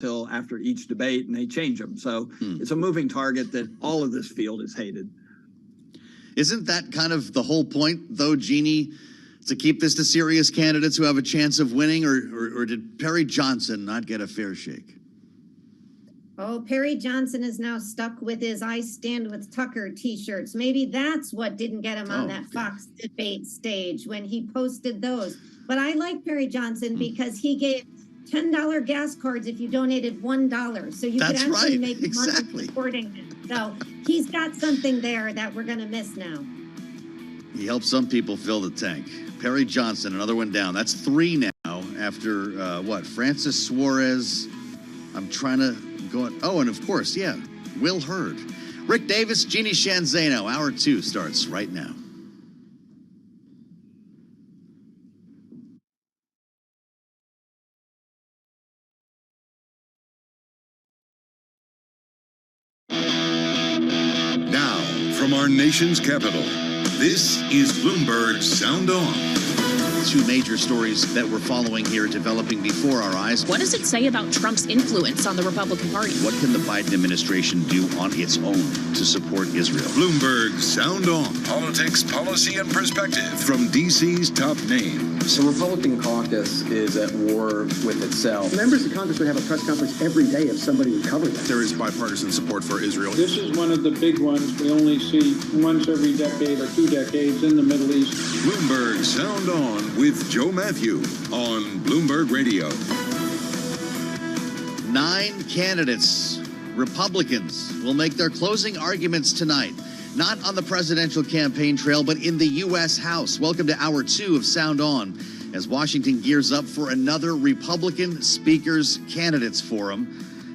till after each debate, and they change them. So it's a moving target that all of this field is hated. Isn't that kind of the whole point, though, Jeannie, to keep this to serious candidates who have a chance of winning, or did Perry Johnson not get a fair shake? Oh, Perry Johnson is now stuck with his I Stand With Tucker t-shirts. Maybe that's what didn't get him on that Fox debate stage when he posted those. But I like Perry Johnson because he gave $10 gas cards if you donated $1. So you could actually make money supporting him. So he's got something there that we're going to miss now. He helped some people fill the tank. Perry Johnson, another one down. That's 3 now after, Francis Suarez. I'm trying to go. Oh, and of course, Will Hurd. Rick Davis, Jeannie Shanzano. Hour 2 starts right now. Now, from our nation's capital, this is Bloomberg Sound On. 2 major stories that we're following here developing before our eyes. What does it say about Trump's influence on the Republican Party? What can the Biden administration do on its own to support Israel? Bloomberg Sound On. Politics, policy, and perspective from D.C.'s top names. The Republican caucus is at war with itself. Members of Congress would have a press conference every day if somebody would cover that. There is bipartisan support for Israel. This is one of the big ones we only see once every decade or 2 decades in the Middle East. Bloomberg Sound On with Joe Matthew on Bloomberg Radio. 9 candidates, Republicans, will make their closing arguments tonight. Not on the presidential campaign trail, but in the U.S. House. Welcome to Hour 2 of Sound On, as Washington gears up for another Republican Speakers Candidates Forum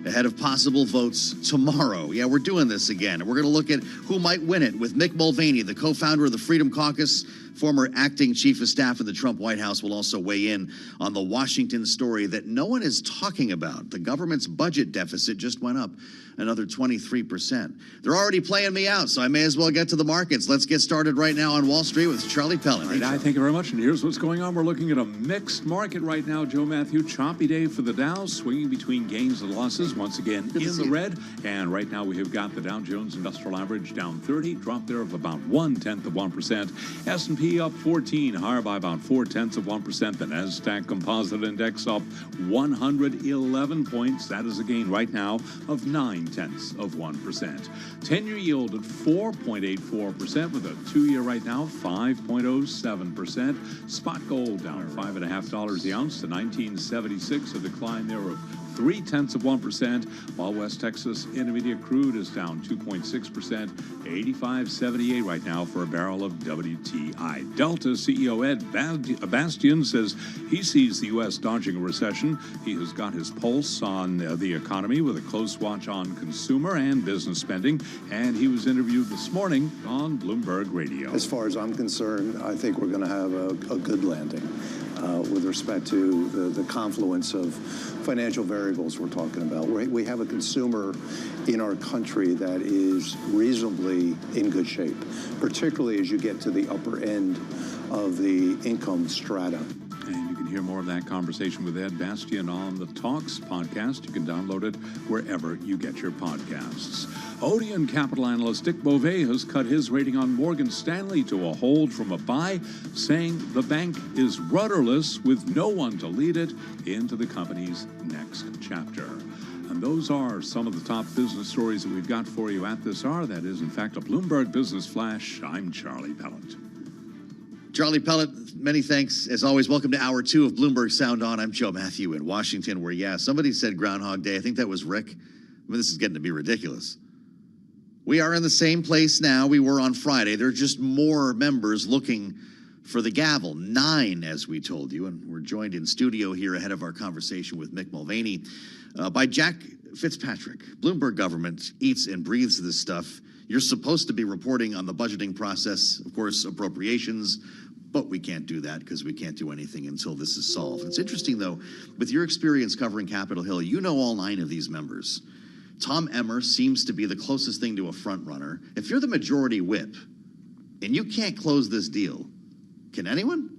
ahead of possible votes tomorrow. Yeah, we're doing this again. And we're going to look at who might win it with Mick Mulvaney, the co-founder of the Freedom Caucus, former acting chief of staff in the Trump White House, will also weigh in on the Washington story that no one is talking about. The government's budget deficit just went up another 23%. They're already playing me out, so I may as well get to the markets. Let's get started right now on Wall Street with Charlie Pellin. Right, thank you very much. And here's what's going on. We're looking at a mixed market right now. Joe Matthew, choppy day for the Dow, swinging between gains and losses, once again in the red. And right now we have got the Dow Jones Industrial Average down 30, drop there of about 0.1%. S&P up 14, higher by about 0.4%. The NASDAQ Composite Index up 111 points. That is a gain right now of 0.9%. 10-year yield at 4.84% with a 2-year right now 5.07%. Spot gold down $5.50 the ounce to $19.76, a decline there of 0.3%, while West Texas Intermediate crude is down 2.6%, $85.78 right now for a barrel of WTI. Delta CEO Ed Bastian says he sees the U.S. dodging a recession. He has got his pulse on the economy with a close watch on consumer and business spending, and he was interviewed this morning on Bloomberg Radio. As far as I'm concerned, I think we're going to have a good landing with respect to the confluence of financial variables we're talking about. We have a consumer in our country that is reasonably in good shape, particularly as you get to the upper end of the income strata. And you can hear more of that conversation with Ed Bastian on the Talks podcast. You can download it wherever you get your podcasts. Odeon capital analyst Dick Beauvais has cut his rating on Morgan Stanley to a hold from a buy, saying the bank is rudderless with no one to lead it into the company's next chapter. And those are some of the top business stories that we've got for you at this hour. That is, in fact, a Bloomberg Business Flash. I'm Charlie Pellet. Charlie Pellet, many thanks. As always, welcome to Hour 2 of Bloomberg Sound On. I'm Joe Matthew in Washington, where, somebody said Groundhog Day. I think that was Rick. I mean, this is getting to be ridiculous. We are in the same place now we were on Friday. There are just more members looking for the gavel. 9, as we told you. And we're joined in studio here ahead of our conversation with Mick Mulvaney by Jack Fitzpatrick. Bloomberg government eats and breathes this stuff. You're supposed to be reporting on the budgeting process, of course, appropriations, but we can't do that because we can't do anything until this is solved. It's interesting, though, with your experience covering Capitol Hill, you know all 9 of these members. Tom Emmer seems to be the closest thing to a front runner. If you're the majority whip and you can't close this deal, can anyone?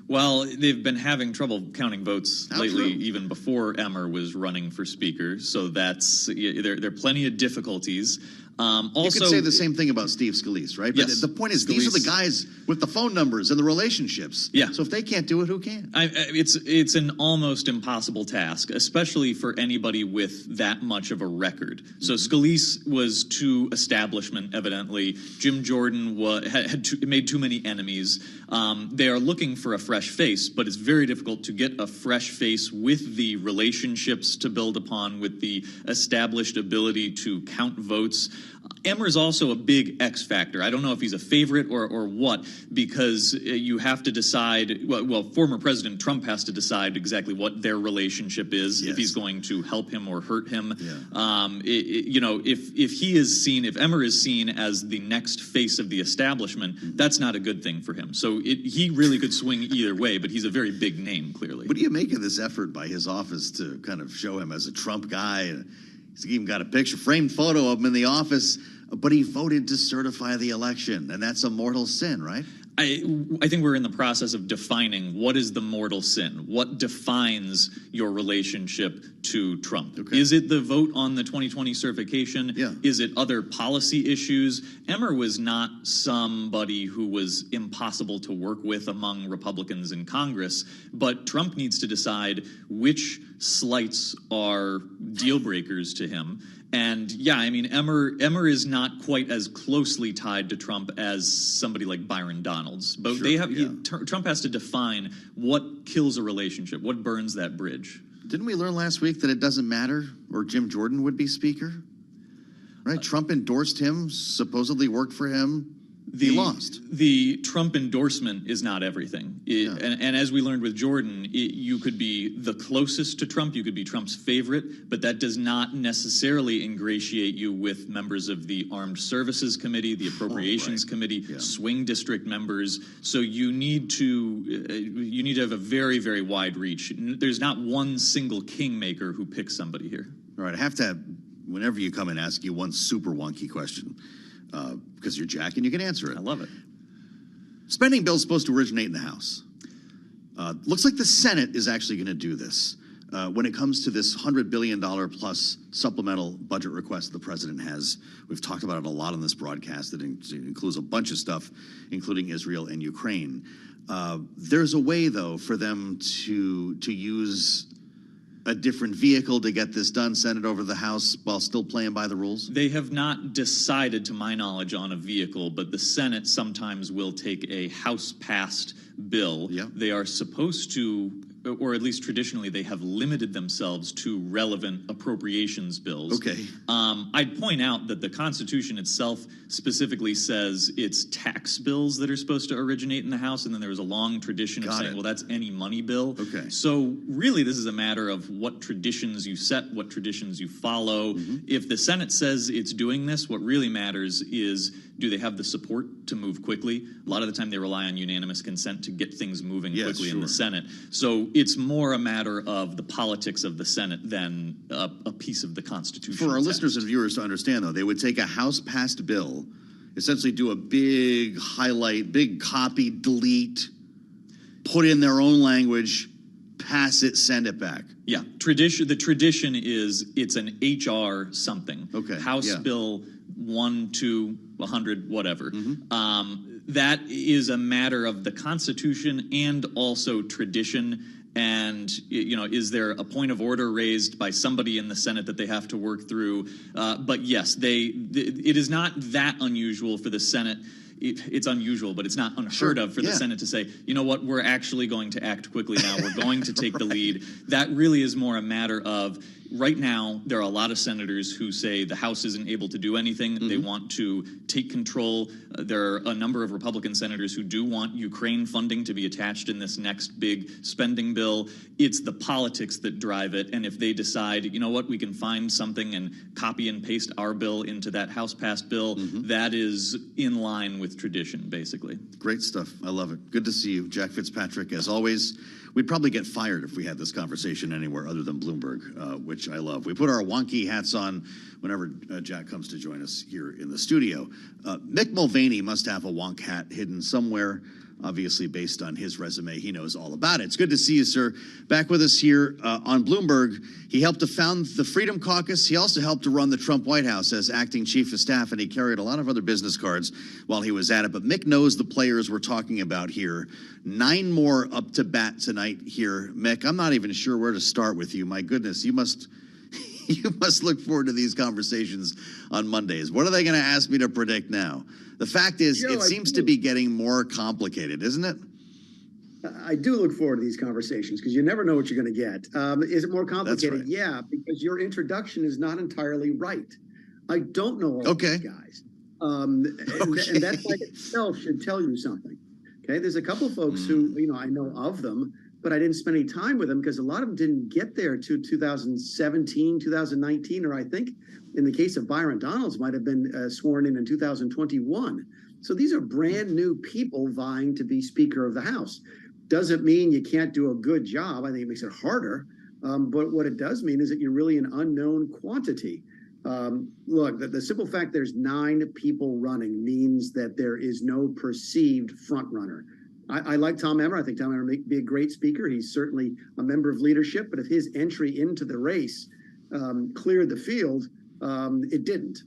Well, they've been having trouble counting votes lately, true? even before Emmer was running for speaker. So there are plenty of difficulties. Also, you could say the same thing about Steve Scalise, right? But yes, the point is, these are the guys with the phone numbers and the relationships. Yeah. So if they can't do it, who can? It's an almost impossible task, especially for anybody with that much of a record. So Scalise was too establishment, evidently. Jim Jordan made too many enemies. They are looking for a fresh face, but it's very difficult to get a fresh face with the relationships to build upon, with the established ability to count votes. Emmer's also a big X factor. I don't know if he's a favorite or what, because you have to decide, well, former President Trump has to decide exactly what their relationship is, if he's going to help him or hurt him. Yeah. If Emmer is seen as the next face of the establishment, that's not a good thing for him. So he really could swing either way, but he's a very big name, clearly. What do you make of this effort by his office to kind of show him as a Trump guy? He's even got a framed photo of him in the office, but he voted to certify the election, and that's a mortal sin, right? I think we're in the process of defining what is the mortal sin. What defines your relationship to Trump? Okay. Is it the vote on the 2020 certification? Yeah. Is it other policy issues? Emmer was not somebody who was impossible to work with among Republicans in Congress, but Trump needs to decide which slights are deal breakers to him. And yeah, I mean, Emmer is not quite as closely tied to Trump as somebody like Byron Donalds, but Trump has to define what kills a relationship, what burns that bridge. Didn't we learn last week that it doesn't matter, or Jim Jordan would be speaker? Right? Trump endorsed him, supposedly worked for him. He lost. The Trump endorsement is not everything. And as we learned with Jordan, you could be the closest to Trump, you could be Trump's favorite, but that does not necessarily ingratiate you with members of the Armed Services Committee, the Appropriations Committee, swing district members. So you need to have a very, very wide reach. There's not one single kingmaker who picks somebody here. All right, I have to, whenever you come and ask you one super wonky question. Because you're Jack and you can answer it. I love it. Spending bill's supposed to originate in the House. Looks like the Senate is actually going to do this when it comes to this $100 billion plus supplemental budget request the president has. We've talked about it a lot on this broadcast. It includes a bunch of stuff, including Israel and Ukraine. There's a way, though, for them to use a different vehicle to get this done, send it over to the House while still playing by the rules? They have not decided, to my knowledge, on a vehicle, but the Senate sometimes will take a House-passed bill. Yeah. They are supposed to, or at least traditionally, they have limited themselves to relevant appropriations bills. Okay. I'd point out that the Constitution itself specifically says it's tax bills that are supposed to originate in the House, and then there was a long tradition of saying, well, that's any money bill. Okay. So really, this is a matter of what traditions you set, what traditions you follow. Mm-hmm. If the Senate says it's doing this, what really matters is, do they have the support to move quickly? A lot of the time they rely on unanimous consent to get things moving quickly in the Senate. So it's more a matter of the politics of the Senate than a piece of the Constitution. For our listeners and viewers to understand, though, they would take a House-passed bill, essentially do a big highlight, big copy, delete, put in their own language, pass it, send it back. Yeah, the tradition is it's an HR something. Okay. House Bill 1, 2, 100, whatever. Mm-hmm. That is a matter of the Constitution and also tradition. And, is there a point of order raised by somebody in the Senate that they have to work through? But yes, it is not that unusual for the Senate. It's unusual, but it's not unheard of for the Senate to say, you know what, we're actually going to act quickly now. We're going to take the lead. That really is more a matter of, right now, there are a lot of senators who say the House isn't able to do anything. Mm-hmm. They want to take control. There are a number of Republican senators who do want Ukraine funding to be attached in this next big spending bill. It's the politics that drive it. And if they decide, you know what, we can find something and copy and paste our bill into that House-passed bill, that is in line with tradition, basically. Great stuff. I love it. Good to see you, Jack Fitzpatrick. As always, we'd probably get fired if we had this conversation anywhere other than Bloomberg, which I love. We put our wonky hats on whenever Jack comes to join us here in the studio. Mick Mulvaney must have a wonk hat hidden somewhere obviously, based on his resume, he knows all about it. It's good to see you, sir. Back with us here on Bloomberg. He helped to found the Freedom Caucus. He also helped to run the Trump White House as acting chief of staff, and he carried a lot of other business cards while he was at it. But Mick knows the players we're talking about here. 9 more up to bat tonight here. Mick, I'm not even sure where to start with you. My goodness, you must look forward to these conversations on Mondays. What are they going to ask me to predict now? The fact is, it seems to be getting more complicated, isn't it? I do look forward to these conversations because you never know what you're going to get. Is it more complicated? Right. Yeah, because your introduction is not entirely right. I don't know all these guys. And that by itself should tell you something. Okay, there's a couple folks who, I know of them, but I didn't spend any time with them because a lot of them didn't get there to 2017, 2019, or I think in the case of Byron Donalds might have been sworn in 2021. So these are brand new people vying to be Speaker of the House. Doesn't mean you can't do a good job. I think it makes it harder. But what it does mean is that you're really an unknown quantity. Look, the simple fact there's 9 people running means that there is no perceived front runner. I like Tom Emmer. I think Tom Emmer may be a great speaker. He's certainly a member of leadership, but if his entry into the race cleared the field, it didn't,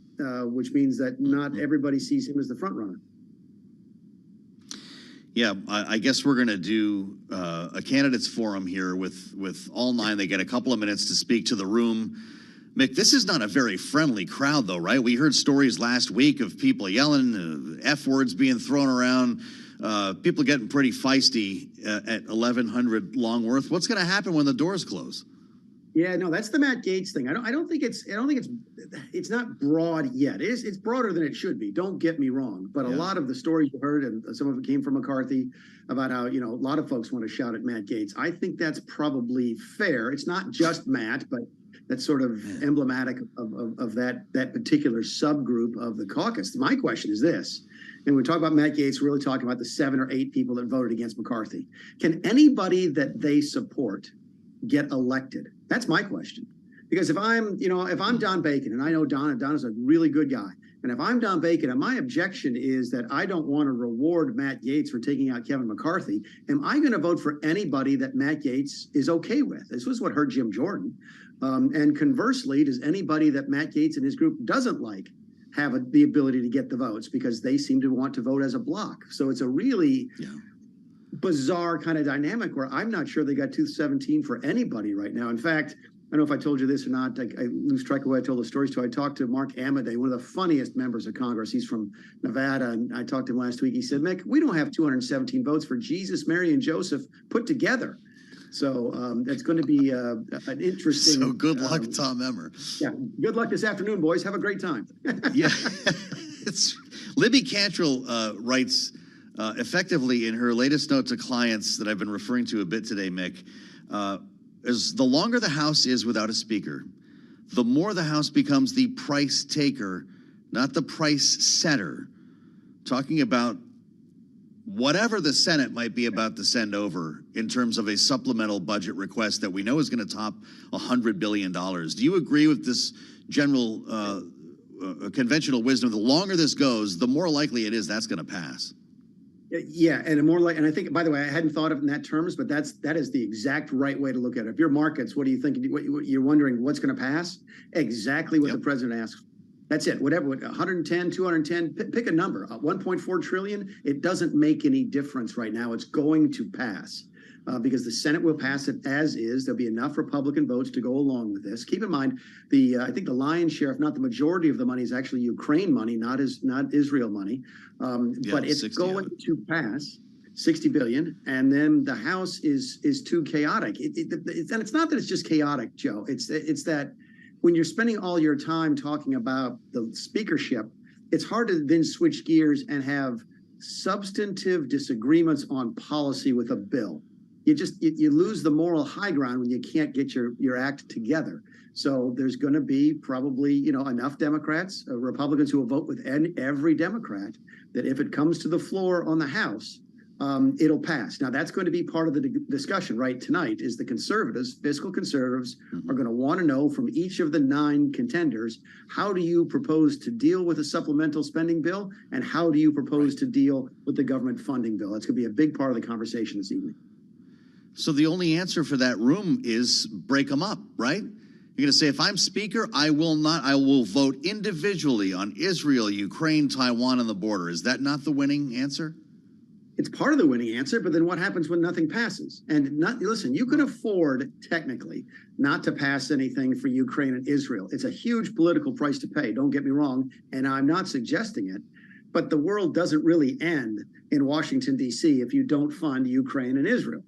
which means that not everybody sees him as the front runner. Yeah, I guess we're going to do a candidates forum here with all 9. They get a couple of minutes to speak to the room. Mick, this is not a very friendly crowd, though, right? We heard stories last week of people yelling, F words being thrown around. People getting pretty feisty at 1100 Longworth. What's going to happen when the doors close? Yeah, no, that's the Matt Gaetz thing. I don't think it's not broad yet. It's broader than it should be. Don't get me wrong. But a lot of the stories you heard, and some of it came from McCarthy, about how, a lot of folks want to shout at Matt Gaetz. I think that's probably fair. It's not just Matt, but that's sort of emblematic of that particular subgroup of the caucus. My question is this. And when we talk about Matt Gaetz, we're really talking about the 7 or 8 people that voted against McCarthy. Can anybody that they support get elected? That's my question. Because if I'm Don Bacon, and I know Don is a really good guy, and if I'm Don Bacon, and my objection is that I don't want to reward Matt Gaetz for taking out Kevin McCarthy, am I going to vote for anybody that Matt Gaetz is okay with? This was what hurt Jim Jordan. And conversely, does anybody that Matt Gaetz and his group doesn't like have the ability to get the votes because they seem to want to vote as a block? So it's a really bizarre kind of dynamic where I'm not sure they got 217 for anybody right now. In fact, I don't know if I told you this or not. I lose track of what I told the stories to. I talked to Mark Amadei, one of the funniest members of Congress. He's from Nevada, and I talked to him last week. He said, Mick, we don't have 217 votes for Jesus, Mary, and Joseph put together. So it's going to be an interesting. So good luck, Tom Emmer. Yeah, good luck this afternoon, boys. Have a great time. Yeah, Libby Cantrell writes effectively in her latest note to clients that I've been referring to a bit today, Mick. Is the longer the House is without a speaker, the more the House becomes the price taker, not the price setter. Talking about whatever the Senate might be about to send over in terms of a supplemental budget request that we know is going to top $100 billion. Do you agree with this general conventional wisdom? The longer this goes, the more likely it is that's going to pass. Yeah, and and I think, by the way, I hadn't thought of it in that terms, but that is the exact right way to look at it. If you're markets, what do you think? You're wondering what's going to pass? Exactly what the president asks. That's it. Whatever, 110, 210, pick a number. 1.4 trillion. It doesn't make any difference right now. It's going to pass because the Senate will pass it as is. There'll be enough Republican votes to go along with this. Keep in mind, I think the lion's share, if not the majority of the money, is actually Ukraine money, not Israel money. But it's going to pass. 60 billion, and then the House is too chaotic. And it's not that it's just chaotic, Joe. It's that when you're spending all your time talking about the speakership, it's hard to then switch gears and have substantive disagreements on policy with a bill. You lose the moral high ground when you can't get your act together. So there's going to be probably enough Democrats, Republicans who will vote with every Democrat that if it comes to the floor on the House, it'll pass. Now, that's going to be part of the discussion right tonight is the conservatives, fiscal conservatives, are going to want to know from each of the 9 contenders, how do you propose to deal with a supplemental spending bill? And how do you propose to deal with the government funding bill? That's going to be a big part of the conversation this evening. So the only answer for that room is break them up, right? You're going to say, if I'm speaker, I will vote individually on Israel, Ukraine, Taiwan, and the border. Is that not the winning answer? It's part of the winning answer, but then what happens when nothing passes? And listen, you can afford technically not to pass anything for Ukraine and Israel. It's a huge political price to pay. Don't get me wrong. And I'm not suggesting it, but the world doesn't really end in Washington, D.C. if you don't fund Ukraine and Israel,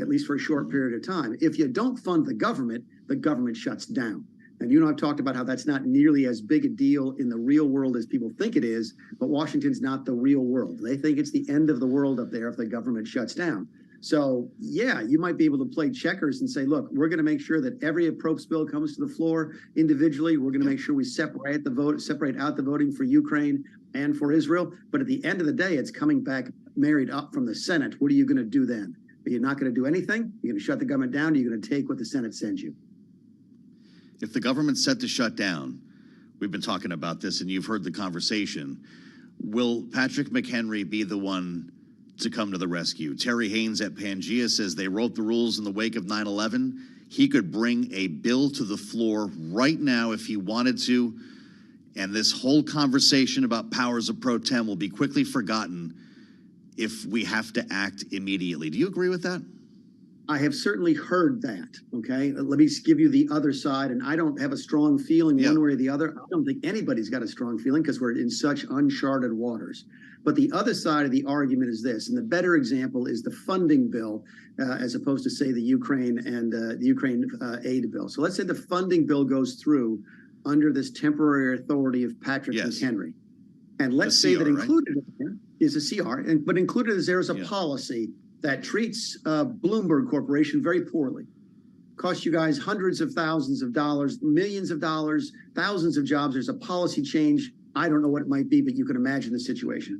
at least for a short period of time. If you don't fund the government shuts down. And you know, I've talked about how that's not nearly as big a deal in the real world as people think it is, but Washington's not the real world. They think it's the end of the world up there if the government shuts down. So, yeah, you might be able to play checkers and say, look, we're going to make sure that every appropriate bill comes to the floor individually. We're going to make sure we separate out the voting for Ukraine and for Israel. But at the end of the day, it's coming back married up from the Senate. What are you going to do then? Are you not going to do anything? You're going to shut the government down? Or are you going to take what the Senate sends you? If the government's set to shut down, we've been talking about this and you've heard the conversation, will Patrick McHenry be the one to come to the rescue? Terry Haynes at Pangea says they wrote the rules in the wake of 9/11. He could bring a bill to the floor right now if he wanted to, and this whole conversation about powers of pro tem will be quickly forgotten if we have to act immediately. Do you agree with that? I have certainly heard that, okay? Let me give you the other side, and I don't have a strong feeling one way or the other. I don't think anybody's got a strong feeling because we're in such uncharted waters. But the other side of the argument is this, and the better example is the funding bill as opposed to, say, the Ukraine and the Ukraine aid bill. So let's say the funding bill goes through under this temporary authority of Patrick McHenry. And let's say that included in there is a CR, but included is there's a policy that treats Bloomberg Corporation very poorly. Costs you guys hundreds of thousands of dollars, millions of dollars, thousands of jobs. There's a policy change. I don't know what it might be, but you can imagine the situation.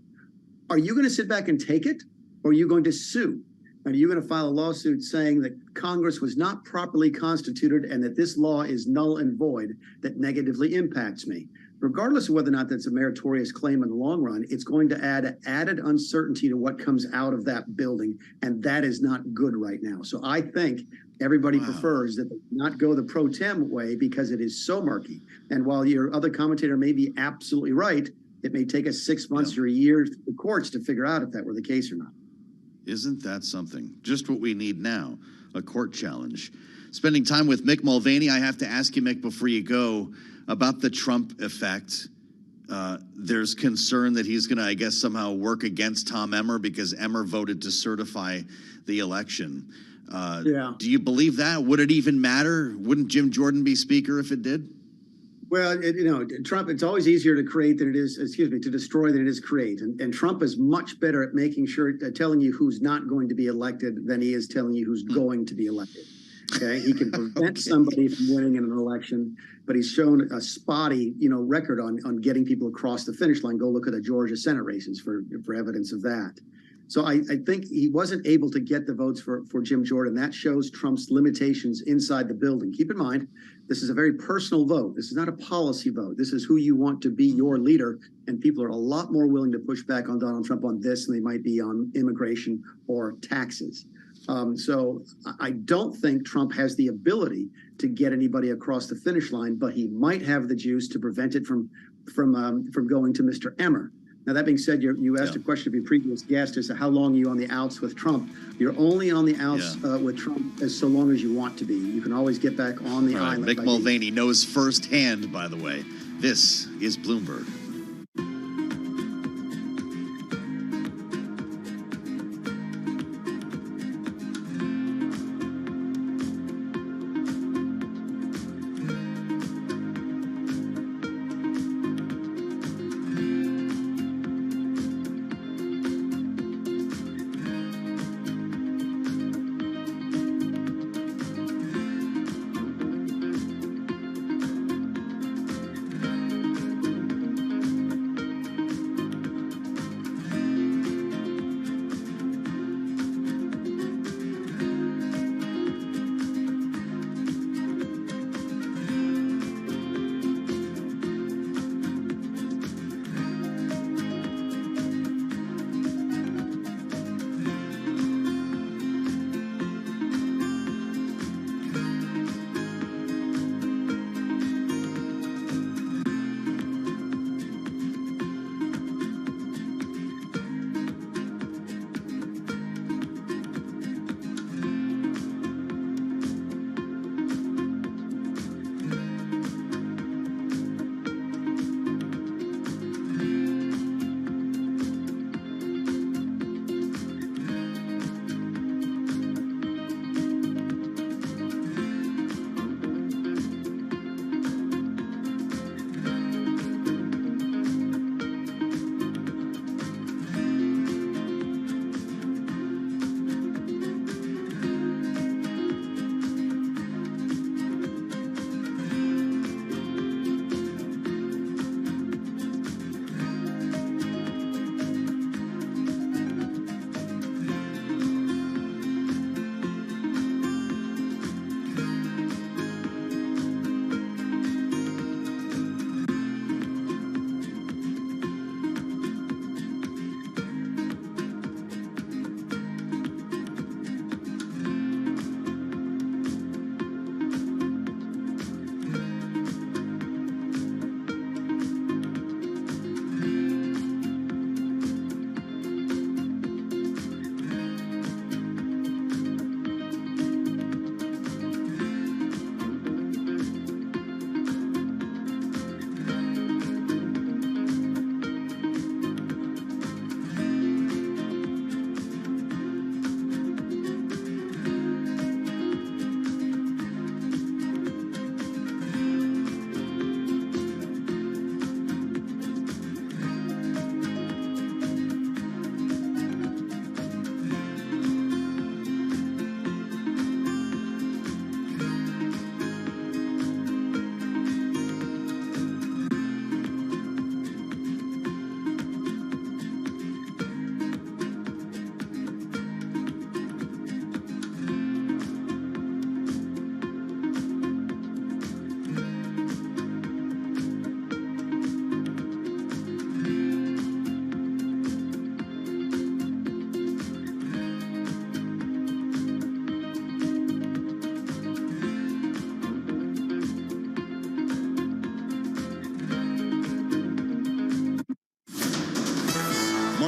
Are you going to sit back and take it, or are you going to sue? And are you going to file a lawsuit saying that Congress was not properly constituted and that this law is null and void that negatively impacts me? Regardless of whether or not that's a meritorious claim in the long run, it's going to add added uncertainty to what comes out of that building, and that is not good right now. So I think everybody prefers that they not go the pro tem way because it is so murky. And while your other commentator may be absolutely right, it may take us 6 months or a year to the courts to figure out if that were the case or not. Isn't that something? Just what we need now, a court challenge. Spending time with Mick Mulvaney, I have to ask you, Mick, before you go, about the Trump effect. There's concern that he's going to, I guess, somehow work against Tom Emmer because Emmer voted to certify the election. Do you believe that? Would it even matter? Wouldn't Jim Jordan be speaker if it did? Well, Trump, it's always easier to create than it is, to destroy than it is create. And Trump is much better at making sure, telling you who's not going to be elected than he is telling you who's going to be elected. Okay, he can prevent somebody from winning in an election, but he's shown a spotty, record on getting people across the finish line. Go look at the Georgia Senate races for evidence of that. So I think he wasn't able to get the votes for Jim Jordan. That shows Trump's limitations inside the building. Keep in mind, this is a very personal vote. This is not a policy vote. This is who you want to be your leader, and people are a lot more willing to push back on Donald Trump on this than they might be on immigration or taxes. So I don't think Trump has the ability to get anybody across the finish line, but he might have the juice to prevent it from going to Mr. Emmer. Now, that being said, you asked a question of your previous guest as to how long are you on the outs with Trump. You're only on the outs with Trump as so long as you want to be. You can always get back on the island. Mick Mulvaney knows firsthand, by the way. This is Bloomberg.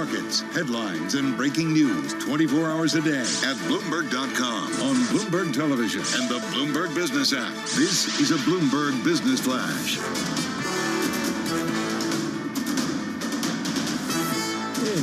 markets, headlines, and breaking news 24 hours a day at Bloomberg.com, on Bloomberg Television, and the Bloomberg Business app. This is a Bloomberg Business Flash.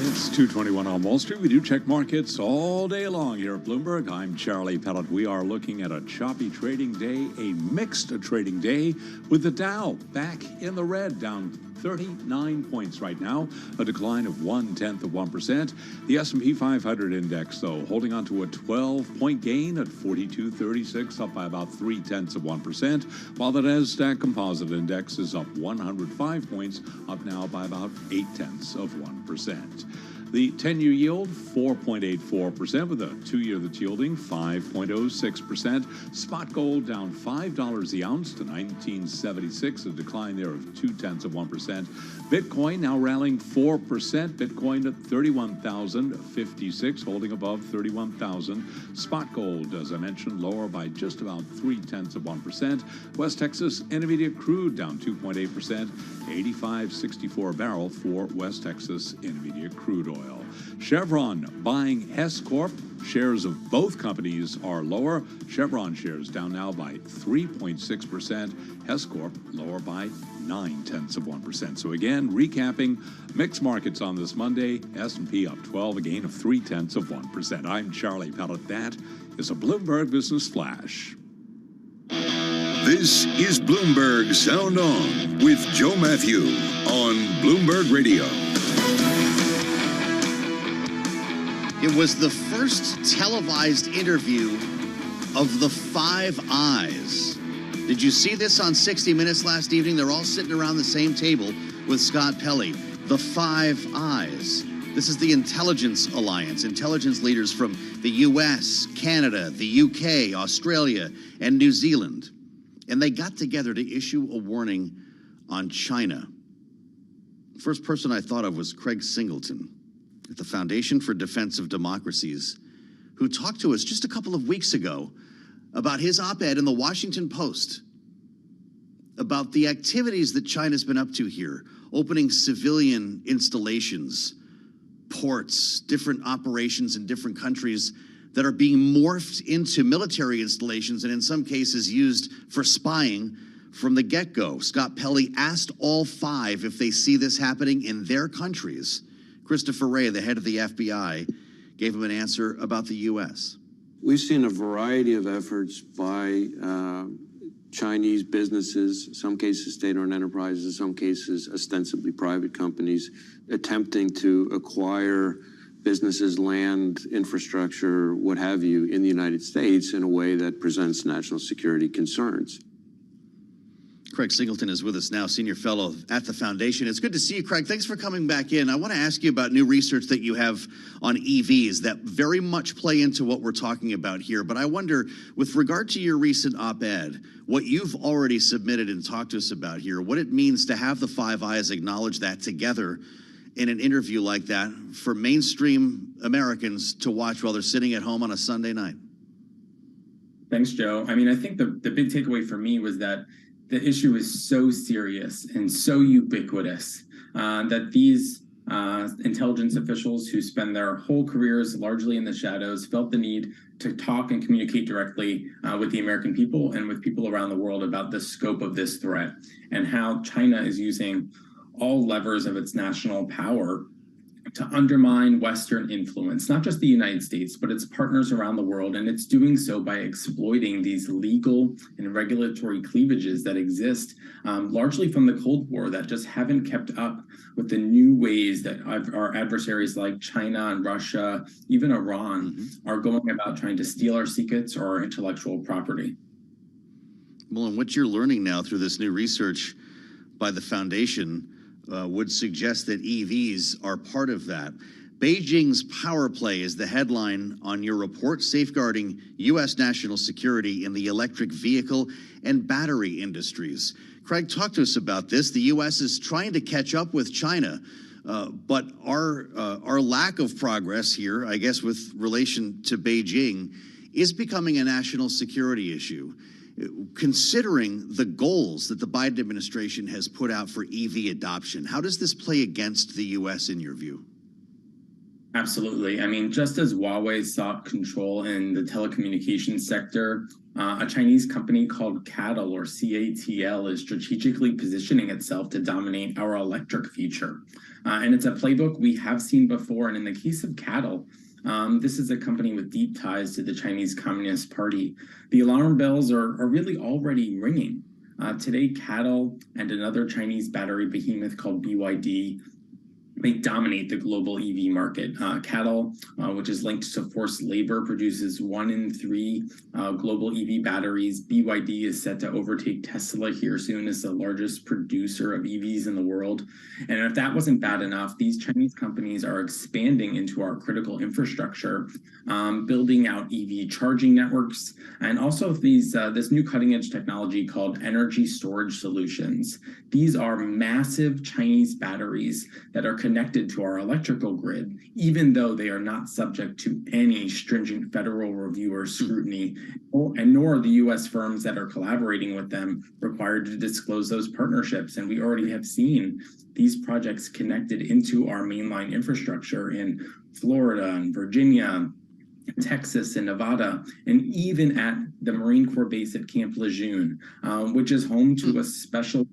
It's 2:21 on Wall Street. We do check markets all day long here at Bloomberg. I'm Charlie Pellet. We are looking at a choppy trading day, a mixed trading day, with the Dow back in the red, down 39 points right now, a decline of 0.1%. The S&P 500 index, though, holding on to a 12-point gain at 4236, up by about 0.3%, while the Nasdaq Composite Index is up 105 points, up now by about 0.8%. The 10-year yield, 4.84%, with a 2-year that's yielding 5.06%. Spot gold down $5 the ounce to $19.76, a decline there of 0.2%. Bitcoin now rallying 4%. Bitcoin at 31,056, holding above 31,000. Spot gold, as I mentioned, lower by just about 0.3%. West Texas Intermediate crude down 2.8%, 85.64 a barrel for West Texas Intermediate crude oil. Chevron buying Hess Corp. Shares of both companies are lower. Chevron shares down now by 3.6%. Hess Corp lower by 0.9%. So again, recapping mixed markets on this Monday. S&P up 12, a gain of 0.3%. I'm Charlie Pellet. That is a Bloomberg Business Flash. This is Bloomberg Sound On with Joe Matthew on Bloomberg Radio. It was the first televised interview of the Five Eyes. Did you see this on 60 Minutes last evening? They're all sitting around the same table with Scott Pelley. The Five Eyes. This is the Intelligence Alliance, intelligence leaders from the U.S., Canada, the UK, Australia, and New Zealand. And they got together to issue a warning on China. The first person I thought of was Craig Singleton at the Foundation for Defense of Democracies, who talked to us just a couple of weeks ago about his op-ed in the Washington Post about the activities that China's been up to here, opening civilian installations, ports, different operations in different countries that are being morphed into military installations and in some cases used for spying from the get-go. Scott Pelley asked all five if they see this happening in their countries. Christopher Wray, the head of the FBI, gave him an answer about the U.S. We've seen a variety of efforts by Chinese businesses, some cases state-owned enterprises, some cases ostensibly private companies, attempting to acquire businesses, land, infrastructure, what have you, in the United States in a way that presents national security concerns. Craig Singleton is with us now, senior fellow at the Foundation. It's good to see you, Craig. Thanks for coming back in. I want to ask you about new research that you have on EVs that very much play into what we're talking about here. But I wonder, with regard to your recent op-ed, what you've already submitted and talked to us about here, what it means to have the Five Eyes acknowledge that together in an interview like that for mainstream Americans to watch while they're sitting at home on a Sunday night. Thanks, Joe. I mean, I think the big takeaway for me was that the issue is so serious and so ubiquitous that these intelligence officials who spend their whole careers largely in the shadows felt the need to talk and communicate directly with the American people and with people around the world about the scope of this threat and how China is using all levers of its national power to undermine Western influence, not just the United States, but its partners around the world. And it's doing so by exploiting these legal and regulatory cleavages that exist largely from the Cold War that just haven't kept up with the new ways that our adversaries like China and Russia, even Iran, are going about trying to steal our secrets or our intellectual property. Well, and what you're learning now through this new research by the Foundation would suggest that EVs are part of that. Beijing's power play is the headline on your report, safeguarding U.S. national security in the electric vehicle and battery industries. Craig, talk to us about this. The U.S. is trying to catch up with China, but our lack of progress here, I guess, with relation to Beijing, is becoming a national security issue. Considering the goals that the Biden administration has put out for EV adoption, how does this play against the U.S. in your view? Absolutely. I mean, just as Huawei sought control in the telecommunications sector, a Chinese company called CATL or CATL is strategically positioning itself to dominate our electric future. And it's a playbook we have seen before. And in the case of CATL, this is a company with deep ties to the Chinese Communist Party. The alarm bells are really already ringing. Today, CATL and another Chinese battery behemoth called BYD, they dominate the global EV market. CATL, which is linked to forced labor, produces 1 in 3 global EV batteries. BYD is set to overtake Tesla here soon as the largest producer of EVs in the world. And if that wasn't bad enough, these Chinese companies are expanding into our critical infrastructure, building out EV charging networks, and also this new cutting-edge technology called energy storage solutions. These are massive Chinese batteries that are connected to our electrical grid, even though they are not subject to any stringent federal review or scrutiny, and nor are the U.S. firms that are collaborating with them required to disclose those partnerships. And we already have seen these projects connected into our mainline infrastructure in Florida and Virginia, Texas and Nevada, and even at the Marine Corps base at Camp Lejeune, which is home to a special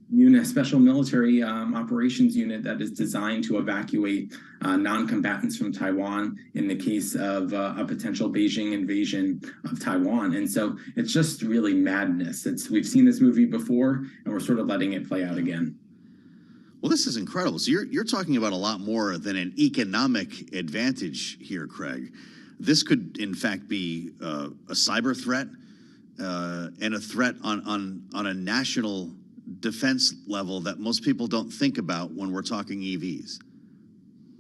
military operations unit that is designed to evacuate non-combatants from Taiwan in the case of a potential Beijing invasion of Taiwan. And so it's just really madness. We've seen this movie before, and we're sort of letting it play out again. Well, this is incredible. So you're talking about a lot more than an economic advantage here, Craig. This could, in fact, be a cyber threat and a threat on a national defense level that most people don't think about when we're talking EVs.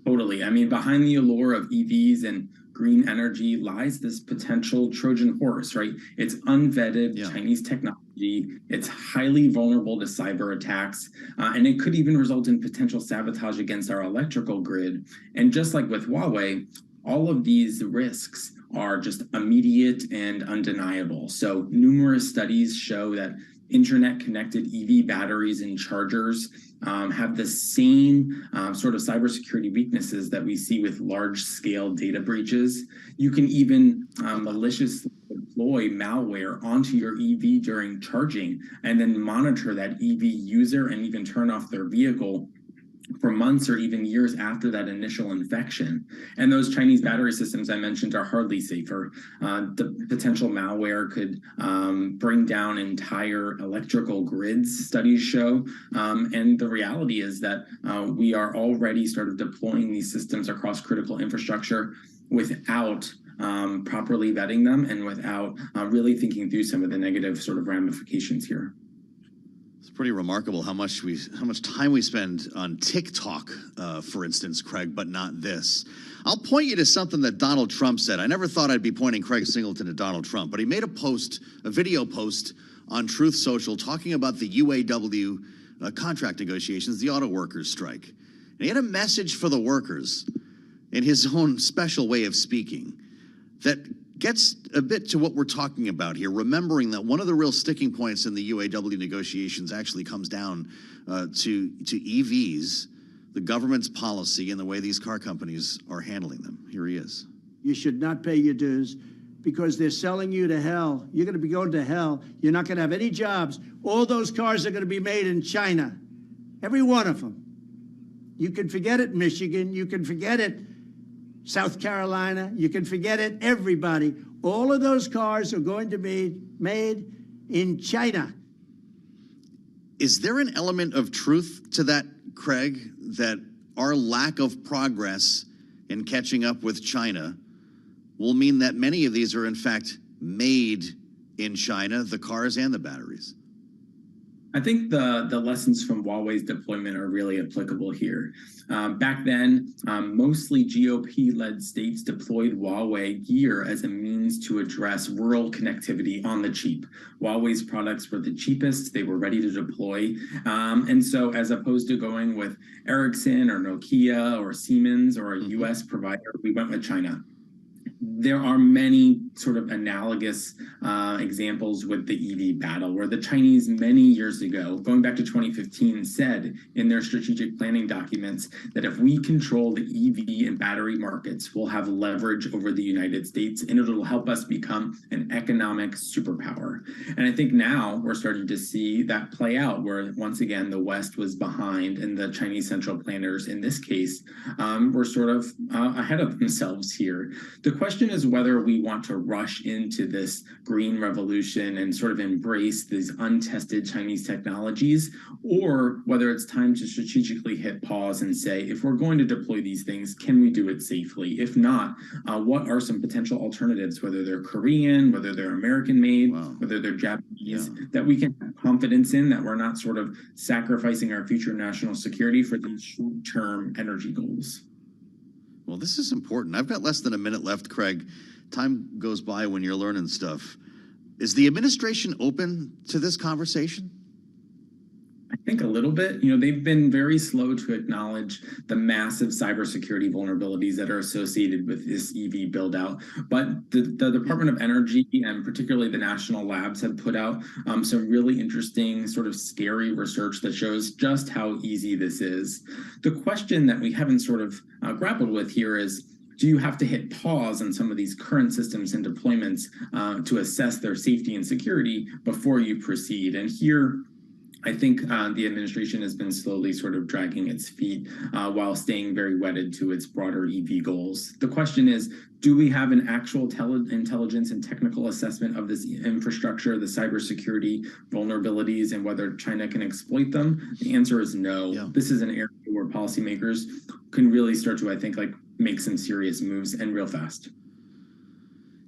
Totally. I mean, behind the allure of EVs and green energy lies this potential Trojan horse, right? It's unvetted Chinese technology. It's highly vulnerable to cyber attacks, and it could even result in potential sabotage against our electrical grid. And just like with Huawei, all of these risks are just immediate and undeniable. So numerous studies show that internet-connected EV batteries and chargers have the same sort of cybersecurity weaknesses that we see with large-scale data breaches. You can even maliciously deploy malware onto your EV during charging and then monitor that EV user and even turn off their vehicle for months or even years after that initial infection. And those Chinese battery systems I mentioned are hardly safer. The potential malware could bring down entire electrical grids, studies show. And the reality is that we are already sort of deploying these systems across critical infrastructure without properly vetting them and without really thinking through some of the negative sort of ramifications here. It's pretty remarkable how much time we spend on TikTok, for instance, Craig, but not this. I'll point you to something that Donald Trump said. I never thought I'd be pointing Craig Singleton to Donald Trump, but he made a video post on Truth Social talking about the UAW contract negotiations, the auto workers strike. And he had a message for the workers in his own special way of speaking that gets a bit to what we're talking about here, remembering that one of the real sticking points in the UAW negotiations actually comes down to EVs, the government's policy, and the way these car companies are handling them. Here he is. You should not pay your dues because they're selling you to hell. You're going to be going to hell. You're not going to have any jobs. All those cars are going to be made in China, every one of them. You can forget it, Michigan. You can forget it, South Carolina, you can forget it, everybody. All of those cars are going to be made in China. Is there an element of truth to that, Craig, that our lack of progress in catching up with China will mean that many of these are in fact made in China, the cars and the batteries? I think the lessons from Huawei's deployment are really applicable here. Back then, mostly GOP-led states deployed Huawei gear as a means to address rural connectivity on the cheap. Huawei's products were the cheapest, they were ready to deploy. And so as opposed to going with Ericsson or Nokia or Siemens or a US provider, we went with China. there are many sort of analogous examples with the EV battle, where the Chinese many years ago, going back to 2015, said in their strategic planning documents that if we control the EV and battery markets, we'll have leverage over the United States, and it'll help us become an economic superpower. And I think now we're starting to see that play out, where once again the West was behind, and the Chinese central planners in this case were sort of ahead of themselves here. The question is whether we want to rush into this green revolution and sort of embrace these untested Chinese technologies, or whether it's time to strategically hit pause and say, if we're going to deploy these things, can we do it safely? If not, what are some potential alternatives, whether they're Korean, whether they're American made, whether they're Japanese, that we can have confidence in, that we're not sort of sacrificing our future national security for these short-term energy goals. Well, this is important. I've got less than a minute left, Craig. Time goes by when you're learning stuff. Is the administration open to this conversation? I think a little bit. You know, they've been very slow to acknowledge the massive cybersecurity vulnerabilities that are associated with this EV build out. But the Department of Energy, and particularly the national labs, have put out some really interesting, sort of scary research that shows just how easy this is. The question that we haven't sort of grappled with here is, do you have to hit pause on some of these current systems and deployments to assess their safety and security before you proceed? And here, I think the administration has been slowly sort of dragging its feet while staying very wedded to its broader EV goals. The question is, do we have an actual intelligence and technical assessment of this infrastructure, the cybersecurity vulnerabilities, and whether China can exploit them? The answer is no. Yeah. This is an area where policymakers can really start to, I think, like make some serious moves, and real fast.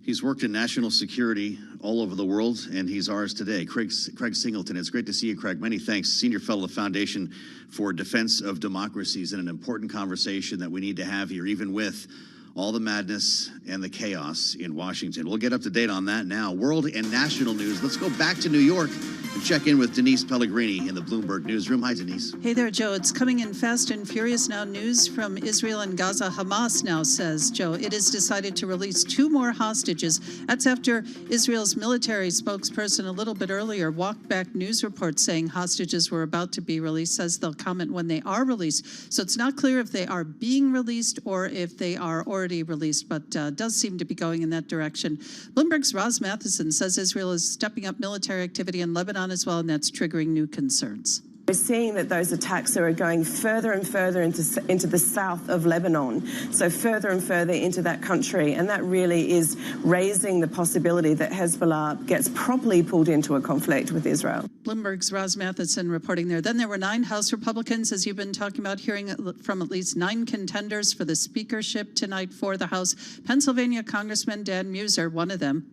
He's worked in national security all over the world, and he's ours today. Craig Singleton, it's great to see you, Craig. Many thanks. Senior Fellow of the Foundation for Defense of Democracies, and an important conversation that we need to have here, even with all the madness and the chaos in Washington. We'll get up to date on that now. World and national news. Let's go back to New York and check in with Denise Pellegrini in the Bloomberg Newsroom. Hi, Denise. Hey there, Joe. It's coming in fast and furious now. News from Israel and Gaza. Hamas now says, Joe, it has decided to release 2 more hostages. That's after Israel's military spokesperson a little bit earlier walked back news reports saying hostages were about to be released, says they'll comment when they are released. So it's not clear if they are being released or if they are already released, but does seem to be going in that direction. Bloomberg's Roz Matheson says Israel is stepping up military activity in Lebanon as well, and that's triggering new concerns. We're seeing that those attacks are going further and further into the south of Lebanon, so further and further into that country, and that really is raising the possibility that Hezbollah gets properly pulled into a conflict with Israel. Bloomberg's Roz Matheson reporting there. Then there were 9 House Republicans, as you've been talking about, hearing from at least 9 contenders for the speakership tonight for the House. Pennsylvania Congressman Dan Muser, one of them.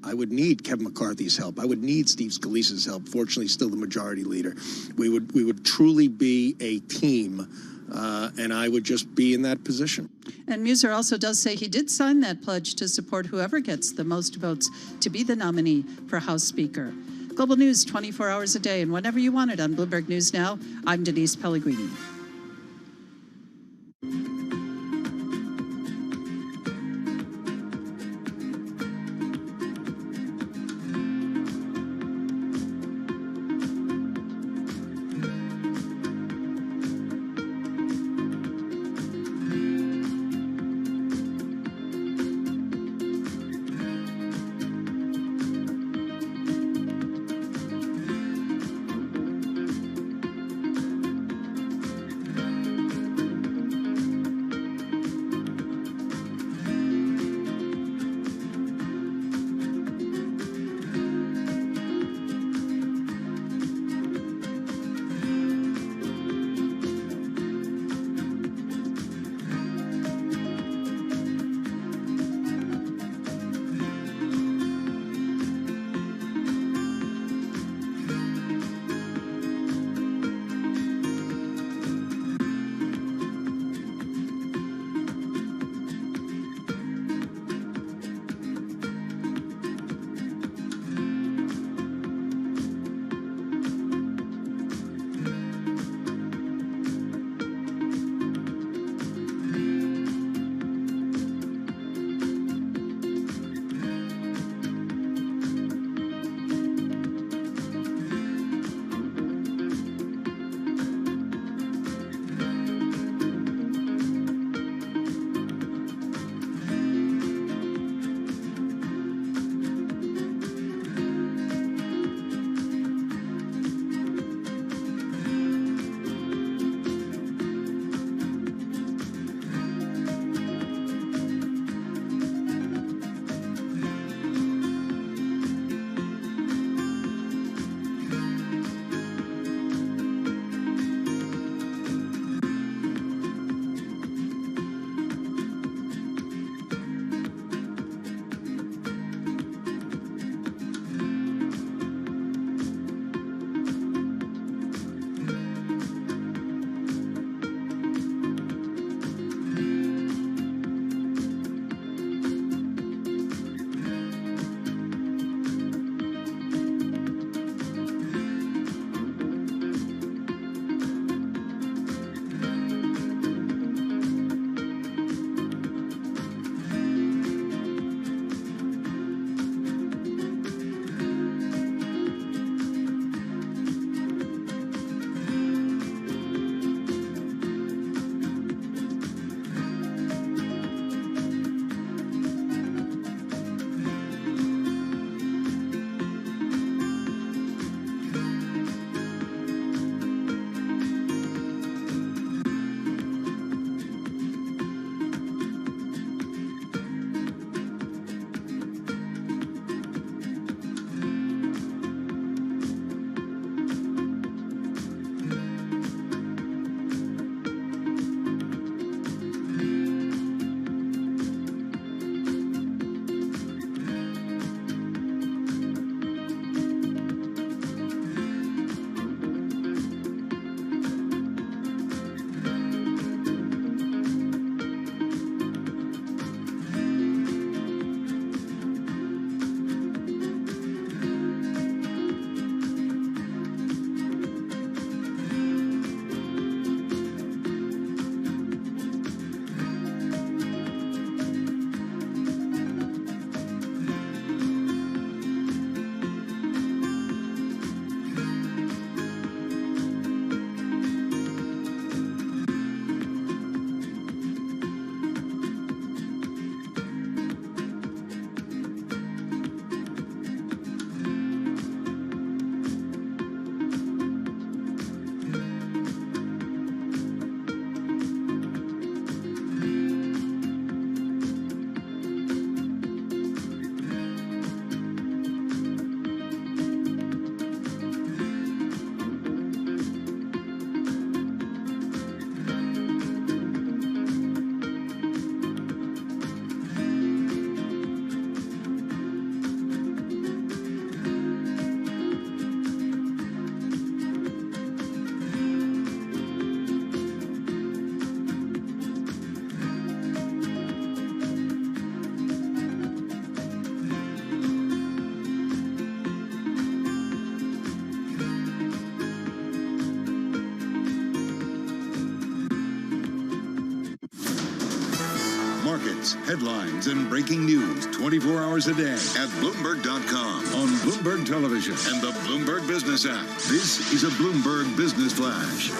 I would need Kevin McCarthy's help. I would need Steve Scalise's help. Fortunately, still the majority leader. We would truly be a team, and I would just be in that position. And Muser also does say he did sign that pledge to support whoever gets the most votes to be the nominee for House Speaker. Global News 24 hours a day, and whenever you want it on Bloomberg News Now. I'm Denise Pellegrini. markets, headlines, and breaking news 24 hours a day at Bloomberg.com, on Bloomberg Television, and the Bloomberg Business app. This is a Bloomberg Business Flash.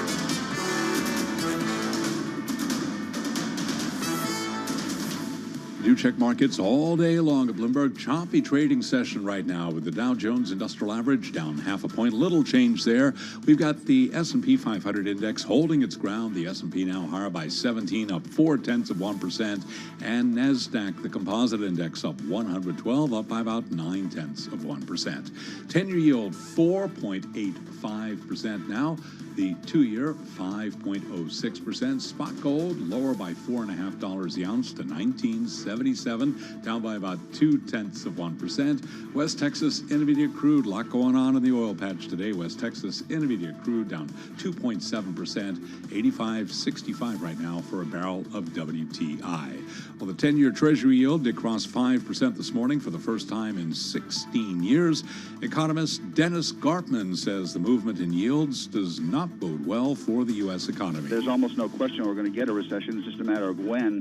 Do check markets all day long at Bloomberg. Choppy trading session right now with the Dow Jones Industrial Average down 0.5 point. Little change there. We've got the S&P 500 index holding its ground. The S&P now higher by 17, up 0.4%. And NASDAQ, the composite index, up 112, up by about 0.9%. 10-year yield 4.85% now. The 2-year 5.06%. Spot gold lower by $4.50 the ounce to $19.77, down by about 0.2%. West Texas Intermediate crude, a lot going on in the oil patch today. West Texas Intermediate crude down 2.7%, 85.65 right now for a barrel of WTI. Well, the 10-year Treasury yield did cross 5% this morning for the first time in 16 years. Economist Dennis Gartman says the movement in yields does not bode well for the U.S. economy. There's almost no question we're going to get a recession. It's just a matter of when.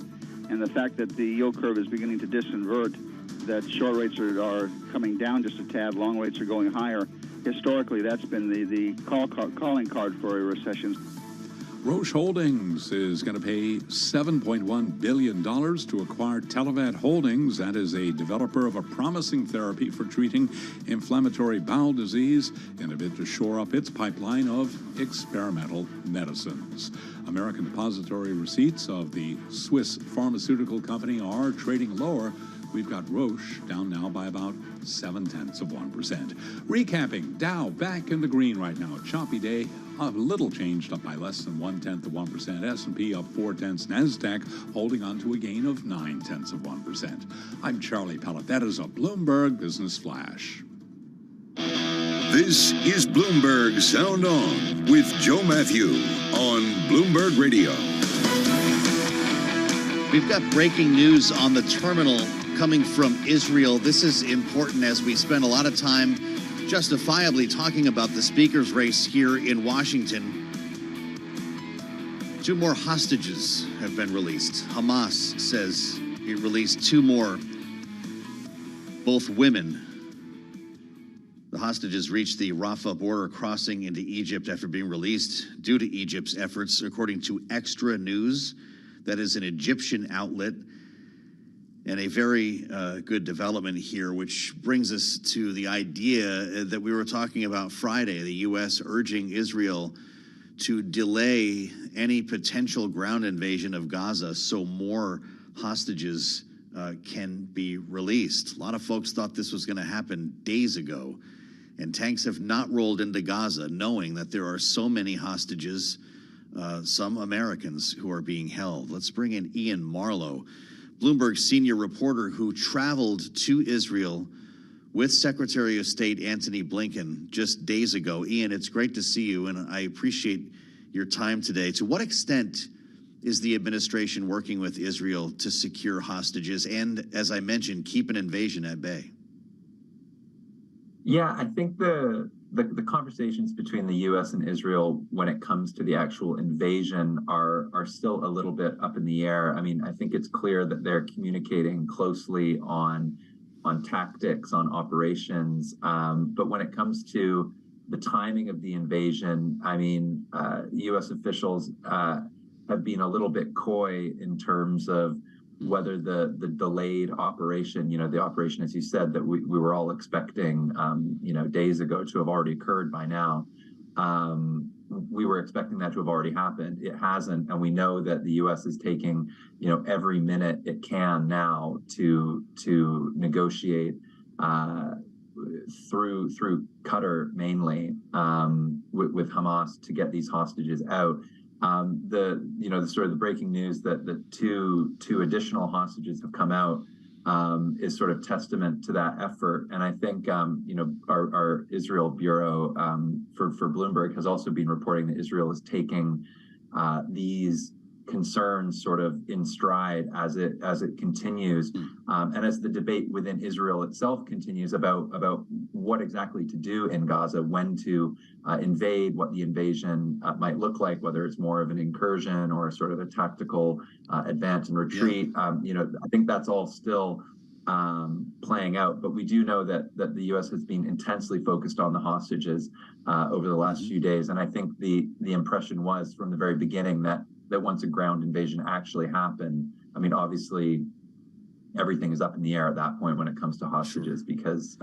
And the fact that the yield curve is beginning to disinvert, that short rates are coming down just a tad, long rates are going higher. Historically, that's been the calling card for a recession. Roche Holdings is going to pay $7.1 billion to acquire Televet Holdings. That is a developer of a promising therapy for treating inflammatory bowel disease in a bid to shore up its pipeline of experimental medicines. American depository receipts of the Swiss pharmaceutical company are trading lower. We've got Roche down now by about 0.7%. Recapping, Dow back in the green right now. Choppy day, a little changed, up by less than 0.1%. S&P up 0.4. NASDAQ holding on to a gain of 0.9%. I'm Charlie Pellet. That is a Bloomberg Business Flash. This is Bloomberg Sound On with Joe Matthew on Bloomberg Radio. We've got breaking news on the terminal coming from Israel. This is important as we spend a lot of time justifiably talking about the speaker's race here in Washington. 2 more hostages have been released. Hamas says it released 2 more, both women. The hostages reached the Rafah border crossing into Egypt after being released due to Egypt's efforts, according to Extra News. That is an Egyptian outlet. And a very good development here, which brings us to the idea that we were talking about Friday, the U.S. urging Israel to delay any potential ground invasion of Gaza so more hostages can be released. A lot of folks thought this was going to happen days ago, and tanks have not rolled into Gaza knowing that there are so many hostages, some Americans, who are being held. Let's bring in Ian Marlowe, Bloomberg senior reporter who traveled to Israel with Secretary of State Antony Blinken just days ago. Ian, it's great to see you, and I appreciate your time today. To what extent is the administration working with Israel to secure hostages and, as I mentioned, keep an invasion at bay? Yeah, I think the conversations between the U.S. and Israel when it comes to the actual invasion are still a little bit up in the air. I mean, I think it's clear that they're communicating closely on tactics, on operations. But when it comes to the timing of the invasion, I mean, U.S. officials have been a little bit coy in terms of whether the delayed operation, the operation, as you said, that we were all expecting, days ago to have already occurred by now. We were expecting that to have already happened. It hasn't. And we know that the U.S. is taking, every minute it can now to negotiate through Qatar mainly with Hamas to get these hostages out. The sort of the breaking news that the two additional hostages have come out is sort of testament to that effort. And I think our Israel bureau for Bloomberg has also been reporting that Israel is taking these concerns sort of in stride as it continues, and as the debate within Israel itself continues about what exactly to do in Gaza, when to invade, what the invasion might look like, whether it's more of an incursion or sort of a tactical advance and retreat. You know, I think that's all still playing out, but we do know that the U.S. has been intensely focused on the hostages over the last few days, and I think the impression was from the very beginning that once a ground invasion actually happened, I mean, obviously everything is up in the air at that point when it comes to hostages, because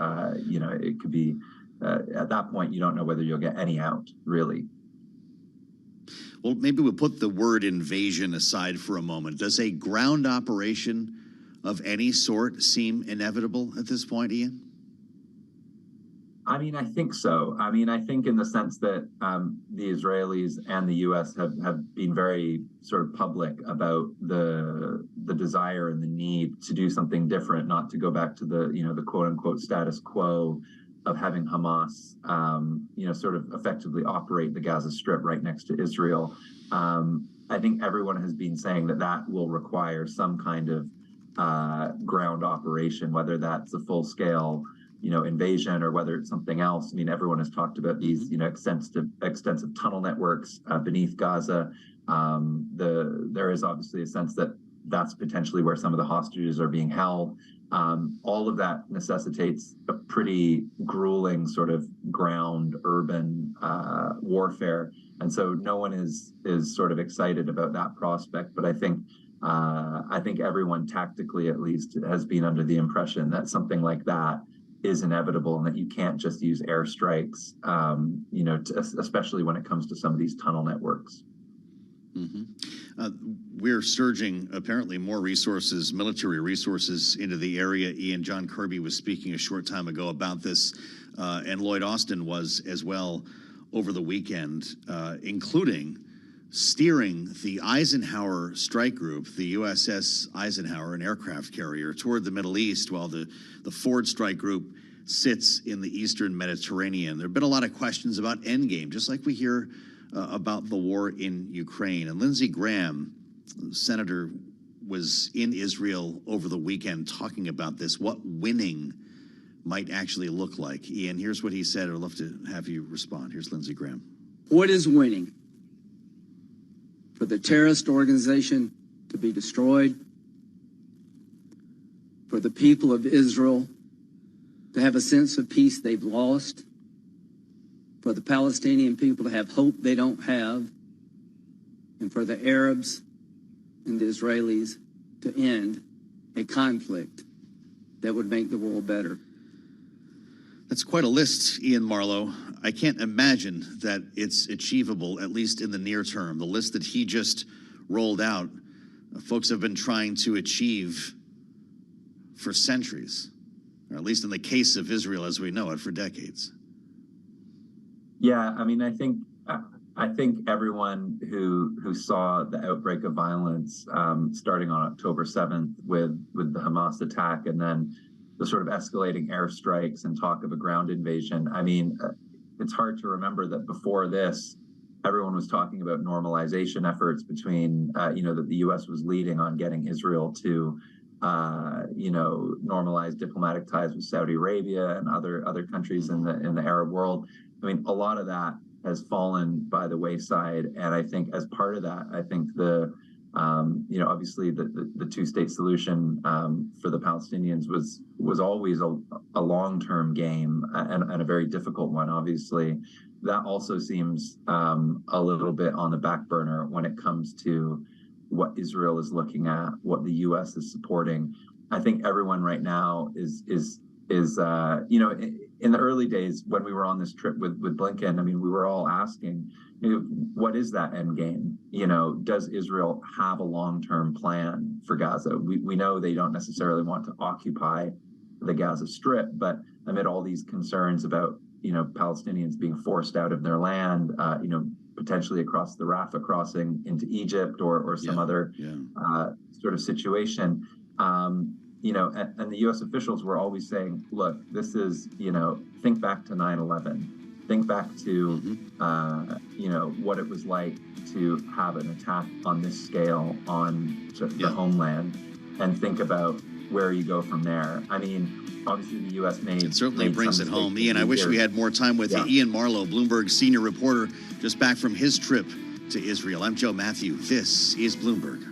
you know, it could be at that point you don't know whether you'll get any out, really. Well, maybe we'll put the word invasion aside for a moment. Does a ground operation of any sort seem inevitable at this point, Ian? I mean, I think so. I mean, I think in the sense that the Israelis and the U.S. have been very sort of public about the desire and the need to do something different, not to go back to the, you know, the quote unquote status quo of having Hamas, you know, sort of effectively operate the Gaza Strip right next to Israel. I think everyone has been saying that will require some kind of ground operation, whether that's a full-scale, you know, invasion or whether it's something else. I mean, everyone has talked about these, you know, extensive tunnel networks beneath Gaza. There is obviously a sense that that's potentially where some of the hostages are being held. All of that necessitates a pretty grueling sort of ground urban warfare, and so no one is sort of excited about that prospect. But I think everyone, tactically at least, has been under the impression that something like that is inevitable and that you can't just use airstrikes, you know, especially when it comes to some of these tunnel networks. We're surging, apparently, more resources, military resources, into the area. Ian, John Kirby was speaking a short time ago about this, and Lloyd Austin was as well over the weekend, including steering the Eisenhower strike group, the USS Eisenhower, an aircraft carrier, toward the Middle East, while the Ford strike group sits in the Eastern Mediterranean. There have been a lot of questions about endgame, just like we hear about the war in Ukraine. And Lindsey Graham, Senator, was in Israel over the weekend talking about this, what winning might actually look like. Ian, here's what he said. I'd love to have you respond. Here's Lindsey Graham. What is winning? For the terrorist organization to be destroyed, for the people of Israel to have a sense of peace they've lost, for the Palestinian people to have hope they don't have, and for the Arabs and the Israelis to end a conflict that would make the world better. That's quite a list, Ian Marlowe. I can't imagine that it's achievable, at least in the near term. The list that he just rolled out, folks have been trying to achieve for centuries, or at least in the case of Israel as we know it, for decades. Yeah, I mean, I think everyone who saw the outbreak of violence starting on October 7th with the Hamas attack, and then the sort of escalating airstrikes and talk of a ground invasion. I mean, it's hard to remember that before this, everyone was talking about normalization efforts between, you know, that the U.S. was leading on getting Israel to, you know, normalize diplomatic ties with Saudi Arabia and other countries in the Arab world. I mean, a lot of that has fallen by the wayside, and I think as part of that, I think the you know, obviously the two-state solution for the Palestinians was always a long-term game and a very difficult one. Obviously, that also seems a little bit on the back burner when it comes to what Israel is looking at, what the U.S. is supporting. I think everyone right now is you know, in the early days when we were on this trip with Blinken, I mean, we were all asking, you know, what is that end game? You know, does Israel have a long-term plan for Gaza? We know they don't necessarily want to occupy the Gaza Strip, but amid all these concerns about, you know, Palestinians being forced out of their land, you know, potentially across the Rafah crossing into Egypt or some other sort of situation, you know, and the U.S. officials were always saying, look, this is, you know, think back to 9/11. think back to, what it was like to have an attack on this scale on the homeland, and think about where you go from there. I mean, obviously the U.S. It certainly brings it home. Ian, I wish we had more time with you. Ian Marlowe, Bloomberg senior reporter, just back from his trip to Israel. I'm Joe Matthew. This is Bloomberg.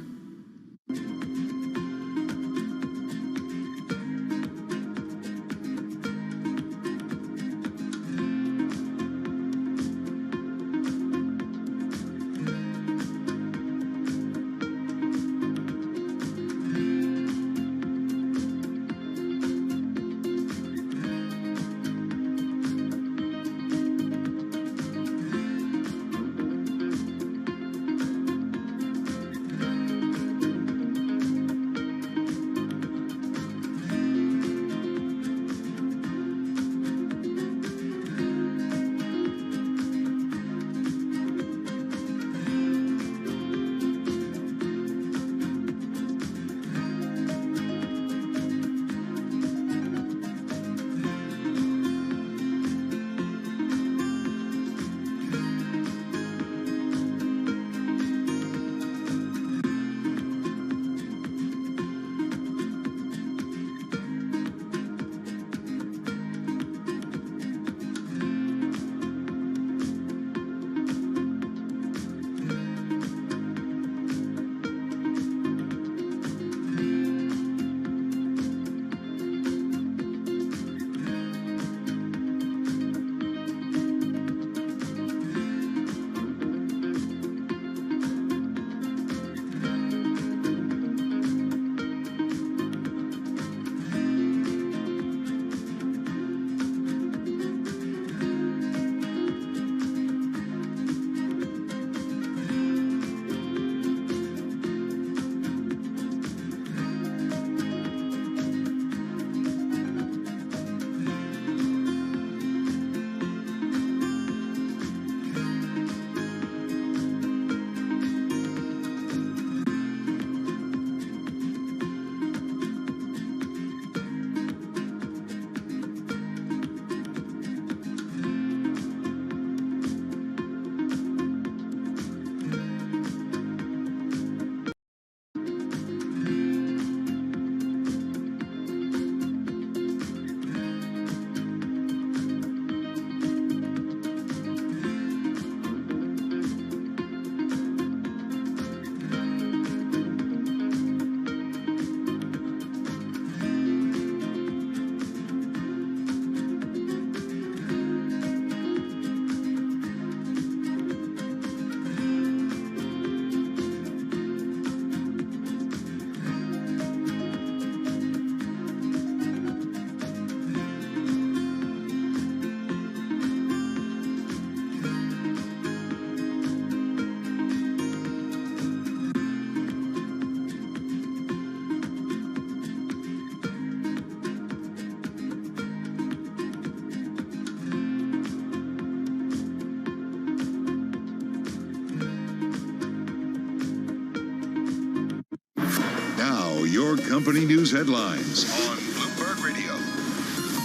Your company news headlines on Bloomberg Radio.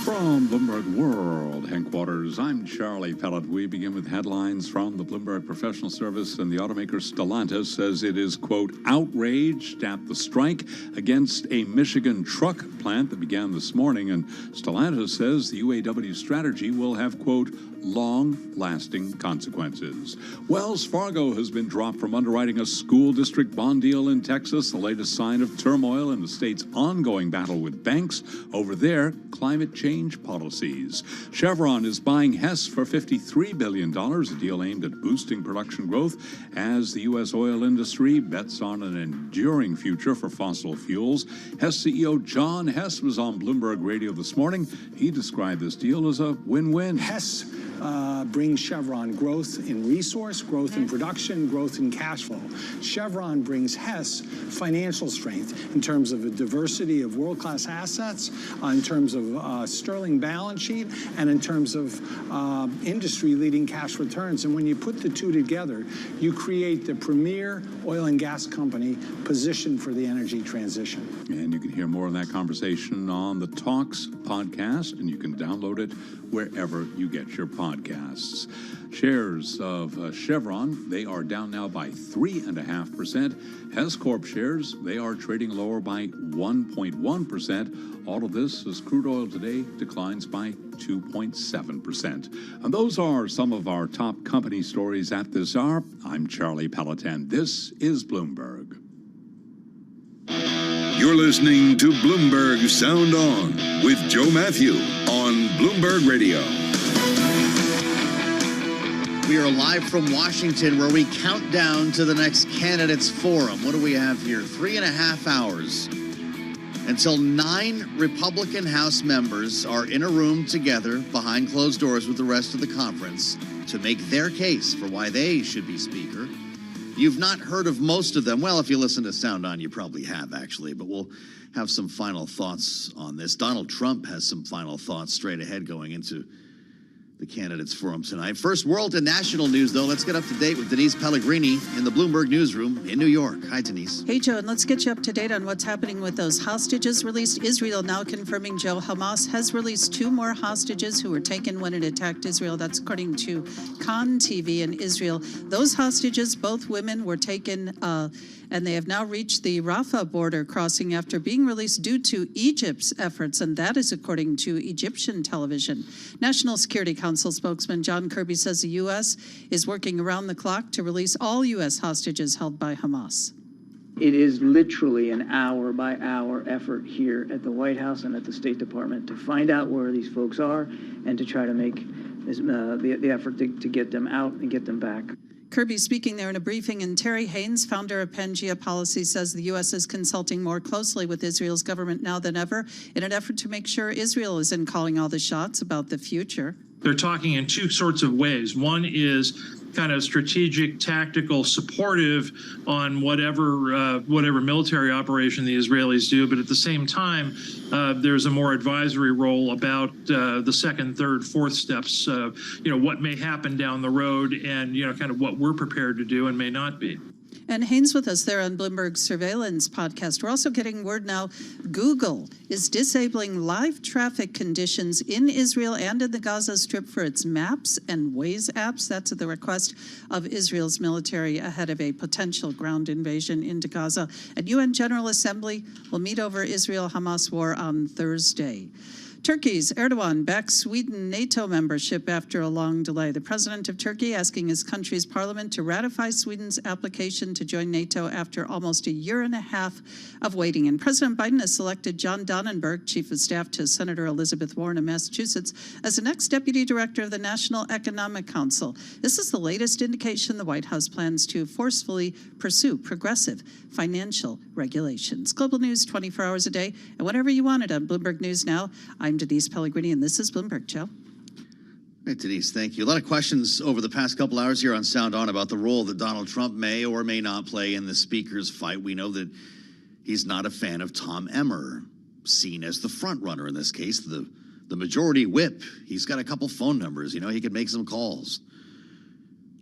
From Bloomberg World headquarters, I'm Charlie Pellet. We begin with headlines from the Bloomberg Professional Service, and the automaker Stellantis says it is, quote, outraged at the strike against a Michigan truck plant that began this morning. And Stellantis says the UAW strategy will have, quote, long-lasting consequences. Wells Fargo has been dropped from underwriting a school district bond deal in Texas, the latest sign of turmoil in the state's ongoing battle with banks over their climate change policies. Chevron is buying Hess for $53 billion, a deal aimed at boosting production growth as the U.S. oil industry bets on an enduring future for fossil fuels. Hess CEO John Hess was on Bloomberg Radio this morning. He described this deal as a win-win. Hess brings Chevron growth in resource, growth in production, growth in cash flow. Chevron brings Hess financial strength in terms of a diversity of world-class assets, in terms of sterling balance sheet, and in terms of industry-leading cash returns. And when you put the two together, you create the premier oil and gas company positioned for the energy transition. And you can hear more of that conversation on the Talks podcast, and you can download it wherever you get your podcasts. podcasts. Shares of Chevron, they are down now by 3.5%. Hess Corp shares, they are trading lower by 1.1%. All of this as crude oil today declines by 2.7%. And those are some of our top company stories at this hour. I'm Charlie Pelletan. This is Bloomberg. You're listening to Bloomberg Sound On with Joe Matthew on Bloomberg Radio. We are live from Washington, where we count down to the next candidates forum. What do we have here? 3.5 hours until 9 Republican House members are in a room together behind closed doors with the rest of the conference to make their case for why they should be Speaker. You've not heard of most of them. Well, if you listen to Sound On, you probably have, actually, but we'll have some final thoughts on this. Donald Trump has some final thoughts straight ahead going into the candidates forum tonight. First, world and national news, though. Let's get up to date with Denise Pellegrini in the Bloomberg newsroom in New York. Hi, Denise. Hey, Joe, and let's get you up to date on what's happening with those hostages released. Israel now confirming, Joe, Hamas has released 2 more hostages who were taken when it attacked Israel. That's according to Khan TV in Israel. Those hostages, both women, were taken and they have now reached the Rafah border crossing after being released due to Egypt's efforts, and that is according to Egyptian television. National Security Council spokesman John Kirby says the U.S. is working around the clock to release all U.S. hostages held by Hamas. It is literally an hour-by-hour effort here at the White House and at the State Department to find out where these folks are and to try to make the effort to get them out and get them back. Kirby speaking there in a briefing, and Terry Haynes, founder of Pangea Policy, says the U.S. is consulting more closely with Israel's government now than ever in an effort to make sure Israel isn't calling all the shots about the future. They're talking in 2 sorts of ways. One is kind of strategic, tactical, supportive on whatever military operation the Israelis do, but at the same time, there's a more advisory role about the second, third, fourth steps. What may happen down the road, and kind of what we're prepared to do and may not be. And Haynes with us there on Bloomberg Surveillance Podcast. We're also getting word now Google is disabling live traffic conditions in Israel and in the Gaza Strip for its Maps and Waze apps. That's at the request of Israel's military ahead of a potential ground invasion into Gaza. And UN General Assembly will meet over Israel-Hamas war on Thursday. Turkey's Erdogan backs Sweden NATO membership after a long delay. The president of Turkey asking his country's parliament to ratify Sweden's application to join NATO after almost a year and a half of waiting. And President Biden has selected John Donnenberg, chief of staff to Senator Elizabeth Warren of Massachusetts, as the next deputy director of the National Economic Council. This is the latest indication the White House plans to forcefully pursue progressive financial regulations. Global news 24 hours a day, and whenever you want it on Bloomberg News Now. I'm Denise Pellegrini, and this is Bloomberg, Joe. Hey, Denise, thank you. A lot of questions over the past couple hours here on Sound On about the role that Donald Trump may or may not play in the speaker's fight. We know that he's not a fan of Tom Emmer, seen as the front runner in this case, the majority whip. He's got a couple phone numbers. He could make some calls,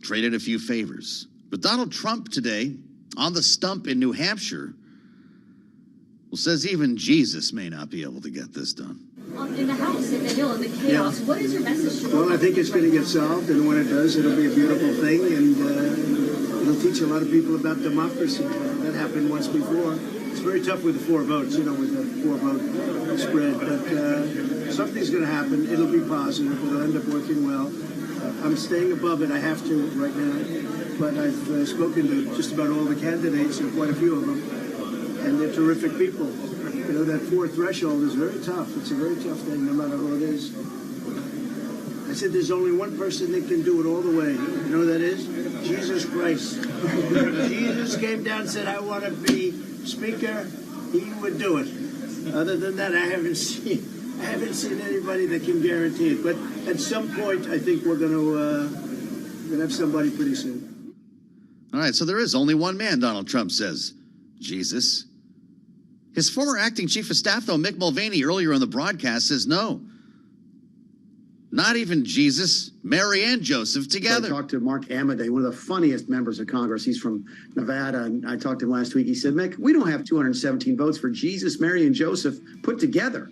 trade in a few favors. But Donald Trump today, on the stump in New Hampshire, says even Jesus may not be able to get this done. In the House, in the Hill, in the chaos, what is your message to Well, I think it's going to get solved, and when it does, it'll be a beautiful thing, and it'll teach a lot of people about democracy. That happened once before. It's very tough with the 4 votes, with the 4-vote spread, but something's going to happen. It'll be positive. It'll end up working well. I'm staying above it. I have to right now, but I've spoken to just about all the candidates, and quite a few of them, and they're terrific people. That 4 threshold is very tough. It's a very tough thing, no matter who it is. I said there's only one person that can do it all the way. You know who that is? Jesus Christ. Jesus came down and said, I want to be Speaker. He would do it. Other than that, I haven't seen anybody that can guarantee it. But at some point, I think we're going to have somebody pretty soon. All right, so there is only one man, Donald Trump says. Jesus. His former acting chief of staff, though, Mick Mulvaney, earlier on the broadcast, says no. Not even Jesus, Mary and Joseph together. I talked to Mark Amadei, one of the funniest members of Congress. He's from Nevada, and I talked to him last week. He said, Mick, we don't have 217 votes for Jesus, Mary, and Joseph put together.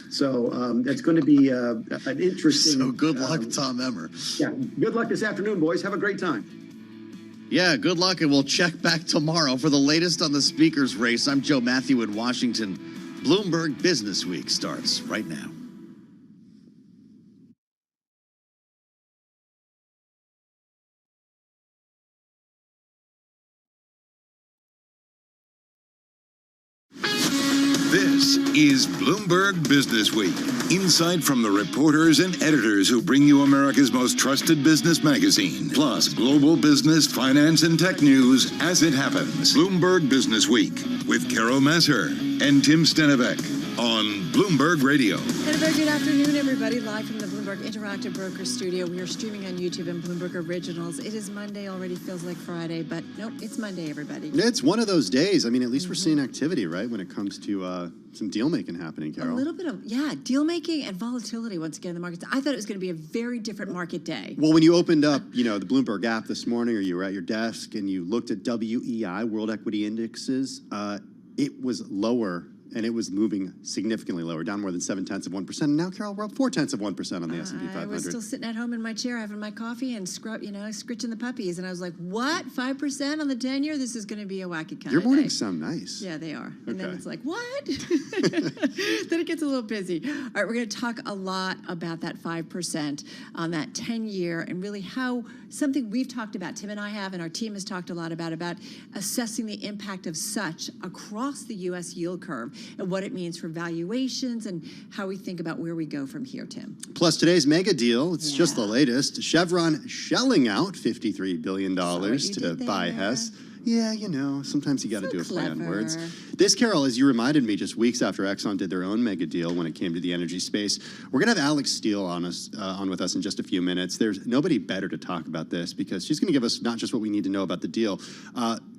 So it's going to be an interesting. So good luck, Tom Emmer. Yeah, good luck this afternoon, boys. Have a great time. Yeah, good luck, and we'll check back tomorrow for the latest on the speakers race. I'm Joe Matthew in Washington. Bloomberg Business Week starts right now. This is Bloomberg Business Week. Insight from the reporters and editors who bring you America's most trusted business magazine. Plus, global business, finance, and tech news as it happens. Bloomberg Business Week with Carol Masser and Tim Stenevec on Bloomberg Radio. And a very good afternoon, everybody. Live from the Bloomberg Interactive Broker Studio. We are streaming on YouTube and Bloomberg Originals. It is Monday. Already feels like Friday, but nope, it's Monday, everybody. It's one of those days. I mean, at least we're seeing activity, right, when it comes to some deal making happening, Carol. A little bit of, yeah, deal making and volatility once again in the markets. I thought it was going to be a very different market day. Well, when you opened up, the Bloomberg app this morning, or you were at your desk and you looked at WEI, World Equity Indexes, it was lower. And it was moving significantly lower, down more than 0.7%. And now, Carol, we're up 0.4% on the S&P 500. I was still sitting at home in my chair having my coffee and scritching the puppies. And I was like, what? 5% on the 10-year? This is going to be a wacky kind Your of mornings day. sound nice. Yeah, they are. Okay. And then it's like, what? Then it gets a little busy. All right, we're going to talk a lot about that 5% on that 10-year and really how something we've talked about, Tim and I have, and our team has talked a lot about assessing the impact of such across the U.S. yield curve and what it means for valuations and how we think about where we go from here, Tim. Plus today's mega deal, it's just the latest. Chevron shelling out $53 billion to buy Hess. Yeah, sometimes you got to do a play on words. This, Carol, as you reminded me just weeks after Exxon did their own mega deal when it came to the energy space. We're going to have Alex Steele on with us in just a few minutes. There's nobody better to talk about this because she's going to give us not just what we need to know about the deal,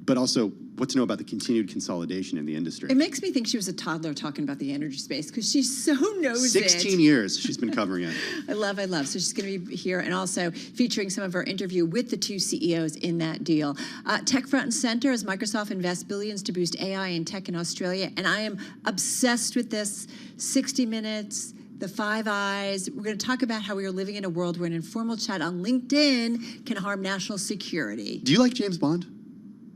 but also what to know about the continued consolidation in the industry. It makes me think she was a toddler talking about the energy space because she's so knows 16 years she's been covering it. I love. So she's going to be here and also featuring some of our interview with the two CEOs in that deal. Tech front and center as Microsoft invests billions to boost AI and tech in Australia. And I am obsessed with this. 60 Minutes. The Five Eyes. We're going to talk about how we are living in a world where an informal chat on LinkedIn can harm national security. Do you like James Bond?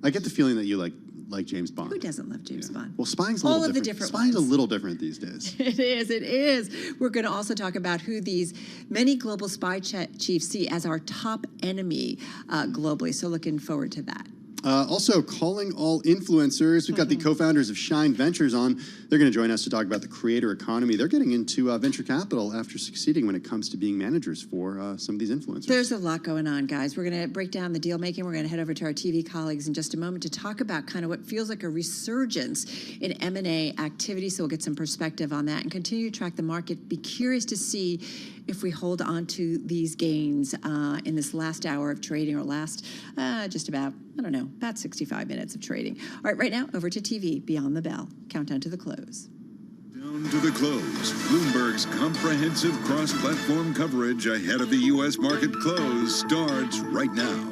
I get the feeling that you like James Bond. Who doesn't love James Bond? Well, spying's a little different. Spying's a little different these days. It is. We're going to also talk about who these many global spy chiefs see as our top enemy globally. So looking forward to that. Also, calling all influencers. We've got the co-founders of Shine Ventures on. They're going to join us to talk about the creator economy. They're getting into venture capital after succeeding when it comes to being managers for some of these influencers. There's a lot going on, guys. We're going to break down the deal making. We're going to head over to our TV colleagues in just a moment to talk about kind of what feels like a resurgence in M&A activity. So we'll get some perspective on that and continue to track the market. Be curious to see if we hold on to these gains in this last hour of trading or last just about 65 minutes of trading. All right, right now, over to TV, Beyond the Bell. Countdown to the close. Down to the close. Bloomberg's comprehensive cross-platform coverage ahead of the U.S. market close starts right now.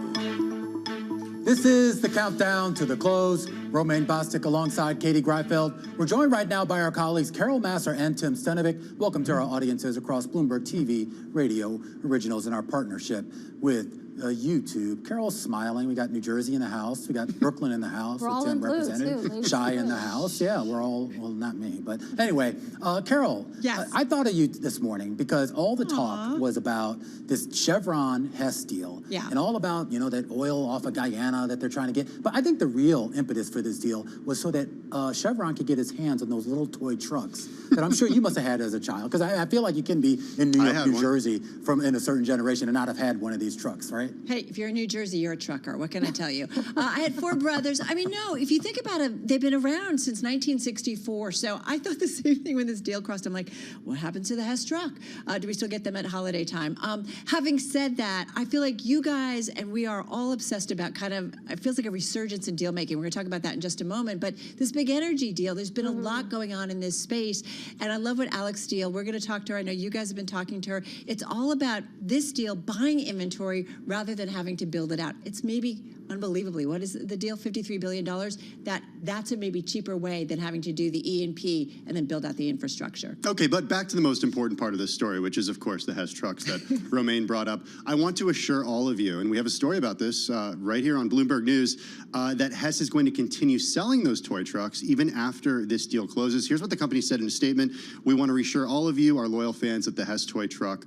This is the countdown to the close. Romaine Bostic alongside Katie Greifeld. We're joined right now by our colleagues Carol Masser and Tim Stenevec. Welcome to our audiences across Bloomberg TV, Radio, Originals, and our partnership with YouTube. Carol's smiling. We got New Jersey in the house. We got Brooklyn in the house. We're all Tim in blue, represented. too. Shy in the house. Yeah, we're all, well, not me. But anyway, Carol, yes. I thought of you this morning because all the talk was about this Chevron Hess deal. Yeah. And all about, that oil off of Guyana that they're trying to get. But I think the real impetus for this deal was so that Chevron could get his hands on those little toy trucks that I'm sure you must have had as a child. Because I feel like you can be in New York, New Jersey in a certain generation and not have had one of these trucks, right? Hey, if you're in New Jersey, you're a trucker. What can I tell you? I had four brothers. I mean, no, if you think about it, they've been around since 1964. So I thought the same thing when this deal crossed. I'm like, what happened to the Hess truck? Do we still get them at holiday time? Having said that, I feel like you guys and we are all obsessed about it feels like a resurgence in deal making. We're going to talk about that in just a moment. But this big energy deal, there's been a lot going on in this space. And I love what Alex Steele, we're going to talk to her. I know you guys have been talking to her. It's all about this deal buying inventory rather than having to build it out. It's maybe unbelievably. What is the deal? $53 billion? That's a maybe cheaper way than having to do the E&P and then build out the infrastructure. Okay, but back to the most important part of this story, which is, of course, the Hess trucks that Romaine brought up. I want to assure all of you, and we have a story about this right here on Bloomberg News, that Hess is going to continue selling those toy trucks even after this deal closes. Here's what the company said in a statement. We want to reassure all of you, our loyal fans, that the Hess toy truck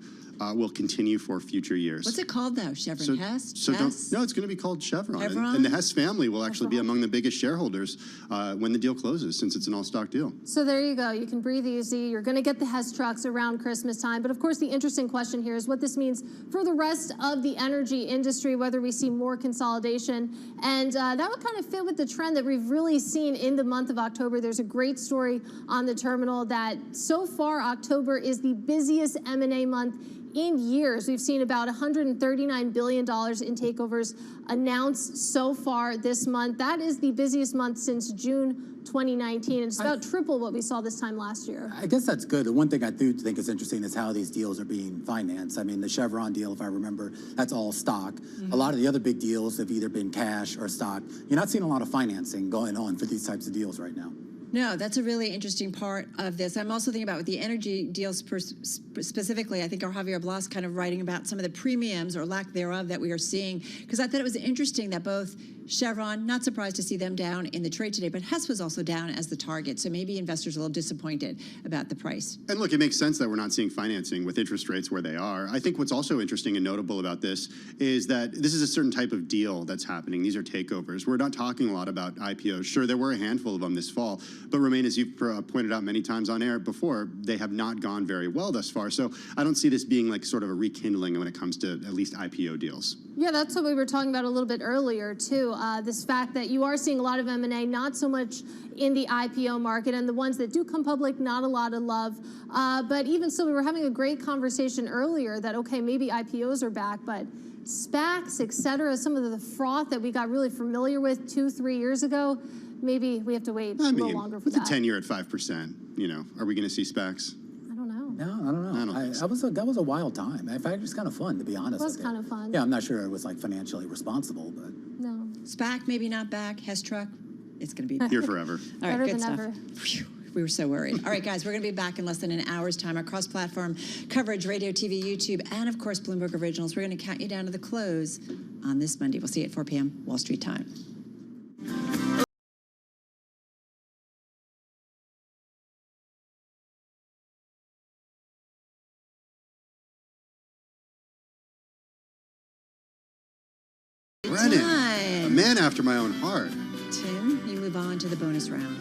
will continue for future years. What's it called, though? Chevron Hess? No, it's going to be called Chevron. And the Hess family will actually be among the biggest shareholders when the deal closes, since it's an all-stock deal. So there you go. You can breathe easy. You're going to get the Hess trucks around Christmas time. But of course, the interesting question here is what this means for the rest of the energy industry, whether we see more consolidation. And that would kind of fit with the trend that we've really seen in the month of October. There's a great story on the terminal that so far October is the busiest M&A month in years. We've seen about $139 billion in takeovers announced so far this month. That is the busiest month since June 2019. And it's about triple what we saw this time last year. I guess that's good. The one thing I do think is interesting is how these deals are being financed. I mean, the Chevron deal, if I remember, that's all stock. A lot of the other big deals have either been cash or stock. You're not seeing a lot of financing going on for these types of deals right now. No, that's a really interesting part of this. I'm also thinking about with the energy deals specifically. I think our Javier Blas kind of writing about some of the premiums or lack thereof that we are seeing, because I thought it was interesting that both Chevron, not surprised to see them down in the trade today, but Hess was also down as the target. So maybe investors are a little disappointed about the price. And look, it makes sense that we're not seeing financing with interest rates where they are. I think what's also interesting and notable about this is that this is a certain type of deal that's happening. These are takeovers. We're not talking a lot about IPOs. Sure, there were a handful of them this fall, but Romaine, as you've pointed out many times on air before, they have not gone very well thus far. So I don't see this being like sort of a rekindling when it comes to at least IPO deals. Yeah, that's what we were talking about a little bit earlier, too. This fact that you are seeing a lot of M&A, not so much in the IPO market, and the ones that do come public, not a lot of love. But even so, we were having a great conversation earlier that, okay, maybe IPOs are back, but SPACs, et cetera, some of the froth that we got really familiar with 2-3 years ago, maybe we have to wait a little longer for that. With the 10-year at 5%, you know, are we going to see SPACs? No, I don't know. That was a wild time. In fact, it was kind of fun, to be honest. It was kind of fun. Yeah, I'm not sure it was like financially responsible, but no. SPAC maybe not back. Hess truck, it's going to be here forever. All right, Better good than stuff. ever. Phew, we were so worried. All right, guys, we're going to be back in less than an hour's time. Our cross-platform coverage, radio, TV, YouTube, and of course Bloomberg Originals. We're going to count you down to the close on this Monday. We'll see you at 4 p.m. Wall Street time. Brennan, a man after my own heart. Tim, you move on to the bonus round.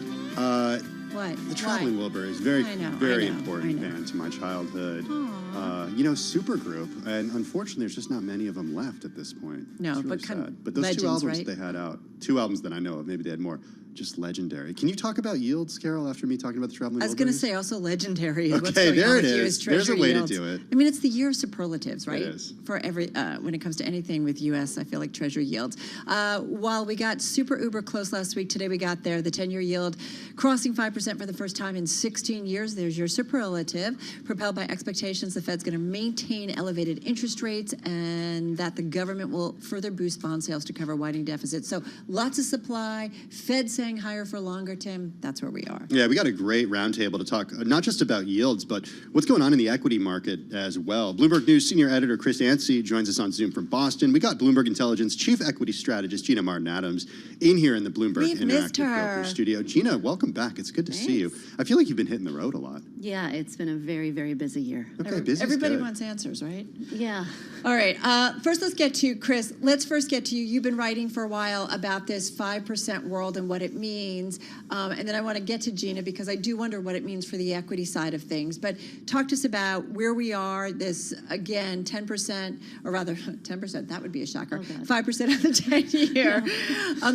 What? The Traveling Wilburys, very important band to my childhood. You know, supergroup, and unfortunately, there's just not many of them left at this point. No, it's really but kind sad. But those legends, two albums right? they had out, 2 albums that I know of, maybe they had more, just legendary. Can you talk about yields, Carol, after me talking about the Traveling Wilburys? I was going to say also legendary. Is what's Okay, going there on it with you is. is There's a treasury way yields. to do it. I mean, it's the year of superlatives, right? It is. For every when it comes to anything with U.S., I feel like treasury yields. While we got super uber close last week, today we got there. The 10-year yield crossing 5% for the first time in 16 years. There's your superlative, propelled by expectations the Fed's going to maintain elevated interest rates and that the government will further boost bond sales to cover widening deficits. So lots of supply. Fed saying higher for longer. Tim, that's where we are. Yeah, we got a great roundtable to talk not just about yields, but what's going on in the equity market as well. Bloomberg News senior editor Chris Yancey joins us on Zoom from Boston. We got Bloomberg Intelligence chief equity strategist Gina Martin-Adams in here in the Bloomberg Interactive Broker studio. Gina, welcome back. It's good to see you. I feel like you've been hitting the road a lot. Yeah, it's been a very, very busy year. Okay, busy. Everybody wants answers, right? Yeah. All right. First, let's get to Chris. Let's first get to you. You've been writing for a while about this 5% world and what it means. And then I want to get to Gina because I do wonder what it means for the equity side of things. But talk to us about where we are. This, again, 10%, or rather 10%, that would be a shocker. 5% of the 10-year.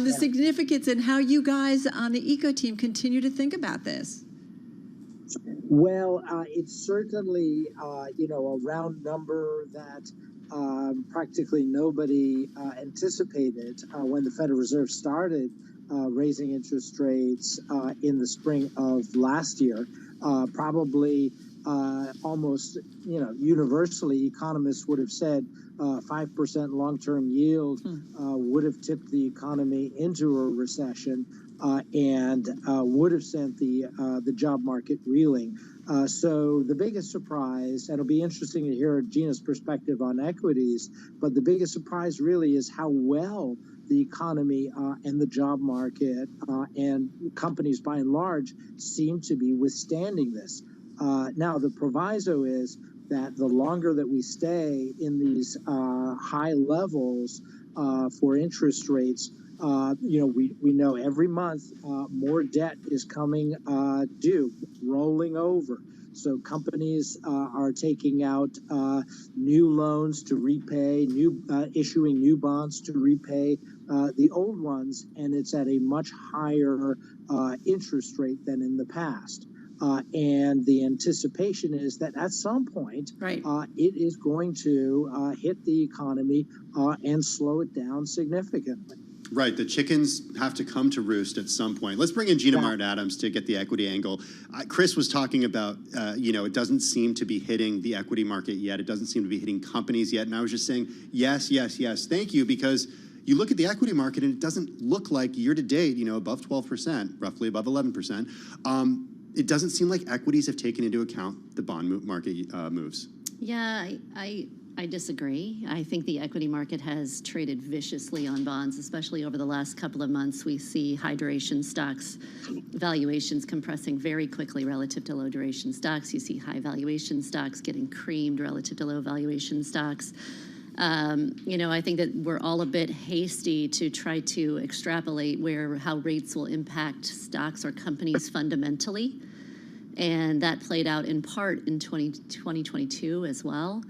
The significance and how you guys on the eco team continue to think about this. Well, it's certainly, you know, a round number that practically nobody anticipated when the Federal Reserve started raising interest rates in the spring of last year. Probably almost, universally, economists would have said 5% long-term yield would have tipped the economy into a recession and would have sent the job market reeling. So the biggest surprise, and it'll be interesting to hear Gina's perspective on equities, but the biggest surprise really is how well the economy and the job market and companies by and large seem to be withstanding this. Now, the proviso is that the longer that we stay in these high levels for interest rates, we know every month more debt is coming due, rolling over. So companies are taking out new loans to repay, issuing new bonds to repay the old ones, and it's at a much higher interest rate than in the past. And the anticipation is that at some point, it is going to hit the economy and slow it down significantly. Right. The chickens have to come to roost at some point. Let's bring in Gina Mart-Adams to get the equity angle. Chris was talking about, it doesn't seem to be hitting the equity market yet. It doesn't seem to be hitting companies yet. And I was just saying, yes, yes, yes. Thank you, because you look at the equity market and it doesn't look like year to date, above 12%, roughly above 11%. It doesn't seem like equities have taken into account the bond market moves. Yeah, I disagree. I think the equity market has traded viciously on bonds, especially over the last couple of months. We see high duration stocks, valuations compressing very quickly relative to low duration stocks. You see high valuation stocks getting creamed relative to low valuation stocks. I think that we're all a bit hasty to try to extrapolate how rates will impact stocks or companies fundamentally. And that played out in part in 2022 as well.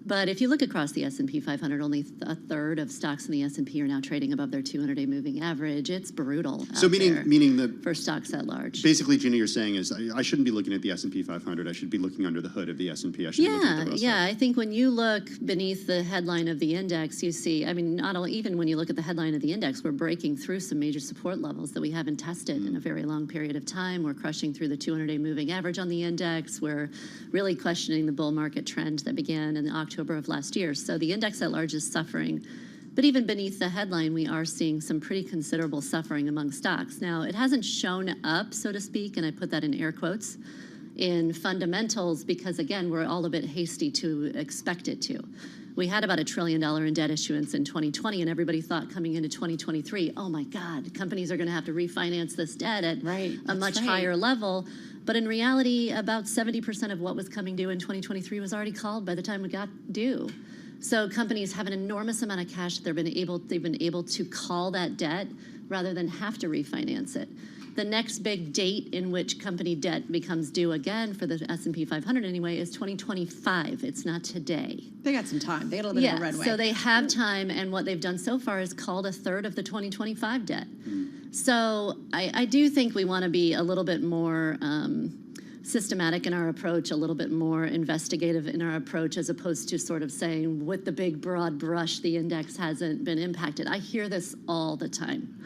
But if you look across the S&P 500, only a third of stocks in the S&P are now trading above their 200-day moving average. It's brutal. So meaning the for stocks at large. Basically, Gina, you're saying is I shouldn't be looking at the S&P 500. I should be looking under the hood of the S&P. I should be looking at the Russell. Yeah. I think when you look beneath the headline of the index, you see. Even when you look at the headline of the index, we're breaking through some major support levels that we haven't tested in a very long period of time. We're crushing through the 200-day moving average on the index. We're really questioning the bull market trend that began in October of last year. So the index at large is suffering. But even beneath the headline, we are seeing some pretty considerable suffering among stocks. Now, it hasn't shown up, so to speak, and I put that in air quotes, in fundamentals because, again, we're all a bit hasty to expect it to. We had about $1 trillion in debt issuance in 2020, and everybody thought coming into 2023, oh my God, companies are going to have to refinance this debt at a much higher level. But in reality, about 70% of what was coming due in 2023 was already called by the time it got due. So companies have an enormous amount of cash. They've been able to call that debt rather than have to refinance it. The next big date in which company debt becomes due again for the S&P 500 anyway is 2025. It's not today. They got some time. They got a little bit of a runway. So they have time, and what they've done so far is called a third of the 2025 debt. So I do think we want to be a little bit more systematic in our approach, a little bit more investigative in our approach, as opposed to sort of saying with the big broad brush the index hasn't been impacted. I hear this all the time.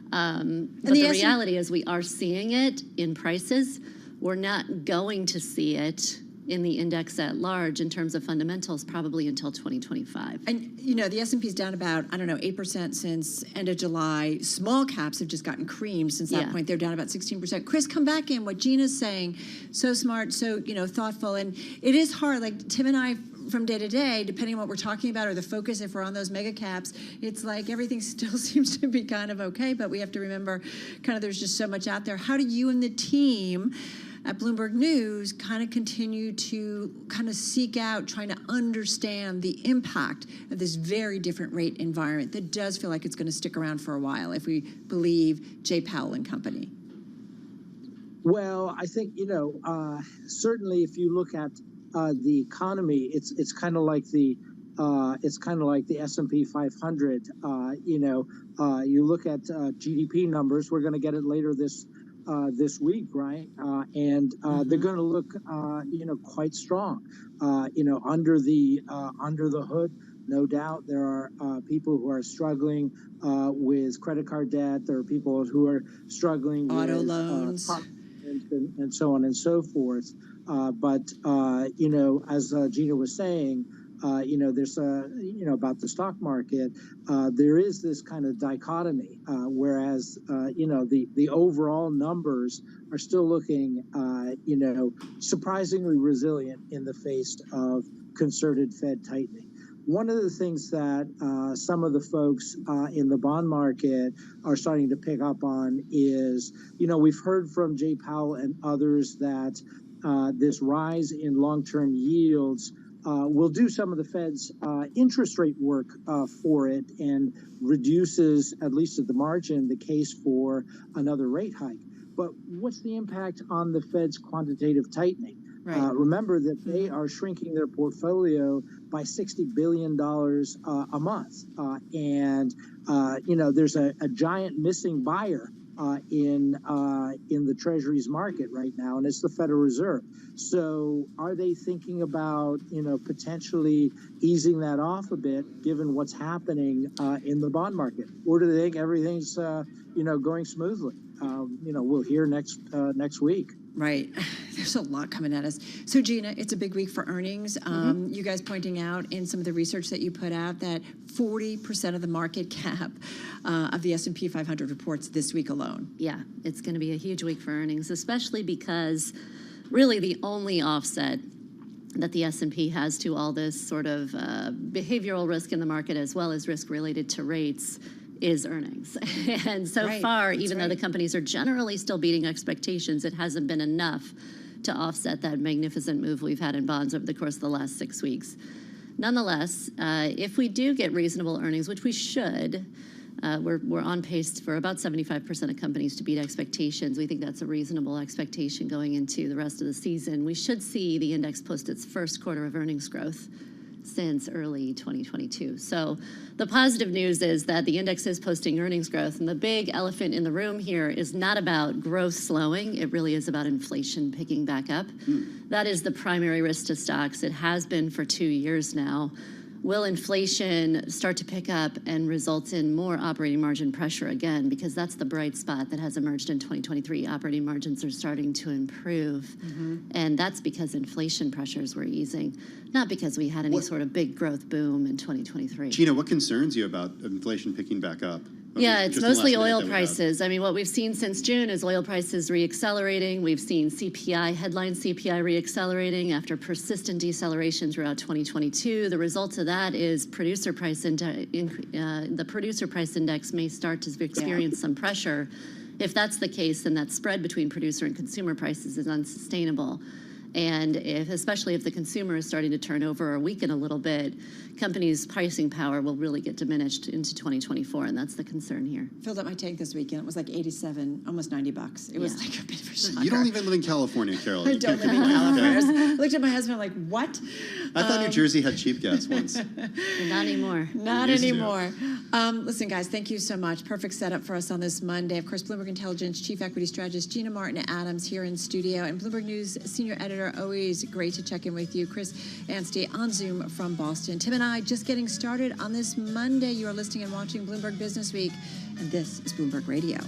But the reality is we are seeing it in prices. We're not going to see it in the index at large in terms of fundamentals probably until 2025. And, the S&P's down about, 8% since end of July. Small caps have just gotten creamed since that point. They're down about 16%. Chris, come back in. What Gina's saying, so smart, so, thoughtful. And it is hard. Like Tim and I, from day to day, depending on what we're talking about or the focus, if we're on those mega caps, it's like everything still seems to be kind of okay, but we have to remember there's just so much out there. How do you and the team at Bloomberg News kind of continue to seek out, trying to understand the impact of this very different rate environment that does feel like it's going to stick around for a while if we believe Jay Powell and company? Well, I think, certainly if you look at the economy, it's kind of like the S&P 500. You look at GDP numbers. We're going to get it later this week, right? And they're going to look, quite strong. Under the hood, no doubt there are people who are struggling with credit card debt. There are people who are struggling auto with loans. and so on and so forth. But as Gina was saying, there's about the stock market, there is this kind of dichotomy, whereas the overall numbers are still looking surprisingly resilient in the face of concerted Fed tightening. One of the things that some of the folks in the bond market are starting to pick up on is, we've heard from Jay Powell and others that this rise in long-term yields will do some of the Fed's interest rate work for it and reduces, at least at the margin, the case for another rate hike. But what's the impact on the Fed's quantitative tightening? Right. Remember that they are shrinking their portfolio by $60 billion a month. There's a giant missing buyer in the Treasuries market right now, and it's the Federal Reserve. So are they thinking about, potentially easing that off a bit, given what's happening in the bond market? Or do they think everything's, going smoothly? We'll hear next week. Right. There's a lot coming at us. So, Gina, it's a big week for earnings. You guys pointing out in some of the research that you put out that 40% of the market cap of the S&P 500 reports this week alone. Yeah, it's going to be a huge week for earnings, especially because really the only offset that the S&P has to all this sort of behavioral risk in the market, as well as risk related to rates, is earnings. And so far, even though the companies are generally still beating expectations, it hasn't been enough to offset that magnificent move we've had in bonds over the course of the last 6 weeks. Nonetheless, if we do get reasonable earnings, which we should, we're on pace for about 75% of companies to beat expectations. We think that's a reasonable expectation going into the rest of the season. We should see the index post its first quarter of earnings growth since early 2022. So the positive news is that the index is posting earnings growth, and the big elephant in the room here is not about growth slowing. It really is about inflation picking back up. That is the primary risk to stocks. It has been for 2 years now. Will inflation start to pick up and result in more operating margin pressure again? Because that's the bright spot that has emerged in 2023. Operating margins are starting to improve. And that's because inflation pressures were easing, not because we had any sort of big growth boom in 2023. Gina, what concerns you about inflation picking back up? Yeah, it's mostly oil prices. I mean, what we've seen since June is oil prices reaccelerating. We've seen headline CPI reaccelerating after persistent deceleration throughout 2022. The result of that is the producer price index may start to experience some pressure. If that's the case, then that spread between producer and consumer prices is unsustainable. And especially if the consumer is starting to turn over or weaken a little bit, companies' pricing power will really get diminished into 2024, and that's the concern here. Filled up my tank this weekend. It was like 87, almost $90. It was like a bit of a shocker. You don't even live in California, Carol. I don't live in California. I looked at my husband, I'm like, what? I thought New Jersey had cheap gas once. Not anymore. Not anymore. Listen, guys, thank you so much. Perfect setup for us on this Monday. Of course, Bloomberg Intelligence Chief Equity Strategist Gina Martin-Adams here in studio, and Bloomberg News Senior Editor. Always great to check in with you. Chris Anstey on Zoom from Boston. Tim and I just getting started on this Monday. You are listening and watching Bloomberg Business Week, and this is Bloomberg Radio.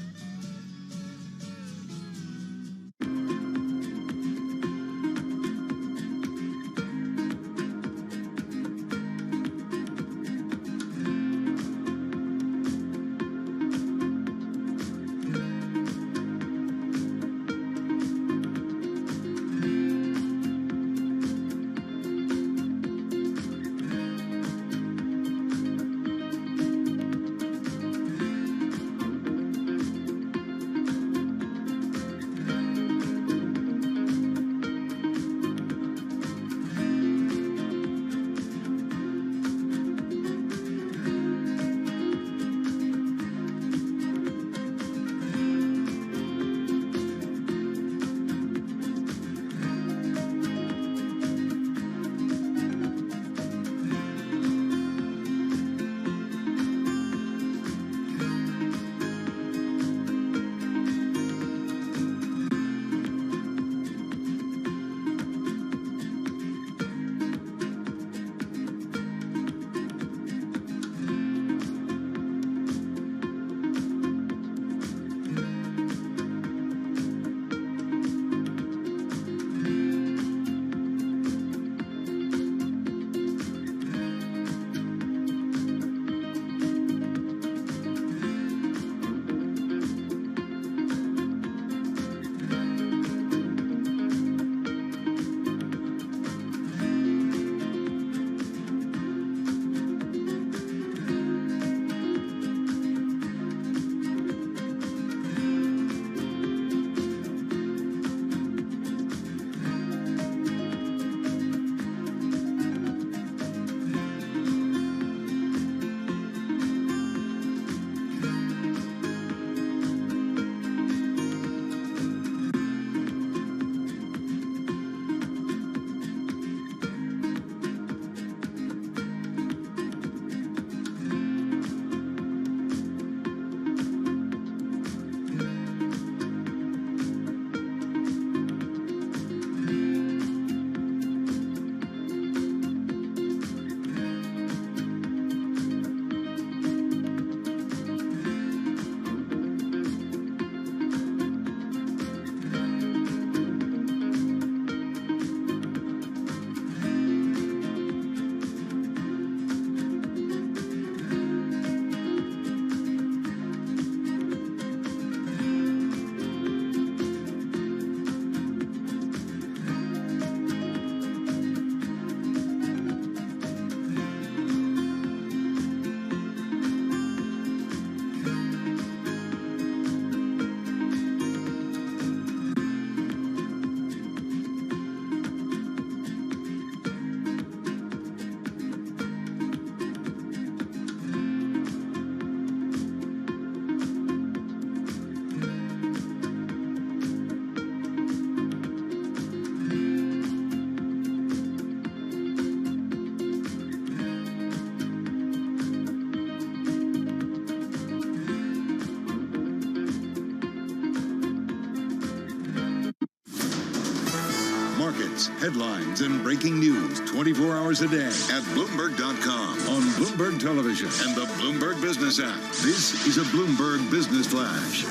markets, headlines, and breaking news 24 hours a day at Bloomberg.com, on Bloomberg Television, and the Bloomberg Business app. This is a Bloomberg Business Flash.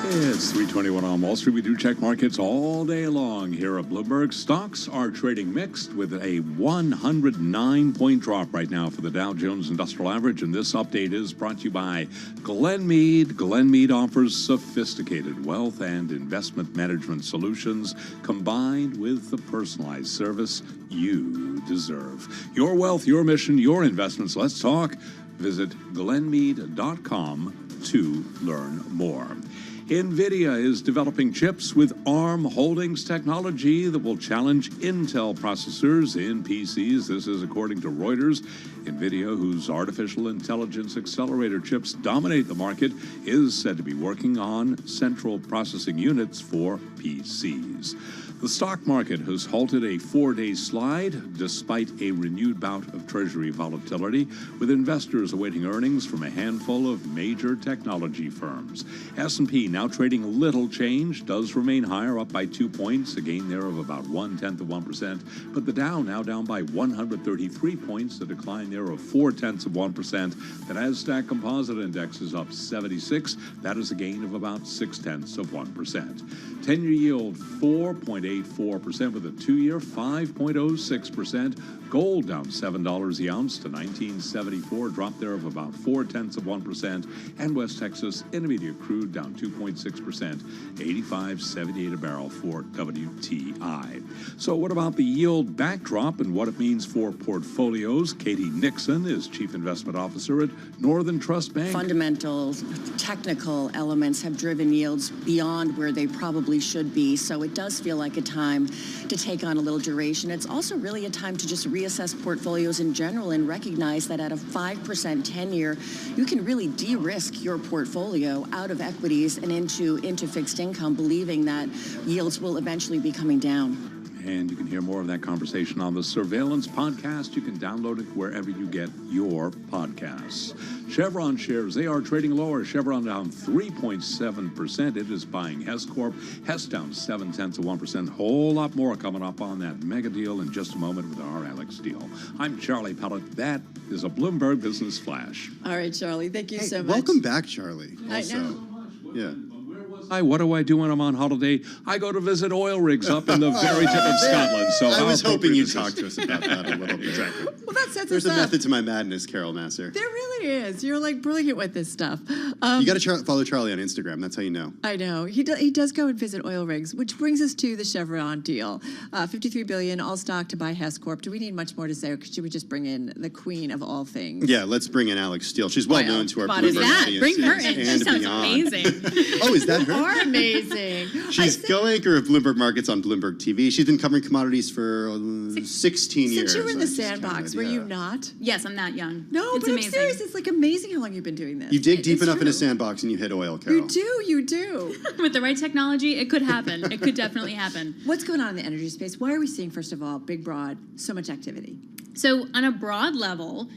It's 3:21 on Wall Street. We do check markets all day long here at Bloomberg. Stocks are trading mixed with a 109-point drop right now for the Dow Jones Industrial Average. And this update is brought to you by Glen Mead. Glen Mead offers sophisticated wealth and investment management solutions combined with the personalized service you deserve. Your wealth, your mission, your investments. Let's talk. Visit glenmead.com to learn more. NVIDIA is developing chips with ARM Holdings technology that will challenge Intel processors in PCs. This is according to Reuters. NVIDIA, whose artificial intelligence accelerator chips dominate the market, is said to be working on central processing units for PCs. The stock market has halted a 4-day slide despite a renewed bout of Treasury volatility, with investors awaiting earnings from a handful of major technology firms. S&P now trading little change, does remain higher, up by 2 points, a gain there of about 0.1%. But the Dow now down by 133 points, a decline there of 0.4%. The Nasdaq Composite Index is up 76. That is a gain of about 0.6%. 10-year yield 4.84%, with a 2-year 5.06%. Gold down $7 the ounce to $19.74, drop there of about 0.4%. And West Texas Intermediate crude down 2.6%, $85.78 a barrel for WTI. So what about the yield backdrop and what it means for portfolios? Katie Nixon is Chief Investment Officer at Northern Trust Bank. Fundamental, technical elements have driven yields beyond where they probably should be. So it does feel like a time to take on a little duration. It's also really a time to just reassess portfolios in general and recognize that at a 5% 10-year, you can really de-risk your portfolio out of equities and into fixed income, believing that yields will eventually be coming down. And you can hear more of that conversation on the Surveillance podcast. You can download it wherever you get your podcasts. Chevron shares, they are trading lower. Chevron down 3.7%. It is buying Hess Corp. Hess down 0.7%. Whole lot more coming up on that mega deal in just a moment with our Alex Steele. I'm Charlie Pellet. That is a Bloomberg Business Flash. All right, Charlie. Thank you so much. Welcome back, Charlie. Also. I know. Yeah. What do I do when I'm on holiday? I go to visit oil rigs up in the very tip of Scotland. So I was hoping you'd talk to us about that a little bit. Exactly. Well, that sets There's us a up. method to my madness, Carol Massar. There really is. You're like brilliant with this stuff. You got to follow Charlie on Instagram. That's how you know. I know. He does go and visit oil rigs, which brings us to the Chevron deal. $53 billion, all stock to buy Hess Corp. Do we need much more to say, or should we just bring in the queen of all things? Yeah, let's bring in Alex Steele. She's well known to our Bloomberg audience. Bring her in. She sounds amazing. Oh, is that her? You are amazing. She's co-anchor of Bloomberg Markets on Bloomberg TV. She's been covering commodities for 16 years. Since you were in the sandbox, were you not? Yes, I'm that young. No, it's but amazing. I'm serious. It's like amazing how long you've been doing this. You dig deep enough true. in a sandbox and you hit oil, Carol. You do. With the right technology, it could happen. It could definitely happen. What's going on in the energy space? Why are we seeing, first of all, big, broad, so much activity? So on a broad level,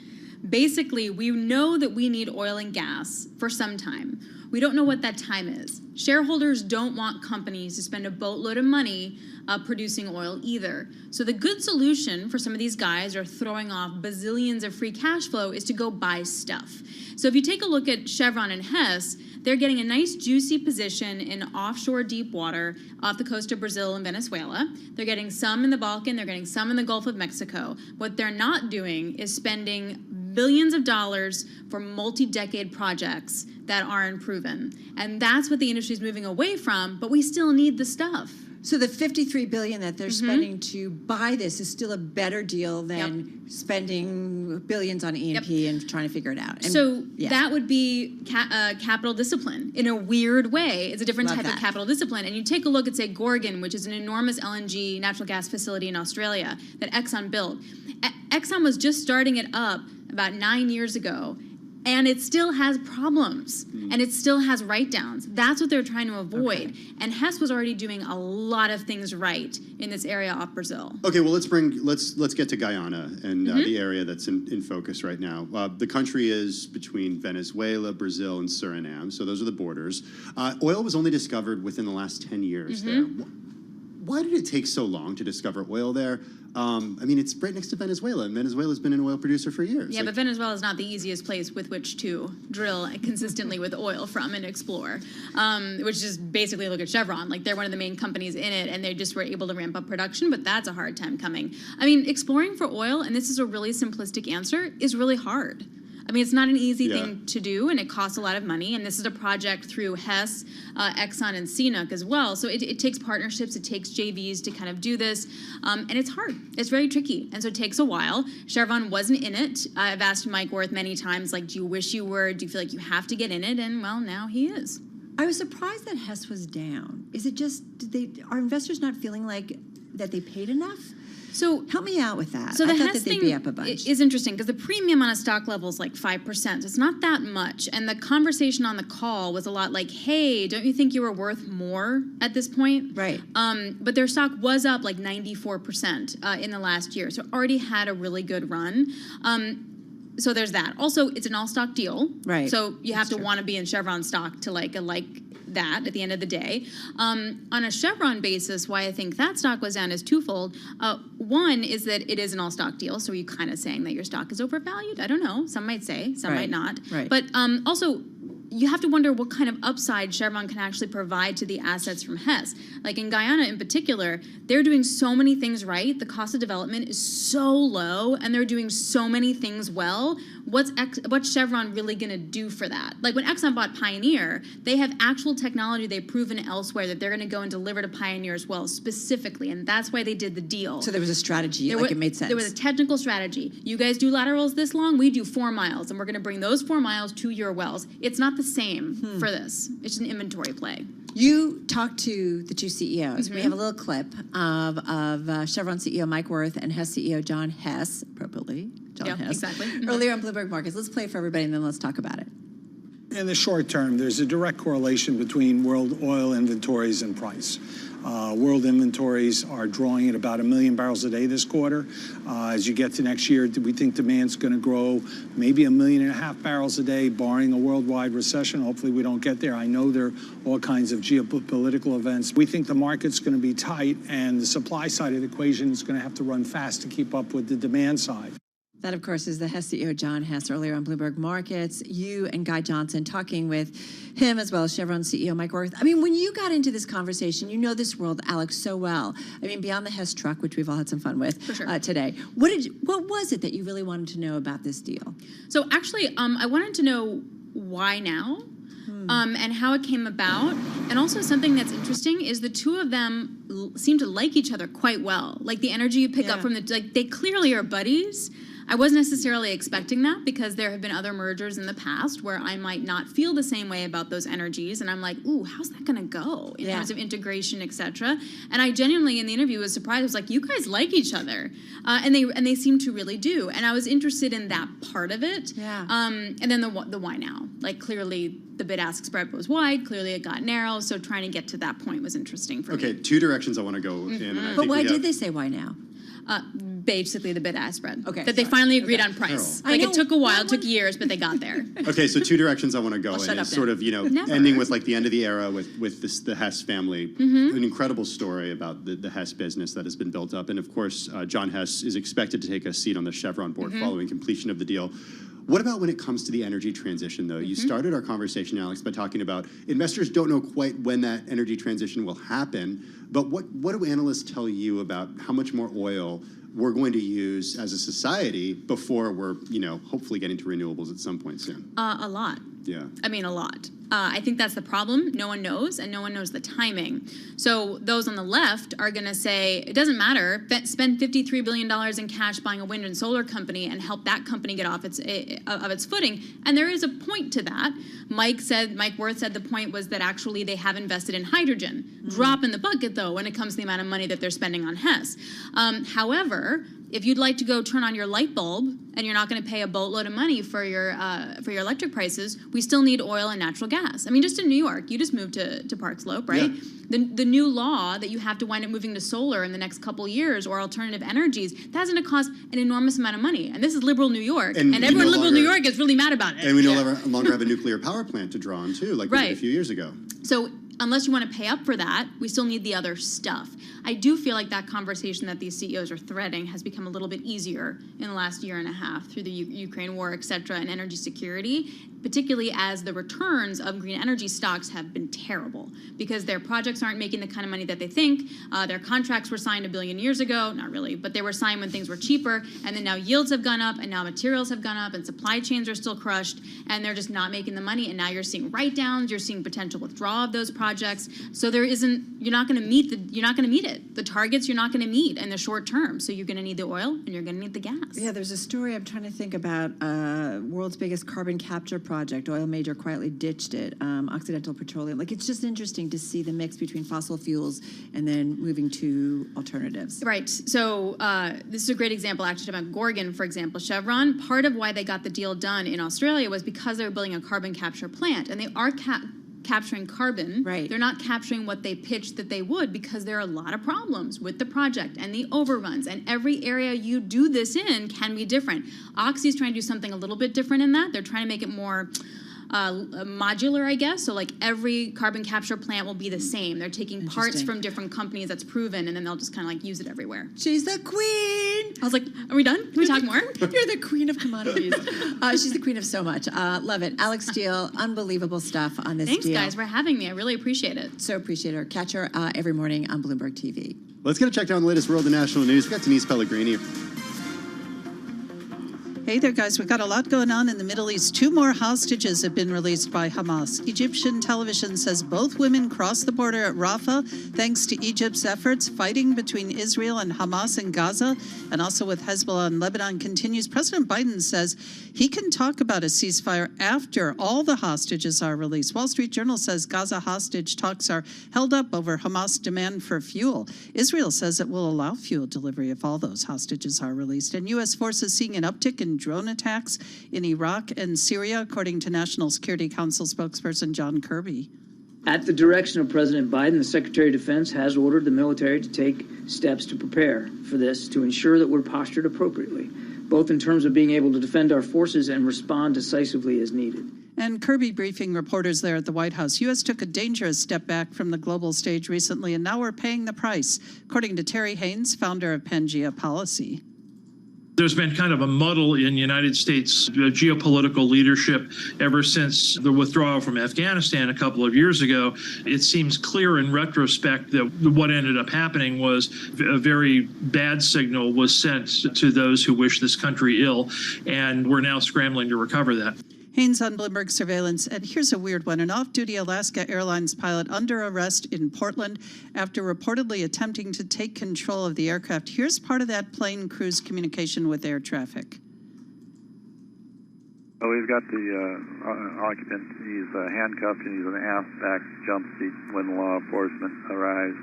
basically, we know that we need oil and gas for some time. We don't know what that time is. Shareholders don't want companies to spend a boatload of money producing oil either. So the good solution for some of these guys who are throwing off bazillions of free cash flow is to go buy stuff. So if you take a look at Chevron and Hess, they're getting a nice juicy position in offshore deep water off the coast of Brazil and Venezuela. They're getting some in the Balkan, they're getting some in the Gulf of Mexico. What they're not doing is spending billions of dollars for multi-decade projects that aren't proven. And that's what the industry is moving away from, but we still need the stuff. So the $53 billion that they're spending to buy this is still a better deal than spending billions on E&P and trying to figure it out. And, so that would be capital discipline in a weird way. It's a different type of capital discipline. And you take a look at, say, Gorgon, which is an enormous LNG natural gas facility in Australia that Exxon built. Exxon was just starting it up about 9 years ago. and it still has problems, and it still has write-downs. That's what they're trying to avoid. And Hess was already doing a lot of things right in this area off Brazil. Okay, well, let's get to Guyana and the area that's in focus right now. The country is between Venezuela, Brazil, and Suriname, so those are the borders. Oil was only discovered within the last 10 years there. Why did it take so long to discover oil there? I mean, it's right next to Venezuela, and Venezuela's been an oil producer for years. Yeah, but Venezuela is not the easiest place with which to drill consistently with oil from and explore, which is basically look at Chevron. Like, they're one of the main companies in it, and they just were able to ramp up production, but that's a hard time coming. I mean, exploring for oil, and this is a really simplistic answer, is really hard. I mean, it's not an easy thing to do, and it costs a lot of money. And this is a project through Hess, Exxon, and CNOOC as well. So it takes partnerships, it takes JVs to kind of do this, and it's hard. It's very tricky, and so it takes a while. Chevron wasn't in it. I've asked Mike Wirth many times, like, do you wish you were? Do you feel like you have to get in it? And, well, now he is. I was surprised that Hess was down. Is it just, are investors not feeling like that they paid enough? So help me out with that. So the I thought Hess that they'd thing be up a bunch. is interesting because the premium on a stock level is like 5%. So it's not that much. And the conversation on the call was a lot like, hey, don't you think you were worth more at this point? Right. But their stock was up like 94% in the last year. So it already had a really good run. So there's that. Also, it's an all-stock deal. Right. So you have to want to be in Chevron stock to like that at the end of the day. On a Chevron basis, why I think that stock was down is twofold. One is that it is an all-stock deal, so are you kind of saying that your stock is overvalued? I don't know. Some might say, some might not. Right. But also, you have to wonder what kind of upside Chevron can actually provide to the assets from Hess. Like in Guyana in particular, they're doing so many things right. The cost of development is so low, and they're doing so many things well. What's Chevron really going to do for that? Like when Exxon bought Pioneer, they have actual technology they've proven elsewhere that they're going to go and deliver to Pioneer as well, specifically, and that's why they did the deal. So there was a strategy, it made sense. There was a technical strategy. You guys do laterals this long, we do 4 miles, and we're going to bring those 4 miles to your wells. It's not the same for this. It's an inventory play. You talked to the two CEOs. We have a little clip of Chevron CEO Mike Wirth and Hess CEO John Hess, appropriately, John Hess, exactly. earlier on Bloomberg Markets. Let's play for everybody, and then let's talk about it. In the short term, there's a direct correlation between world oil inventories and price. World inventories are drawing at about 1 million barrels a day this quarter. As you get to next year, we think demand's going to grow maybe 1.5 million barrels a day, barring a worldwide recession. Hopefully we don't get there. I know there are all kinds of geopolitical events. We think the market's going to be tight, and the supply side of the equation is going to have to run fast to keep up with the demand side. That, of course, is the Hess CEO John Hess earlier on Bloomberg Markets. You and Guy Johnson talking with him as well as Chevron CEO Mike Wirth. I mean, when you got into this conversation, you know this world, Alex, so well. I mean, beyond the Hess truck, which we've all had some fun with today. What was it that you really wanted to know about this deal? So actually, I wanted to know why now? And how it came about. And also something that's interesting is the two of them seem to like each other quite well. Like the energy you pick up from they clearly are buddies. I wasn't necessarily expecting that because there have been other mergers in the past where I might not feel the same way about those energies, and I'm like, ooh, how's that gonna go in terms of integration, etc. And I genuinely in the interview was surprised. I was like, you guys like each other, and they seem to really do. And I was interested in that part of it. And then the why now. Like clearly the bid-ask spread was wide. Clearly it got narrow. So trying to get to that point was interesting for me. Okay, 2 directions I want to go in. And I But think why did they say why now? Basically the bid-ask spread. Okay. That they finally agreed on price. Like it took a while, it took years, but they got there. Okay, so 2 directions I want to go in. Is sort of, Never. ending with like the end of the era with the Hess family. An incredible story about the Hess business that has been built up. And of course, John Hess is expected to take a seat on the Chevron board following completion of the deal. What about when it comes to the energy transition, though? You started our conversation, Alex, by talking about investors don't know quite when that energy transition will happen. But what do analysts tell you about how much more oil we're going to use as a society before we're, hopefully getting to renewables at some point soon? A lot. Yeah. I mean, a lot. I think that's the problem. No one knows, and no one knows the timing. So those on the left are going to say, it doesn't matter. Spend $53 billion in cash buying a wind and solar company and help that company get off its footing. And there is a point to that. Mike Wirth said the point was that actually they have invested in hydrogen. Drop in the bucket, though, when it comes to the amount of money that they're spending on Hess. However, if you'd like to go turn on your light bulb and you're not going to pay a boatload of money for your electric prices, we still need oil and natural gas. I mean, just in New York, you just moved to Park Slope, right? Yeah. The new law that you have to wind up moving to solar in the next couple of years or alternative energies, that's going to cost an enormous amount of money. And this is liberal New York. And everyone in liberal New York is really mad about it. And we no longer have a nuclear power plant to draw on, too, like we did a few years ago. So unless you want to pay up for that, we still need the other stuff. I do feel like that conversation that these CEOs are threading has become a little bit easier in the last year and a half through the Ukraine war, et cetera, and energy security, particularly as the returns of green energy stocks have been terrible because their projects aren't making the kind of money that they think. Their contracts were signed 1 billion years ago, not really, but they were signed when things were cheaper, and then now yields have gone up, and now materials have gone up, and supply chains are still crushed, and they're just not making the money, and now you're seeing write-downs, you're seeing potential withdrawal of those projects, so you're not going to meet it. The targets you're not going to meet in the short term, so you're going to need the oil, and you're going to need the gas. Yeah, there's a story I'm trying to think about, world's biggest carbon capture project, oil major quietly ditched it, Occidental Petroleum. Like, it's just interesting to see the mix between fossil fuels and then moving to alternatives. Right. So this is a great example, actually, about Gorgon, for example. Chevron, part of why they got the deal done in Australia was because they were building a carbon capture plant, and they are capturing carbon. Right. They're not capturing what they pitched that they would because there are a lot of problems with the project and the overruns, and every area you do this in can be different. Oxy's trying to do something a little bit different in that. They're trying to make it more modular, I guess. So like every carbon capture plant will be the same. They're taking parts from different companies that's proven, and then they'll just kind of like use it everywhere. She's the queen. I was like, are we done? Can we talk more? You're the queen of commodities. She's the queen of so much. Love it. Alex Steele, unbelievable stuff on this Thanks, deal. guys, for having me. I really appreciate it. So appreciate her. Catch her every morning on Bloomberg TV. Let's get a check down on the latest world and national news. We've got Denise Pellegrini. Hey there, guys. We've got a lot going on in the Middle East. 2 more hostages have been released by Hamas. Egyptian television says both women crossed the border at Rafah thanks to Egypt's efforts. Fighting between Israel and Hamas in Gaza and also with Hezbollah in Lebanon continues. President Biden says he can talk about a ceasefire after all the hostages are released. Wall Street Journal says Gaza hostage talks are held up over Hamas' demand for fuel. Israel says it will allow fuel delivery if all those hostages are released. And U.S. forces seeing an uptick in drone attacks in Iraq and Syria, according to National Security Council spokesperson John Kirby. At the direction of President Biden, the Secretary of Defense has ordered the military to take steps to prepare for this, to ensure that we're postured appropriately, both in terms of being able to defend our forces and respond decisively as needed. And Kirby briefing reporters there at the White House. U.S. took a dangerous step back from the global stage recently, and now we're paying the price, according to Terry Haynes, founder of Pangea Policy. There's been kind of a muddle in United States geopolitical leadership ever since the withdrawal from Afghanistan a couple of years ago. It seems clear in retrospect that what ended up happening was a very bad signal was sent to those who wish this country ill, and we're now scrambling to recover that. Haynes on Bloomberg surveillance. And here's a weird one. An off-duty Alaska Airlines pilot under arrest in Portland after reportedly attempting to take control of the aircraft. Here's part of that plane crew's communication with air traffic. Well, we've got the occupant. He's handcuffed and he's in an aft-back jump seat when law enforcement arrives.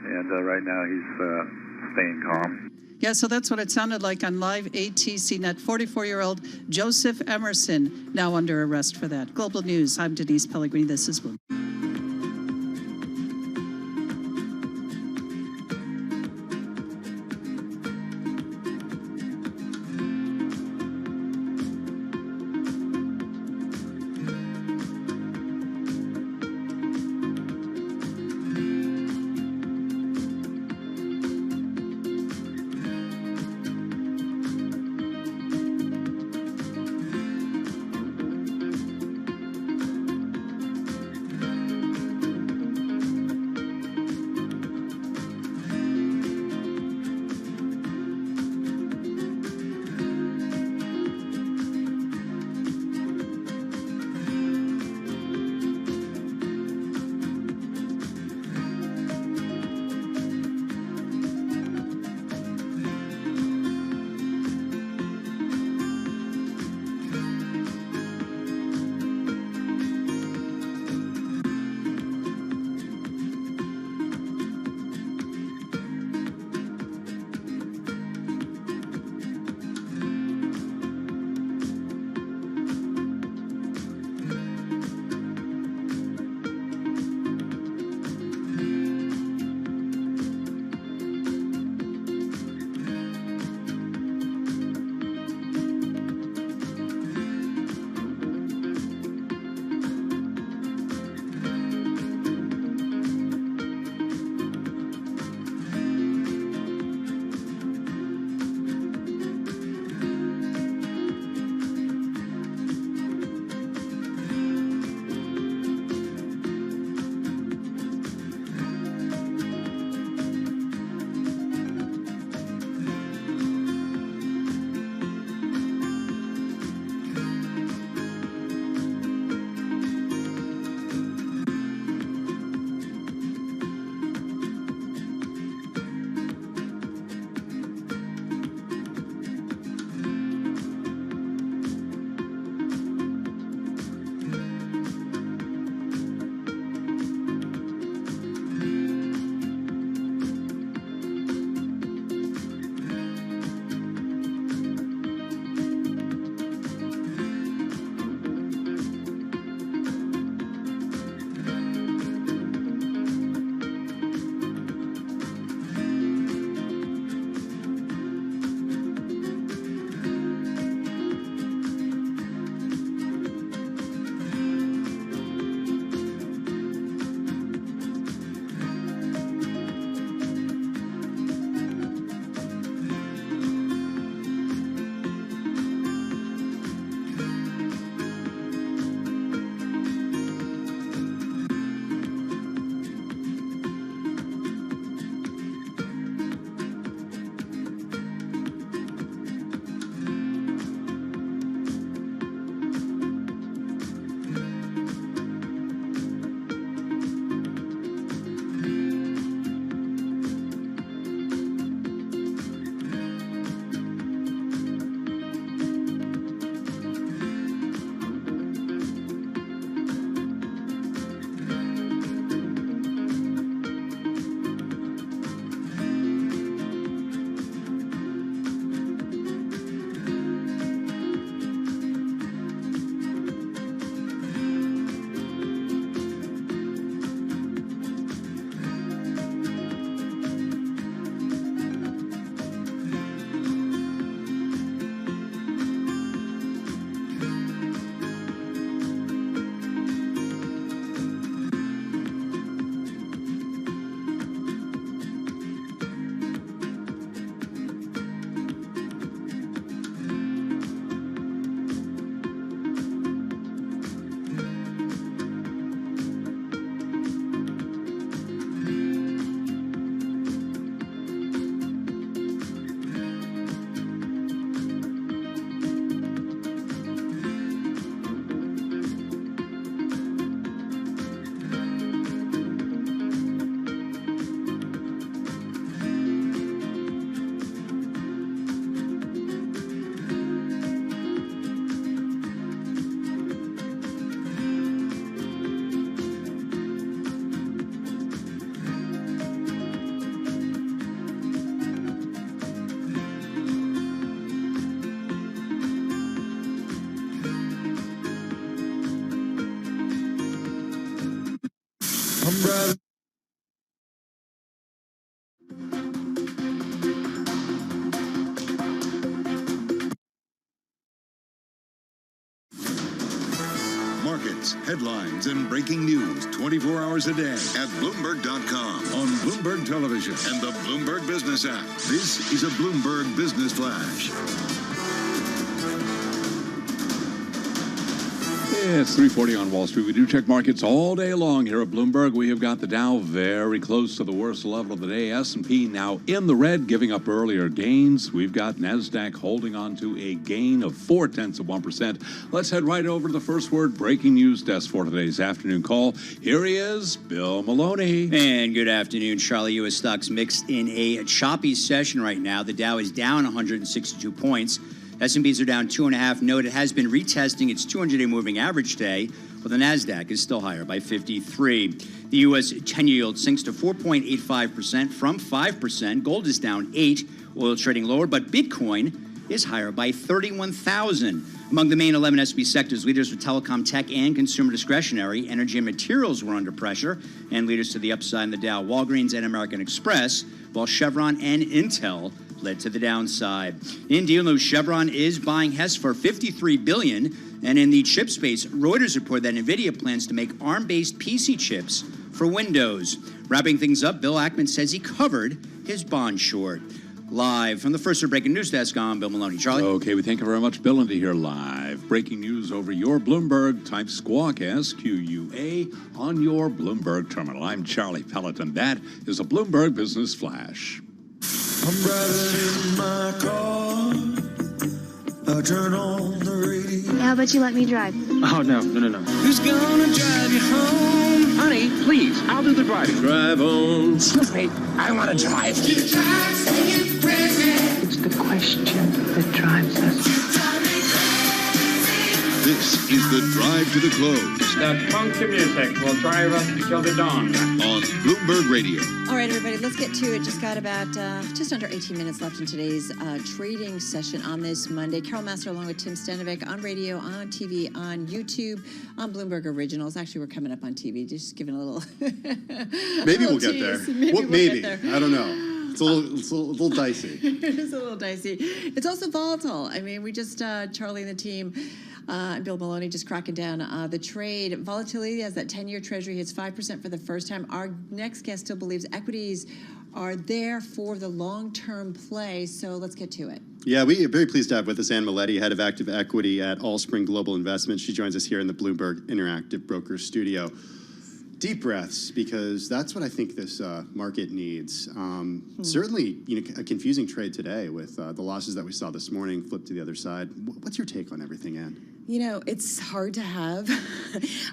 And right now he's staying calm. Yeah, so that's what it sounded like on live ATC Net. 44-year-old Joseph Emerson now under arrest for that. Global News, I'm Denise Pellegrini. This is Bloomberg. Markets, headlines, and breaking news 24 hours a day at Bloomberg.com, on Bloomberg Television, and the Bloomberg Business app. This is a Bloomberg Business Flash. It's 3:40 on Wall Street. We do check markets all day long here at Bloomberg. We have got the Dow very close to the worst level of the day. S&P now in the red, giving up earlier gains. We've got NASDAQ holding on to a gain of 0.4%. Let's head right over to the first word breaking news desk for today's afternoon call. Here he is, Bill Maloney. And good afternoon, Charlie. U.S. stocks mixed in a choppy session right now. The Dow is down 162 points. S&Ps are down 2.5. Note it has been retesting its 200-day moving average today, but the NASDAQ is still higher by 53. The U.S. 10-year yield sinks to 4.85% from 5%. Gold is down 8. Oil trading lower, but Bitcoin is higher by 31,000. Among the main 11 S&P sectors, leaders for telecom, tech, and consumer discretionary, energy and materials were under pressure, and leaders to the upside in the Dow, Walgreens and American Express, while Chevron and Intel led to the downside. In deal news, Chevron is buying Hess for $53 billion. And in the chip space, Reuters reported that NVIDIA plans to make ARM-based PC chips for Windows. Wrapping things up, Bill Ackman says he covered his bond short. Live from the first word breaking news desk, I'm Bill Maloney. Charlie? Okay, we thank you very much, Bill, and to hear live breaking news over your Bloomberg. Type Squawk, SQUA, on your Bloomberg terminal. I'm Charlie Pelleton. That is a Bloomberg Business Flash. I'm driving in my car. I turn on the radio. How about you let me drive? Oh, no. Who's gonna drive you home? Honey, please, I'll do the driving. Drive on. Excuse me, I want to drive. It's the question that drives us. This is the Drive to the Close. That funky music will drive us till the dawn. On Bloomberg Radio. All right, everybody, let's get to it. Just got about just under 18 minutes left in today's trading session on this Monday. Carol Master along with Tim Stenovic on radio, on TV, on YouTube, on Bloomberg Originals. Actually, we're coming up on TV. Just giving a little Maybe we'll get there. Maybe. Get there. I don't know. It's a little dicey. It is a little dicey. It's also volatile. I mean, we just, Charlie and the team, and Bill Maloney just cracking down the trade. Volatility as that 10-year Treasury hits 5% for the first time. Our next guest still believes equities are there for the long-term play. So let's get to it. Yeah, we are very pleased to have with us Ann Maletti, head of active equity at Allspring Global Investments. She joins us here in the Bloomberg Interactive Brokers studio. Deep breaths, because that's what I think this market needs. Certainly, a confusing trade today with the losses that we saw this morning flip to the other side. What's your take on everything, Ann? It's hard to have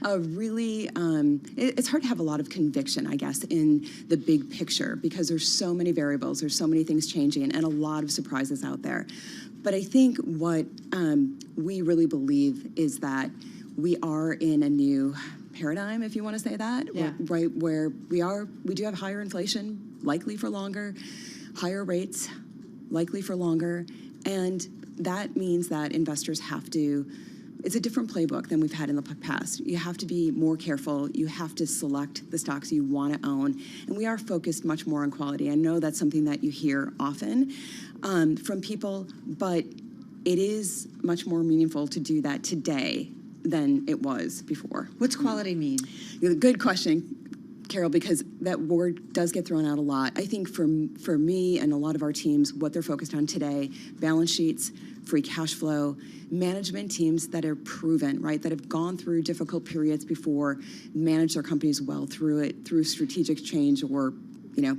it's hard to have a lot of conviction, I guess, in the big picture, because there's so many variables, there's so many things changing, and a lot of surprises out there. But I think what we really believe is that we are in a new paradigm, if you want to say that, right, where we do have higher inflation, likely for longer, higher rates, likely for longer, and that means that investors have to, it's a different playbook than we've had in the past. You have to be more careful. You have to select the stocks you want to own, and we are focused much more on quality. I know that's something that you hear often from people, but it is much more meaningful to do that today than it was before. What's quality mean? Good question, Carol, because that word does get thrown out a lot. I think for me and a lot of our teams, what they're focused on today, balance sheets, free cash flow, management teams that are proven, right, that have gone through difficult periods before, managed their companies well through it, through strategic change or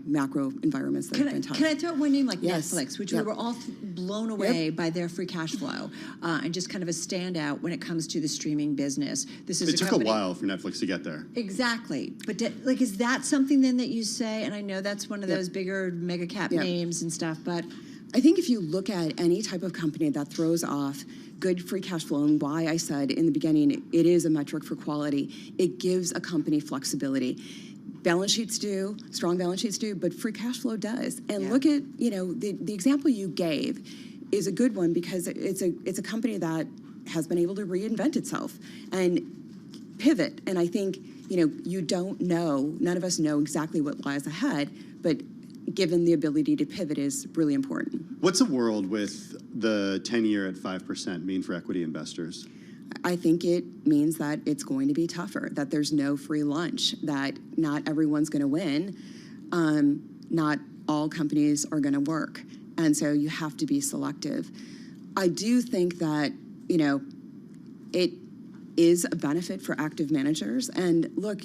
macro environments that have been tough. Can I throw out one name like Netflix, which we were all blown away by their free cash flow and just kind of a standout when it comes to the streaming business. It took a while for Netflix to get there. Exactly. But is that something then that you say, and I know that's one of those bigger mega cap names and stuff, but I think if you look at any type of company that throws off good free cash flow, and why I said in the beginning it is a metric for quality, it gives a company flexibility. Balance sheets do, strong balance sheets do, but free cash flow does. And look at, the example you gave is a good one, because it's a company that has been able to reinvent itself and pivot. And I think you don't know, none of us know exactly what lies ahead, but given the ability to pivot is really important. What's a world with the 10-year at 5% mean for equity investors? I think it means that it's going to be tougher, that there's no free lunch, that not everyone's going to win, not all companies are going to work, and so you have to be selective. I do think that, it is a benefit for active managers, and look,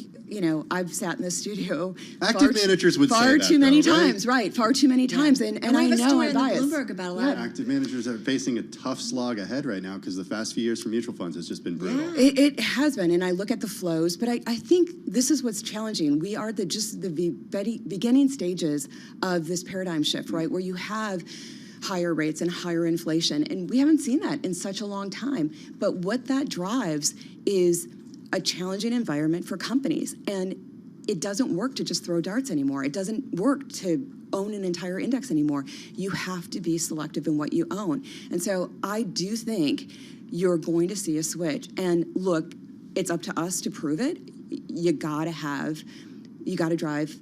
I've sat in the studio active managers would say far that, too many though, right? times, right? Far too many times, and we I have a know story I'm on biased. Bloomberg about a lot of Active managers are facing a tough slog ahead right now because the past few years for mutual funds has just been brutal. It has been, and I look at the flows, but I think this is what's challenging. We are just the beginning stages of this paradigm shift, right? Where you have higher rates and higher inflation, and we haven't seen that in such a long time. But what that drives is a challenging environment for companies, and it doesn't work to just throw darts anymore. It doesn't work to own an entire index anymore. You have to be selective in what you own. And so I do think you're going to see a switch. And look, it's up to us to prove it. You gotta drive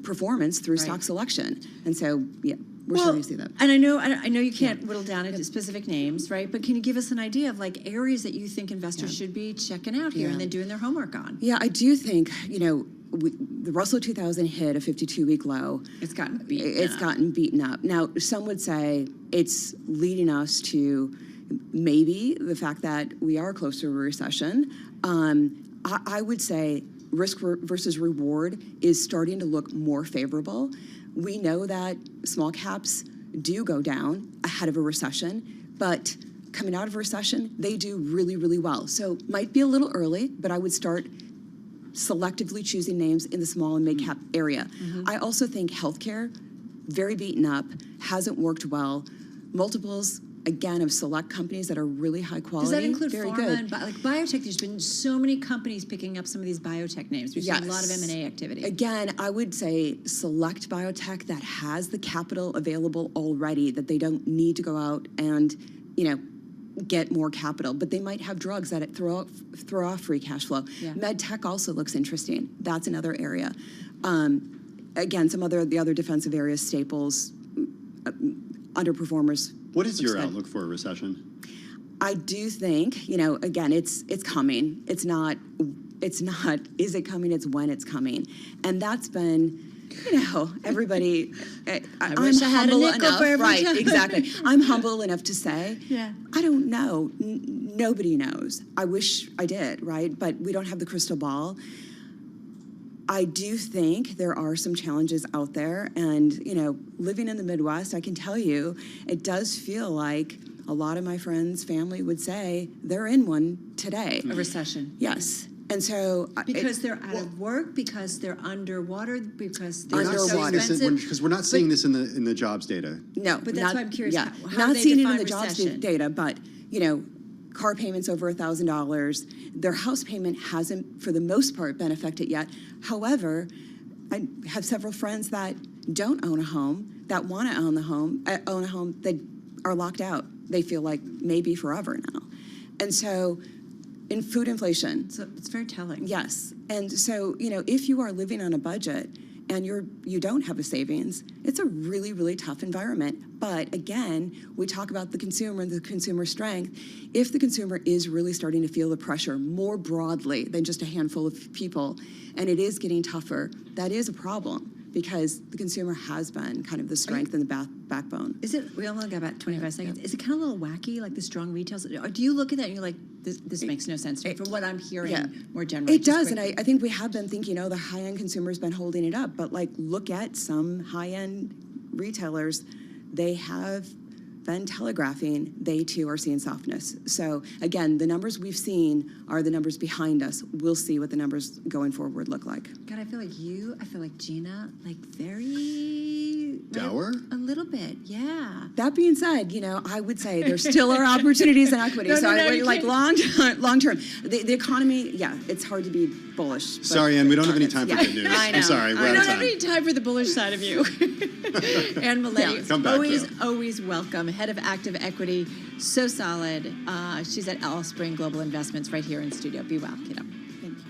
performance through stock selection. And so, yeah, we're starting to see that. And I know you can't whittle down into specific names, right? But can you give us an idea of like areas that you think investors should be checking out here and then doing their homework on? Yeah, I do think, the Russell 2000 hit a 52-week low. It's gotten beaten up. Now, some would say it's leading us to maybe the fact that we are close to a recession. I would say risk versus reward is starting to look more favorable. We know that small caps do go down ahead of a recession, but coming out of a recession, they do really, really well. So might be a little early, but I would start selectively choosing names in the small and mid cap area. I also think healthcare, very beaten up, hasn't worked well. Multiples, again, of select companies that are really high quality. Does that include very pharma good. and like biotech? There's been so many companies picking up some of these biotech names. We've seen a lot of M&A activity. Again, I would say select biotech that has the capital available already, that they don't need to go out and, get more capital, but they might have drugs that throw off free cash flow. Med tech also looks interesting. That's another area. Again, the other defensive areas, staples, underperformers. What is your outlook for a recession? I do think, again, it's coming. It's not, is it coming? It's when it's coming. And that's been, everybody, I wish I had a nickel for every right, time. exactly. I'm humble enough to say, Yeah. I don't know. Nobody knows. I wish I did, right? But we don't have the crystal ball. I do think there are some challenges out there. And, living in the Midwest, I can tell you, it does feel like a lot of my friends' family would say they're in one today. A recession. Yes. And so because they're out of work, because they're underwater, because We're they're not so seeing this expensive. because we're not seeing this in the jobs data. No, but that's why I'm curious. Yeah, How not they seeing it in define the jobs recession. data, but car payments over $1,000. Their house payment hasn't, for the most part, been affected yet. However, I have several friends that don't own a home, that want to own a home that are locked out. They feel like maybe forever now, and so. In food inflation. So it's very telling. Yes. And so, if you are living on a budget and you don't have a savings, it's a really, really tough environment. But again, we talk about the consumer and the consumer strength. If the consumer is really starting to feel the pressure more broadly than just a handful of people, and it is getting tougher, that is a problem because the consumer has been kind of the strength and the backbone. Is it, we only got about 25 seconds. Is it kind of a little wacky, like the strong retails? Or do you look at that and you're like, this makes no sense to me, from what I'm hearing more generally? It does, and I think we have been thinking, the high-end consumer's been holding it up, but look at some high-end retailers. They have been telegraphing they too are seeing softness. So again, the numbers we've seen are the numbers behind us. We'll see what the numbers going forward look like. God, I feel like Gina, very... Dour? A little bit, yeah. That being said, I would say there still are opportunities in equity. Long term. The economy, it's hard to be bullish. Sorry, Ann, we don't have any time for good news. I know. I'm sorry, we're I out don't of have time. any time for the bullish side of you. Ann Mileti, come back, always welcome. Head of Active Equity, so solid. She's at Alice Spring Global Investments right here in studio. Be well, kiddo. Thank you.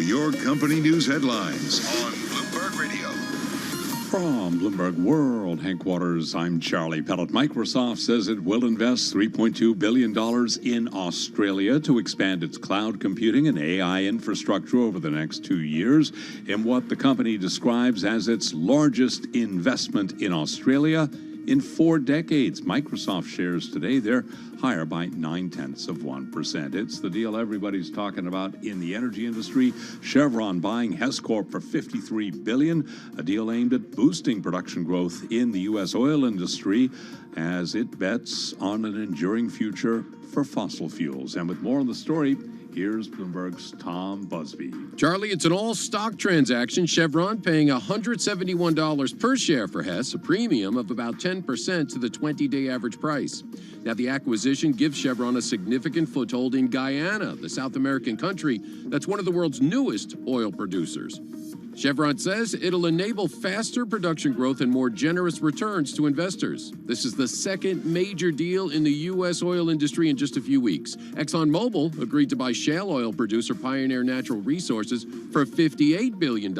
your company news headlines on Bloomberg Radio. From Bloomberg World Headquarters, I'm Charlie Pellet. Microsoft says it will invest $3.2 billion in Australia to expand its cloud computing and AI infrastructure over the next 2 years in what the company describes as its largest investment in Australia in 4 decades. Microsoft shares today, they're higher by 0.9%. It's the deal everybody's talking about in the energy industry. Chevron buying Hess Corp for $53 billion, a deal aimed at boosting production growth in the U.S. oil industry as it bets on an enduring future for fossil fuels. And with more on the story, here's Bloomberg's Tom Busby. Charlie, it's an all-stock transaction. Chevron paying $171 per share for Hess, a premium of about 10% to the 20-day average price. Now, the acquisition gives Chevron a significant foothold in Guyana, the South American country that's one of the world's newest oil producers. Chevron says it'll enable faster production growth and more generous returns to investors. This is the second major deal in the U.S. oil industry in just a few weeks. ExxonMobil agreed to buy shale oil producer Pioneer Natural Resources for $58 billion,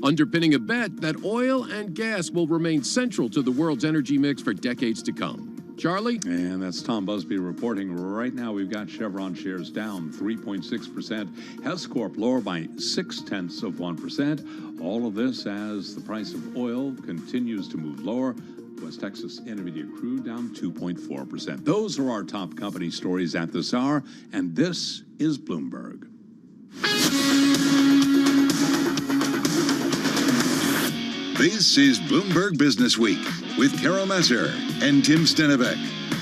underpinning a bet that oil and gas will remain central to the world's energy mix for decades to come. Charlie? And that's Tom Busby reporting. Right now, we've got Chevron shares down 3.6%. Hess Corp lower by 0.6%. All of this as the price of oil continues to move lower. West Texas Intermediate crude down 2.4%. Those are our top company stories at this hour, and this is Bloomberg. This is Bloomberg Business Week with Carol Messer and Tim Stenevec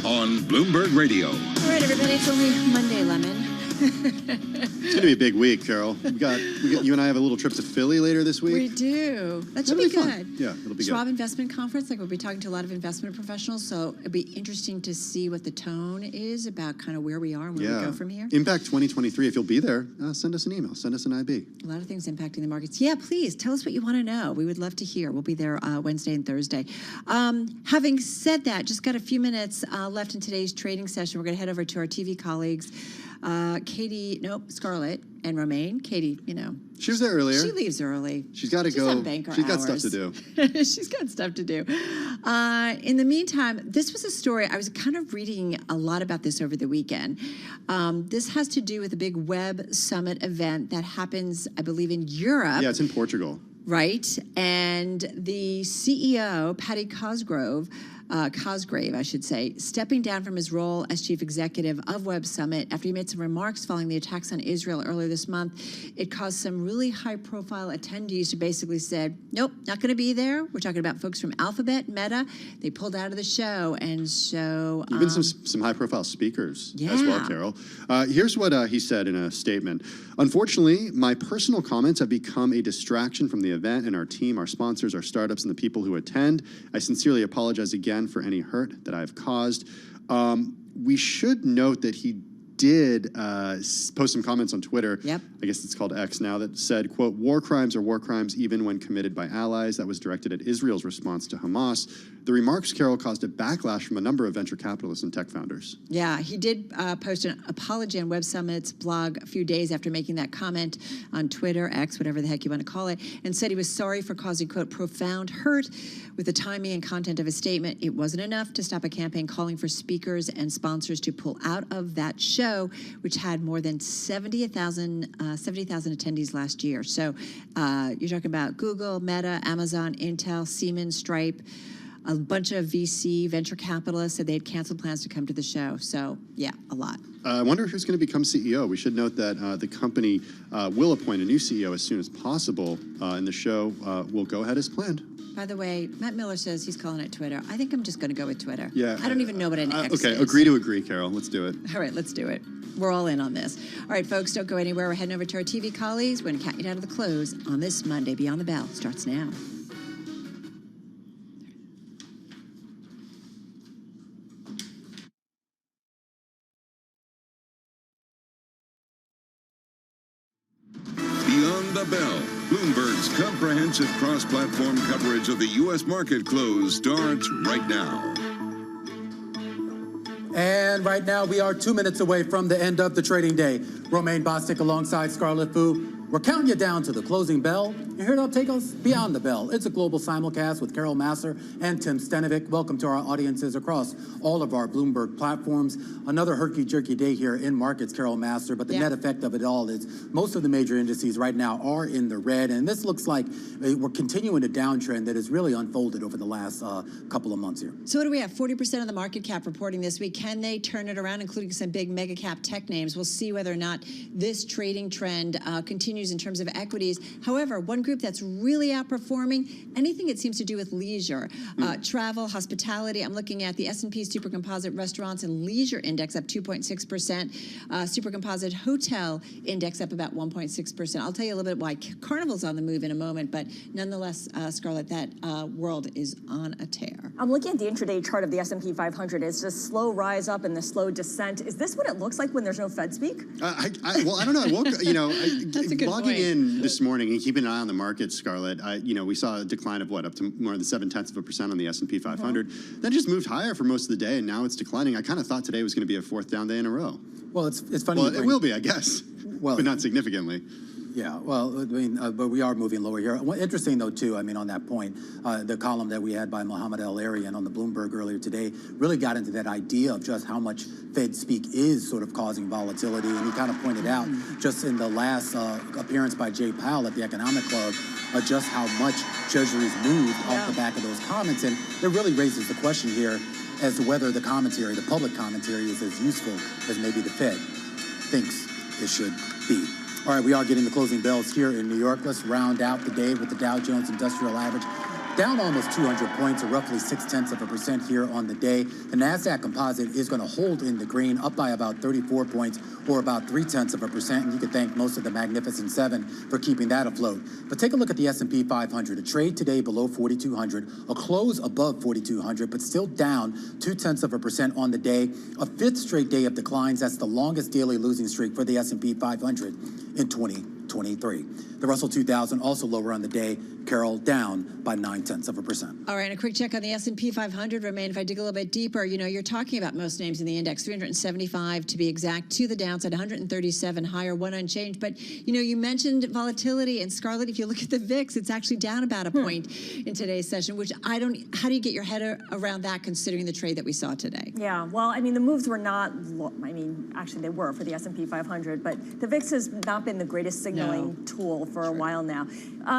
on Bloomberg Radio. All right, everybody, it's only Monday, Lemon. It's going to be a big week, Carol. We got you and I have a little trip to Philly later this week. We do. That should That'll be fun. good. Yeah, it'll be Schwab good. Investment Conference, like we'll be talking to a lot of investment professionals, so it'll be interesting to see what the tone is about kind of where we are and where we go from here. Impact 2023, if you'll be there, send us an email, send us an IB. A lot of things impacting the markets. Yeah, please, tell us what you want to know. We would love to hear. We'll be there Wednesday and Thursday. Having said that, just got a few minutes left in today's trading session. We're going to head over to our TV colleagues. Scarlett and Romaine. Katie, She was there earlier. She leaves early. She's got to go. On banker She's got hours. stuff to do. She's got stuff to do. In the meantime, this was a story. I was kind of reading a lot about this over the weekend. This has to do with a big web summit event that happens, I believe, in Europe. Yeah, it's in Portugal. Right. And the CEO, Patty Cosgrave, I should say, stepping down from his role as chief executive of Web Summit after he made some remarks following the attacks on Israel earlier this month. It caused some really high-profile attendees to basically said, nope, not going to be there. We're talking about folks from Alphabet, Meta. They pulled out of the show, and so Even some high-profile speakers yeah. as well, Carol. Here's what he said in a statement. Unfortunately, my personal comments have become a distraction from the event and our team, our sponsors, our startups, and the people who attend. I sincerely apologize again for any hurt that I've caused. We should note that he did post some comments on Twitter. Yep. I guess it's called X now, that said, quote, war crimes are war crimes even when committed by allies. That was directed at Israel's response to Hamas. The remarks, Carol, caused a backlash from a number of venture capitalists and tech founders. Yeah, he did post an apology on Web Summit's blog a few days after making that comment on Twitter, X, whatever the heck you want to call it, and said he was sorry for causing, quote, profound hurt with the timing and content of his statement. It wasn't enough to stop a campaign calling for speakers and sponsors to pull out of that show, which had more than 70,000 attendees last year. So you're talking about Google, Meta, Amazon, Intel, Siemens, Stripe. A bunch of VC venture capitalists said they had canceled plans to come to the show. So, yeah, a lot. I wonder who's going to become CEO. We should note that the company will appoint a new CEO as soon as possible, and the show will go ahead as planned. By the way, Matt Miller says he's calling it Twitter. I think I'm just going to go with Twitter. Yeah. I don't even know what an X okay, is. agree to agree, Carol. Let's do it. All right, let's do it. We're all in on this. All right, folks, don't go anywhere. We're heading over to our TV colleagues. We're going to count you down to the close on this Monday. Beyond the Bell starts now. Beyond the Bell, Bloomberg's comprehensive cross-platform coverage of the U.S. market close starts right now. And right now, we are 2 minutes away from the end of the trading day. Romaine Bostic alongside Scarlett Fu. We're counting you down to the closing bell. You're here to take us beyond the bell. It's a global simulcast with Carol Massar and Tim Stenovic. Welcome to our audiences across all of our Bloomberg platforms. Another herky-jerky day here in markets, Carol Massar, but the net effect of it all is most of the major indices right now are in the red, and this looks like we're continuing a downtrend that has really unfolded over the last couple of months here. So what do we have? 40% of the market cap reporting this week. Can they turn it around, including some big mega cap tech names? We'll see whether or not this trading trend continues in terms of equities. However, one group that's really outperforming, anything that seems to do with leisure, travel, hospitality. I'm looking at the S&P Super Composite Restaurants and Leisure Index up 2.6%. Super Composite Hotel Index up about 1.6%. I'll tell you a little bit why Carnival's on the move in a moment, but nonetheless, Scarlett, that world is on a tear. I'm looking at the intraday chart of the S&P 500. It's just slow rise up and the slow descent. Is this what it looks like when there's no Fed speak? Well, I don't know. I woke, logging in this morning and keeping an eye on the markets, Scarlett, we saw a decline of up to more than 0.7% on the S&P 500. Then just moved higher for most of the day, and now it's declining. I kind of thought today was going to be a fourth down day in a row. Well, it's funny. Well, it will be, I guess, but not significantly. Yeah, well, I mean, but we are moving lower here. Interesting, though, too, I mean, on that point, the column that we had by Mohammed El-Arian on the Bloomberg earlier today really got into that idea of just how much Fed speak is sort of causing volatility. And he kind of pointed out just in the last appearance by Jay Powell at the Economic Club, just how much Treasuries moved off the back of those comments. And it really raises the question here as to whether the commentary, the public commentary, is as useful as maybe the Fed thinks it should be. All right, we are getting the closing bells here in New York. Let's round out the day with the Dow Jones Industrial Average down almost 200 points, or roughly 0.6% here on the day. The NASDAQ Composite is going to hold in the green, up by about 34 points, or about 0.3%. And you can thank most of the Magnificent Seven for keeping that afloat. But take a look at the S&P 500. A trade today below 4,200, a close above 4,200, but still down 0.2% on the day. A fifth straight day of declines. That's the longest daily losing streak for the S&P 500 in 2023. The Russell 2000 also lower on the day. Carol, down by 0.9%. All right, and a quick check on the S&P 500. Romain, if I dig a little bit deeper, you're talking about most names in the index, 375 to be exact, to the downside, 137 higher, one unchanged. But, you mentioned volatility, and Scarlett, if you look at the VIX, it's actually down about a point in today's session, which how do you get your head around that considering the trade that we saw today? Yeah, well, I mean, the moves were not, actually they were for the S&P 500, but the VIX has not been the greatest signaling tool for a while now.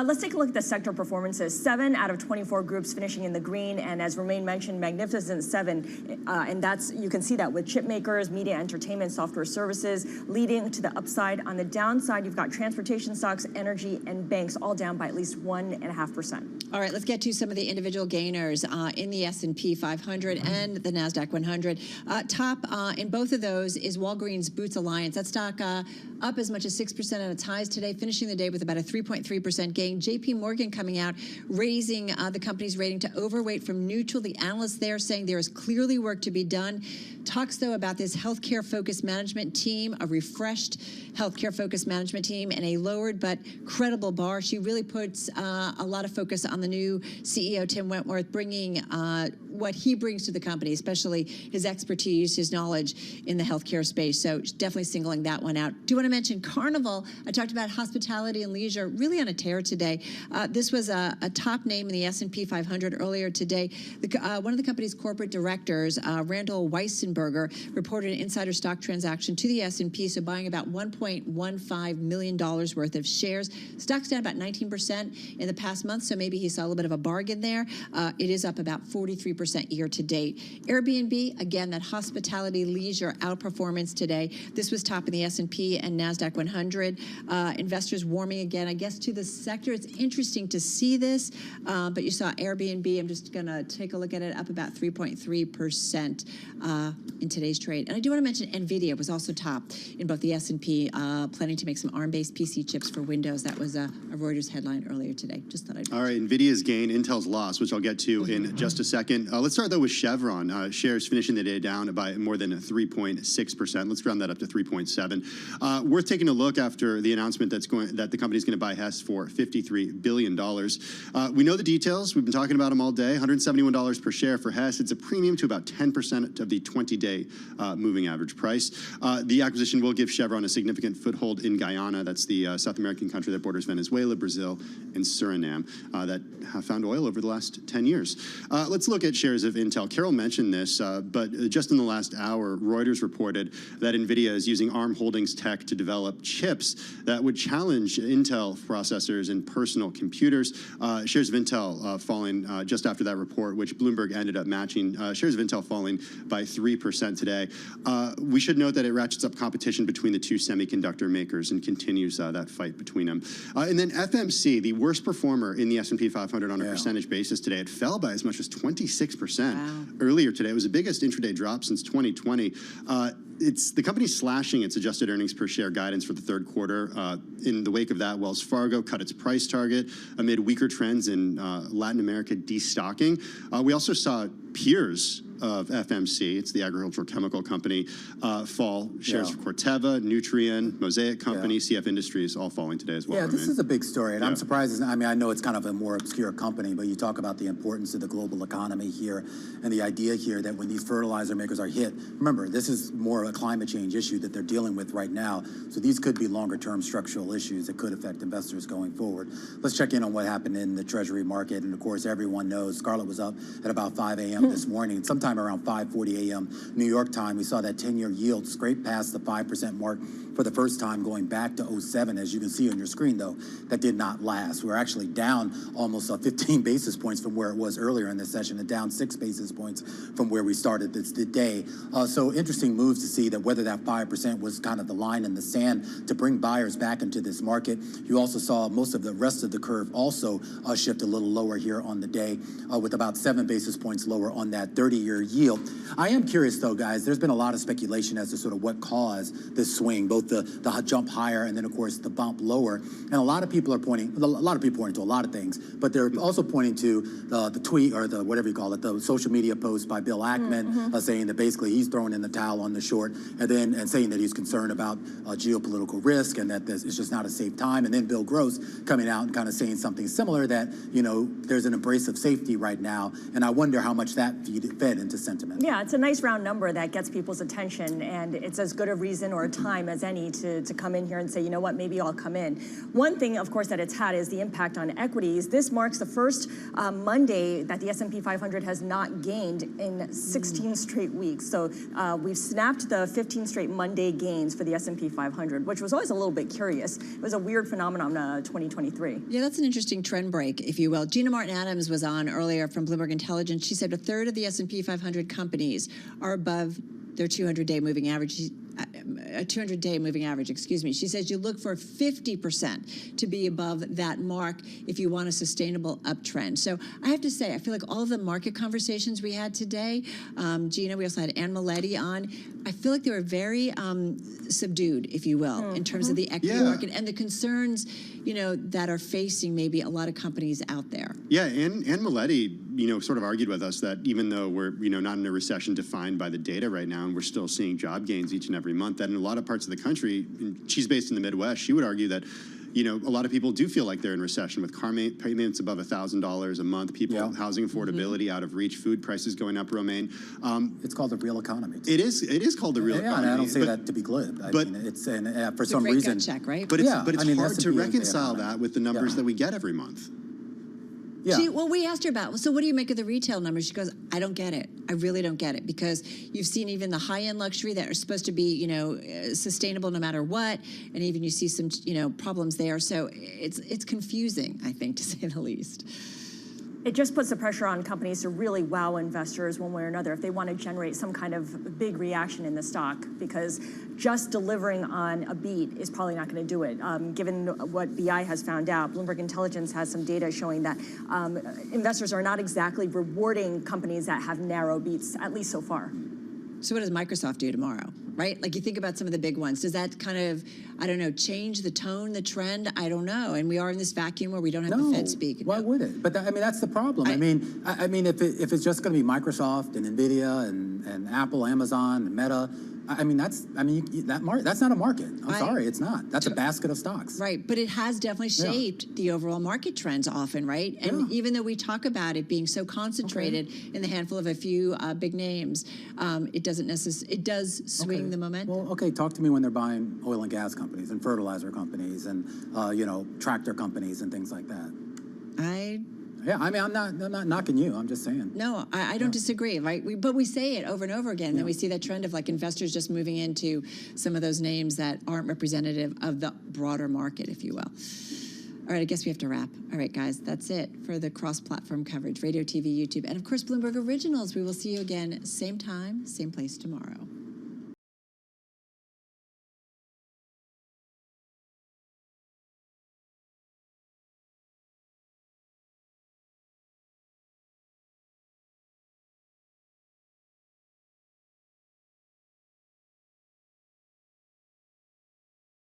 Let's take a look at the sector performances. 7 out of 24 groups finishing in the green, and as Romain mentioned, Magnificent Seven, and you can see that with chip makers, media, entertainment, software services leading to the upside. On the downside, you've got transportation stocks, energy, and banks all down by at least 1.5%. All right, let's get to some of the individual gainers in the S&P 500 and the NASDAQ 100. Top in both of those is Walgreens Boots Alliance. That stock up as much as 6% at its highs today, finishing the day with about a 3.3% gain. JP Morgan coming out, raising the company's rating to overweight from neutral. The analysts there saying there is clearly work to be done. Talks, though, about this healthcare-focused management team, a refreshed healthcare-focused management team, and a lowered but credible bar. She really puts a lot of focus on the new CEO, Tim Wentworth, bringing what he brings to the company, especially his expertise, his knowledge in the healthcare space. So definitely singling that one out. Do you want to mention Carnival? I talked about hospitality and leisure, really on a tear today. This was a top name in the S&P 500 earlier today. One of the company's corporate directors, Randall Weissenberger, reported an insider stock transaction to the S&P, so buying about $1.15 million worth of shares. Stock's down about 19% in the past month, so maybe he saw a little bit of a bargain there. It is up about 43% year to date. Airbnb, again, that hospitality leisure outperformance today. This was top in the S&P and NASDAQ 100. Investors warming again, I guess, to the sector. It's interesting to see this, but you saw Airbnb. I'm just going to take a look at it, up about 3.3% in today's trade. And I do want to mention NVIDIA was also top in both the S&P, planning to make some ARM-based PC chips for Windows. That was a Reuters headline earlier today. Just thought I'd mention. All right, NVIDIA's gain, Intel's loss, which I'll get to in just a second. Let's start, though, with Chevron. Shares finishing the day down by more than 3.6%. Let's round that up to 3.7. Worth taking a look after the announcement that the company's going to buy Hess for $53 billion. We know the details. We've been talking about them all day. $171 per share for Hess. It's a premium to about 10% of the 20-day moving average price. The acquisition will give Chevron a significant foothold in Guyana. That's the South American country that borders Venezuela, Brazil, and Suriname that have found oil over the last 10 years. Let's look at shares of Intel. Carol mentioned this, but just in the last hour, Reuters reported that NVIDIA is using ARM Holdings tech to develop chips that would challenge Intel processors in personal computers. Shares of Intel falling just after that report, which Bloomberg ended up matching. Shares of Intel falling by 3% today. We should note that it ratchets up competition between the two semiconductor makers and continues that fight between them. And then FMC, the worst performer in the S&P 500 on a percentage basis today. It fell by as much as 26% earlier today. It was the biggest intraday drop since 2020. The company's slashing its adjusted earnings per share guidance for the third quarter. In the wake of that, Wells Fargo cut its price target amid weaker trends in Latin America destocking. We also saw peers of FMC, it's the agricultural chemical company, fall. Shares of Corteva, Nutrien, Mosaic Company, CF Industries, all falling today as well. Yeah, this is a big story, and I'm surprised. I mean, I know it's kind of a more obscure company, but you talk about the importance of the global economy here, and the idea here that when these fertilizer makers are hit, remember, this is more a climate change issue that they're dealing with right now, so these could be longer-term structural issues that could affect investors going forward. Let's check in on what happened in the Treasury market, and of course, everyone knows Scarlett was up at about 5 a.m. this morning, sometime around 5:40 a.m. New York time. We saw that 10-year yield scrape past the 5% mark for the first time going back to 07. As you can see on your screen, though, that did not last. We're actually down almost 15 basis points from where it was earlier in the session, and down 6 basis points from where we started this day. So interesting moves to see that whether that 5% was kind of the line in the sand to bring buyers back into this market. You also saw most of the rest of the curve also shift a little lower here on the day, with about 7 basis points lower on that 30-year yield. I am curious, though, guys. There's been a lot of speculation as to sort of what caused this swing, both the jump higher and then, of course, the bump lower. And a lot of people are pointing to a lot of things, but they're also pointing to the tweet, or the whatever you call it, the social media post by Bill Ackman, saying that basically he's throwing in the towel on the short, and saying that he's concerned about geopolitical risk and that it's just not a safe time. And then Bill Gross coming out and kind of saying something similar, that, you know, there's an embrace of safety right now. And I wonder how much that fed into sentiment. Yeah, it's a nice round number that gets people's attention, and it's as good a reason or a time as any to come in here and say, you know what, maybe I'll come in. One thing, of course, that it's had is the impact on equities. This marks the first Monday that the S&P 500 has not gained in 16 straight weeks. So we've snapped the 15 straight Monday gains for the S&P 500, which was always a little bit curious. It was a weird phenomenon 2023. Yeah, that's an interesting trend break, if you will. Gina Martin-Adams was on earlier from Bloomberg Intelligence. She said a third of the S&P 500 companies are above their 200-day moving average. A 200-day moving average, excuse me. She says you look for 50% to be above that mark if you want a sustainable uptrend. So I have to say, I feel like all of the market conversations we had today, Gina, we also had Anne Maletti on, I feel like they were very subdued, if you will, in terms of the equity market and the concerns, you know, that are facing maybe a lot of companies out there. Yeah, Anne Maletti, you know, sort of argued with us that even though we're, you know, not in a recession defined by the data right now, and we're still seeing job gains each and every month, that in a lot of parts of the country, and she's based in the Midwest, she would argue that, you know, a lot of people do feel like they're in recession, with car payments above $1,000 a month, people, housing affordability out of reach, food prices going up, Romaine. It's called the real economy. It is called the real economy. And I don't say that to be glib. I mean, it's for some reason. Check, right? But it's hard to reconcile that with the numbers that we get every month. Yeah. Well, we asked her about, so what do you make of the retail numbers? She goes, I don't get it. I really don't get it, because you've seen even the high-end luxury that are supposed to be, you know, sustainable no matter what, and even you see some, you know, problems there. So it's confusing, I think, to say the least. It just puts the pressure on companies to really wow investors one way or another if they want to generate some kind of big reaction in the stock, because just delivering on a beat is probably not going to do it. Given what BI has found out, Bloomberg Intelligence has some data showing that investors are not exactly rewarding companies that have narrow beats, at least so far. So what does Microsoft do tomorrow, right? Like you think about some of the big ones. Does that kind of, I don't know, change the tone, the trend? I don't know. And we are in this vacuum where we don't have the Fed speak. Why would it? But I mean, that's the problem. I mean, if it's just going to be Microsoft and Nvidia and Apple, Amazon, and Meta. That's not a market. I'm sorry, it's not. That's a basket of stocks. Right, but it has definitely shaped the overall market trends often, right? And even though we talk about it being so concentrated in the handful of a few big names, it doesn't necessarily, it does swing the momentum. Well, okay, talk to me when they're buying oil and gas companies and fertilizer companies and, tractor companies and things like that. Yeah, I mean, I'm not knocking you. I'm just saying. No, I don't disagree, right? But we say it over and over again. Then we see that trend of like investors just moving into some of those names that aren't representative of the broader market, if you will. All right, I guess we have to wrap. All right, guys, that's it for the cross-platform coverage, radio, TV, YouTube, and of course, Bloomberg Originals. We will see you again, same time, same place tomorrow.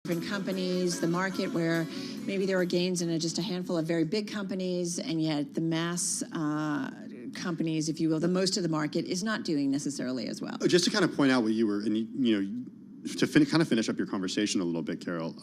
Different companies, the market where maybe there are gains in just a handful of very big companies, and yet the mass companies, if you will, the most of the market is not doing necessarily as well. Just to kind of point out what you were, and to kind of finish up your conversation a little bit, Carol.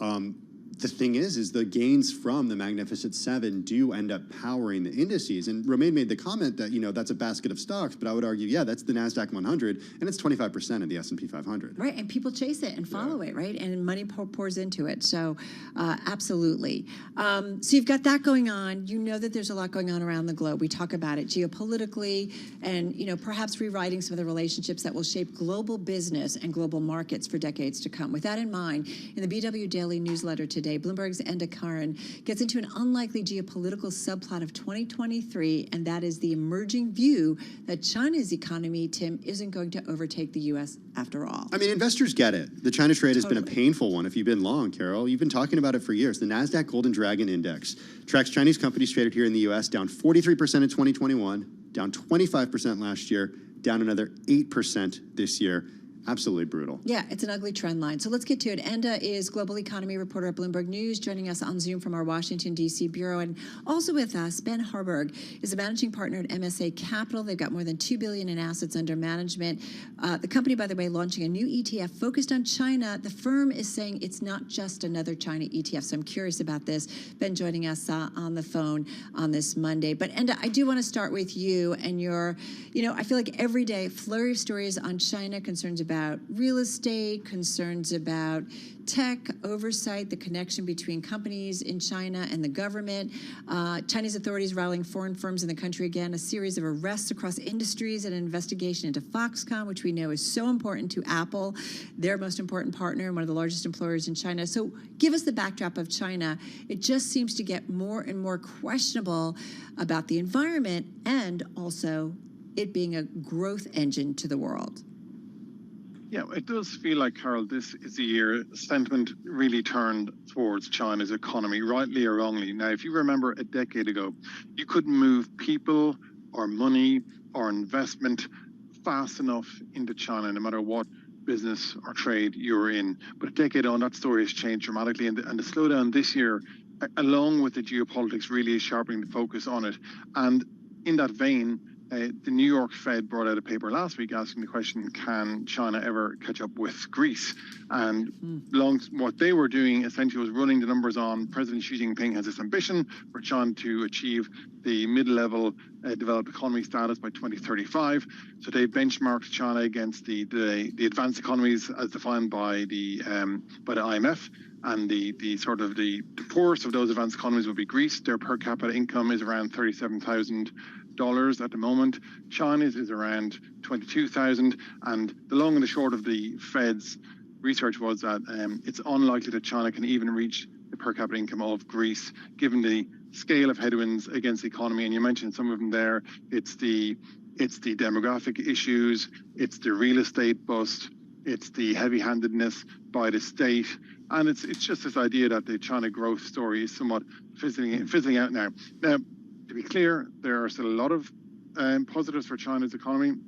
The thing is the gains from the Magnificent Seven do end up powering the indices. And Romain made the comment that, that's a basket of stocks, but I would argue, that's the NASDAQ 100, and it's 25% of the S&P 500. Right, and people chase it and follow it, right? And money pours into it, so absolutely. So you've got that going on. You know that there's a lot going on around the globe. We talk about it geopolitically and, perhaps rewriting some of the relationships that will shape global business and global markets for decades to come. With that in mind, in the BW Daily newsletter today, Bloomberg's Enda Karan gets into an unlikely geopolitical subplot of 2023, and that is the emerging view that China's economy, Tim, isn't going to overtake the U.S. after all. I mean, investors get it. The China trade has been a painful one if you've been long, Carol. You've been talking about it for years. The NASDAQ Golden Dragon Index tracks Chinese companies traded here in the U.S. down 43% in 2021, down 25% last year, down another 8% this year. Absolutely brutal. Yeah, it's an ugly trend line. So let's get to it. Enda is global economy reporter at Bloomberg News, joining us on Zoom from our Washington, D.C. bureau. And also with us, Ben Harburg is a managing partner at MSA Capital. They've got more than $2 billion in assets under management. The company, by the way, launching a new ETF focused on China. The firm is saying it's not just another China ETF. So I'm curious about this. Ben joining us on the phone on this Monday. But Enda, I do want to start with you and your, I feel like every day, flurry of stories on China, concerns about real estate, concerns about tech, oversight, the connection between companies in China and the government. Chinese authorities rallying foreign firms in the country again, a series of arrests across industries and an investigation into Foxconn, which we know is so important to Apple, their most important partner and one of the largest employers in China. So give us the backdrop of China. It just seems to get more and more questionable about the environment and also it being a growth engine to the world. Yeah, it does feel like, Carol, this is the year sentiment really turned towards China's economy, rightly or wrongly. Now, if you remember a decade ago, you couldn't move people or money or investment fast enough into China, no matter what business or trade you're in. But a decade on, that story has changed dramatically, and the slowdown this year, along with the geopolitics, really is sharpening the focus on it. And in that vein, the New York Fed brought out a paper last week asking the question, can China ever catch up with Greece? And what they were doing essentially was running the numbers on President Xi Jinping has this ambition for China to achieve the mid-level developed economy status by 2035. So they benchmarked China against the advanced economies as defined by the IMF. And the sort of the poorest of those advanced economies would be Greece. Their per capita income is around $37,000 at the moment. China's is around 22,000. And the long and the short of the Fed's research was that it's unlikely that China can even reach the per capita income of Greece, given the scale of headwinds against the economy. And you mentioned some of them there. It's the demographic issues. It's the real estate bust. It's the heavy-handedness by the state. And it's just this idea that the China growth story is somewhat fizzling out now. Now, to be clear, there are still a lot of positives for China's economy.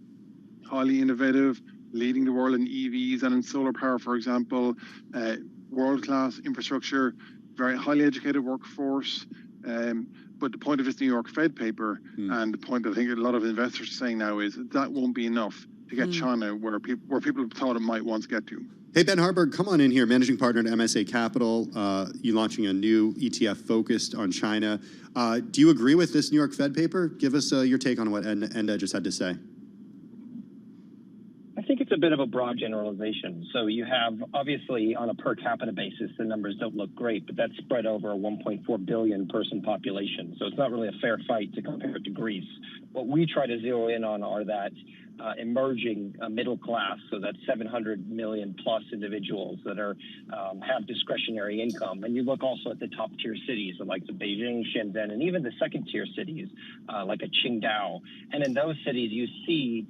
Highly innovative, leading the world in EVs and in solar power, for example, world-class infrastructure, very highly educated workforce. But the point of this New York Fed paper, and the point I think a lot of investors are saying now, is that won't be enough to get China where people thought it might once get to. Hey, Ben Harburg, come on in here, managing partner at MSA Capital. You launching a new ETF focused on China. Do you agree with this New York Fed paper? Give us your take on what Enda just had to say. I think it's a bit of a broad generalization. So you have, obviously, on a per capita basis, the numbers don't look great, but that's spread over a 1.4 billion person population. So it's not really a fair fight to compare it to Greece. What we try to zero in on are that emerging middle class, so that's 700 million plus individuals that are have discretionary income. And you look also at the top tier cities like the Beijing, Shenzhen, and even the second tier cities like a Qingdao. And in those cities, you see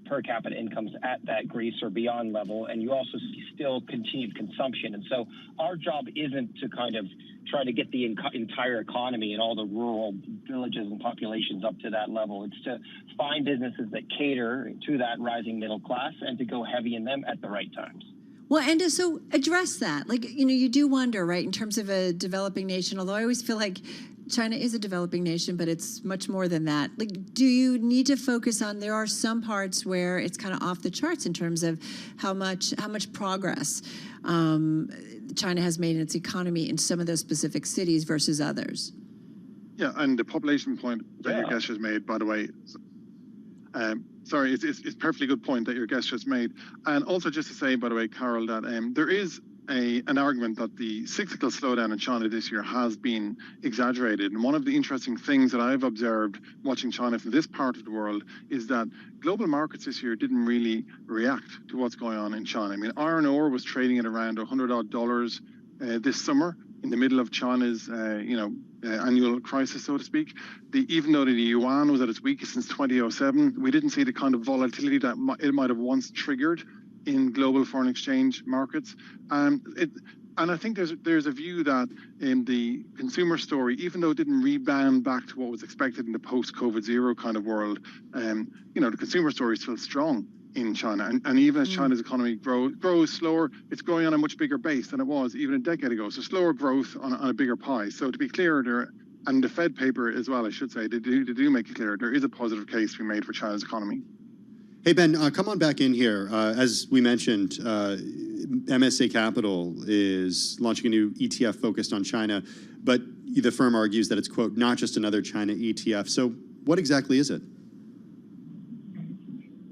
per capita incomes at that Greece or beyond level, and you also see still continued consumption. And so our job isn't to kind of try to get the entire economy and all the rural villages and populations up to that level. It's to find businesses that cater to that rising middle class and to go heavy in them at the right times. Well, and so address that. Like, you know, you do wonder, right, in terms of a developing nation, although I always feel like China is a developing nation, but it's much more than that. Like, do you need to focus on, there are some parts where it's kind of off the charts in terms of how much progress China has made in its economy in some of those specific cities versus others? Yeah, and the population point that your guest just made, by the way, sorry, it's a perfectly good point that your guest just made. And also just to say, by the way, Carol, that there is an argument that the cyclical slowdown in China this year has been exaggerated. And one of the interesting things that I've observed watching China from this part of the world is that global markets this year didn't really react to what's going on in China. I mean, iron ore was trading at around $100 this summer in the middle of China's, annual crisis, so to speak. Even though the yuan was at its weakest since 2007, we didn't see the kind of volatility that it might have once triggered in global foreign exchange markets. And I think there's a view that in the consumer story, even though it didn't rebound back to what was expected in the post-COVID zero kind of world, the consumer story is still strong in China. And even as China's economy grows slower, it's growing on a much bigger base than it was even a decade ago. So slower growth on a bigger pie. So to be clear, and the Fed paper as well, I should say, they do make it clear there is a positive case to be made for China's economy. Hey, Ben, come on back in here. As we mentioned, MSA Capital is launching a new ETF focused on China, but the firm argues that it's, quote, not just another China ETF. So what exactly is it?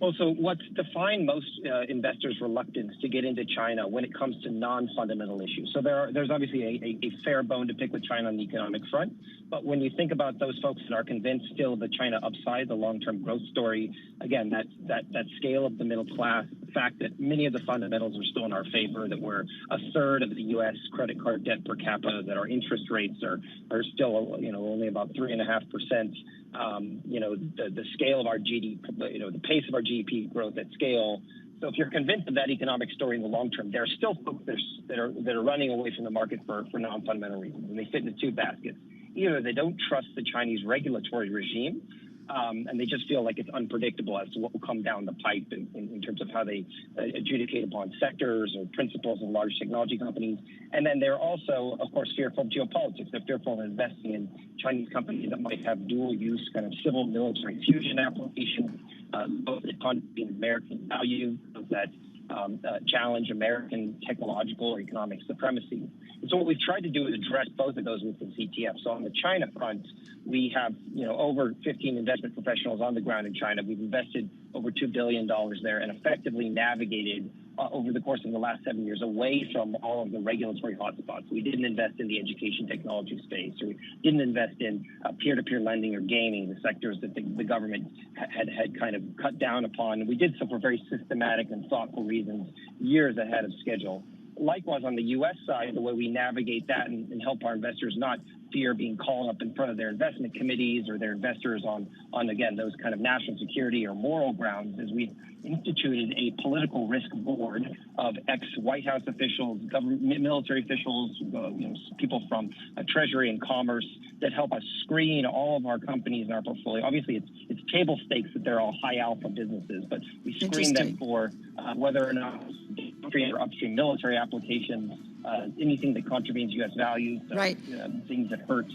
Well, so what's defined most investors' reluctance to get into China when it comes to non-fundamental issues? So there's obviously a fair bone to pick with China on the economic front. But when you think about those folks that are convinced still of the China upside, the long-term growth story, again, that scale of the middle class, the fact that many of the fundamentals are still in our favor, that we're a third of the U.S. credit card debt per capita, that our interest rates are still, only about 3.5%. The scale of our GDP, the pace of our GDP growth at scale. So if you're convinced of that economic story in the long term, there are still folks that are running away from the market for non-fundamental reasons, and they fit into two baskets. Either they don't trust the Chinese regulatory regime, and they just feel like it's unpredictable as to what will come down the pipe in terms of how they adjudicate upon sectors or principles of large technology companies. And then they're also, of course, fearful of geopolitics. They're fearful of investing in Chinese companies that might have dual use kind of civil military fusion applications, both that contribute American value, that challenge American technological or economic supremacy. And so what we've tried to do is address both of those with this ETF. So on the China front, we have over 15 investment professionals on the ground in China. We've invested over $2 billion there and effectively navigated over the course of the last 7 years away from all of the regulatory hotspots. We didn't invest in the education technology space, or we didn't invest in peer-to-peer lending or gaming, the sectors that the government had kind of cut down upon. And we did so for very systematic and thoughtful reasons, years ahead of schedule. likewise, on the U.S. side, the way we navigate that and help our investors not fear being called up in front of their investment committees or their investors on again, those kind of national security or moral grounds is we instituted a political risk board of ex-White House officials, government, military officials, people from Treasury and Commerce that help us screen all of our companies in our portfolio. Obviously, it's table stakes that they're all high alpha businesses, but we screen them for whether or not downstream or upstream military applications, anything that contravenes U.S. values, things that hurt.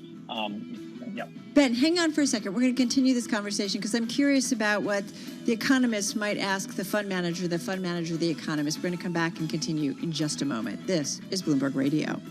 Ben, hang on for a second. We're going to continue this conversation because I'm curious about what the economist might ask the fund manager, the economist. We're going to come back and continue in just a moment. This is Bloomberg Radio.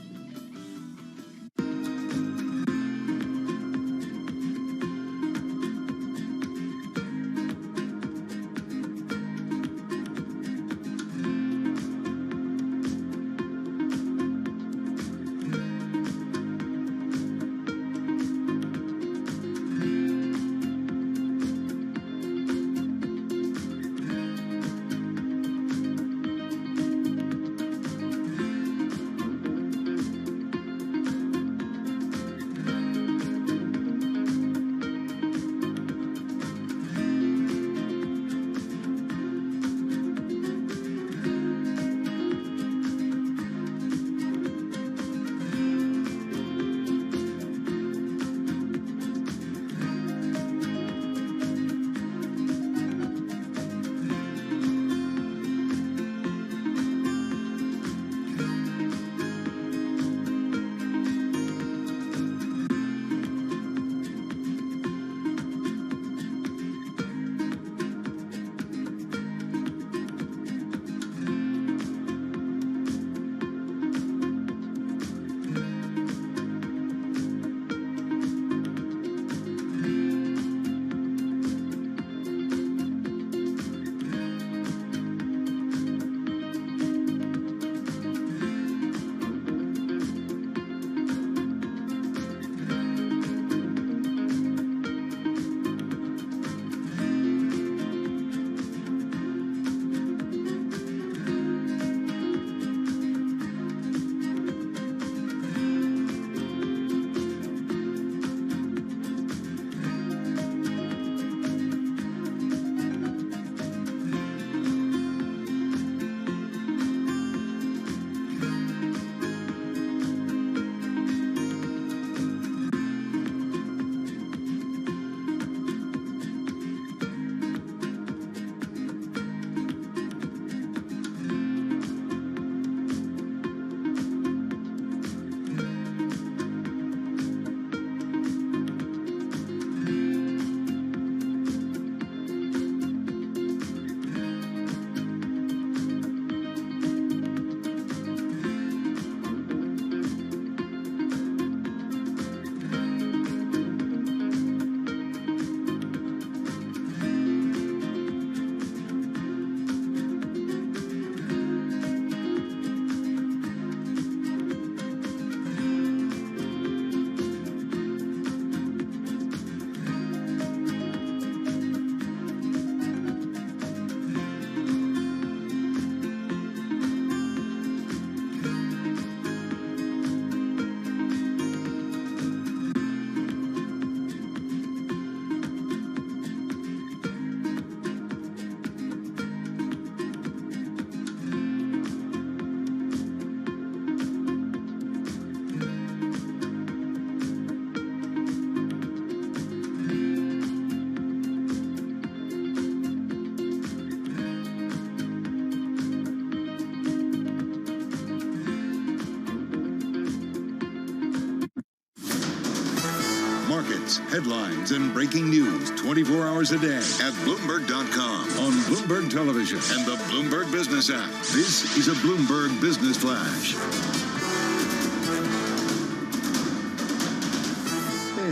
Markets, headlines, and breaking news 24 hours a day at Bloomberg.com, on Bloomberg Television, and the Bloomberg Business app. This is a Bloomberg Business Flash.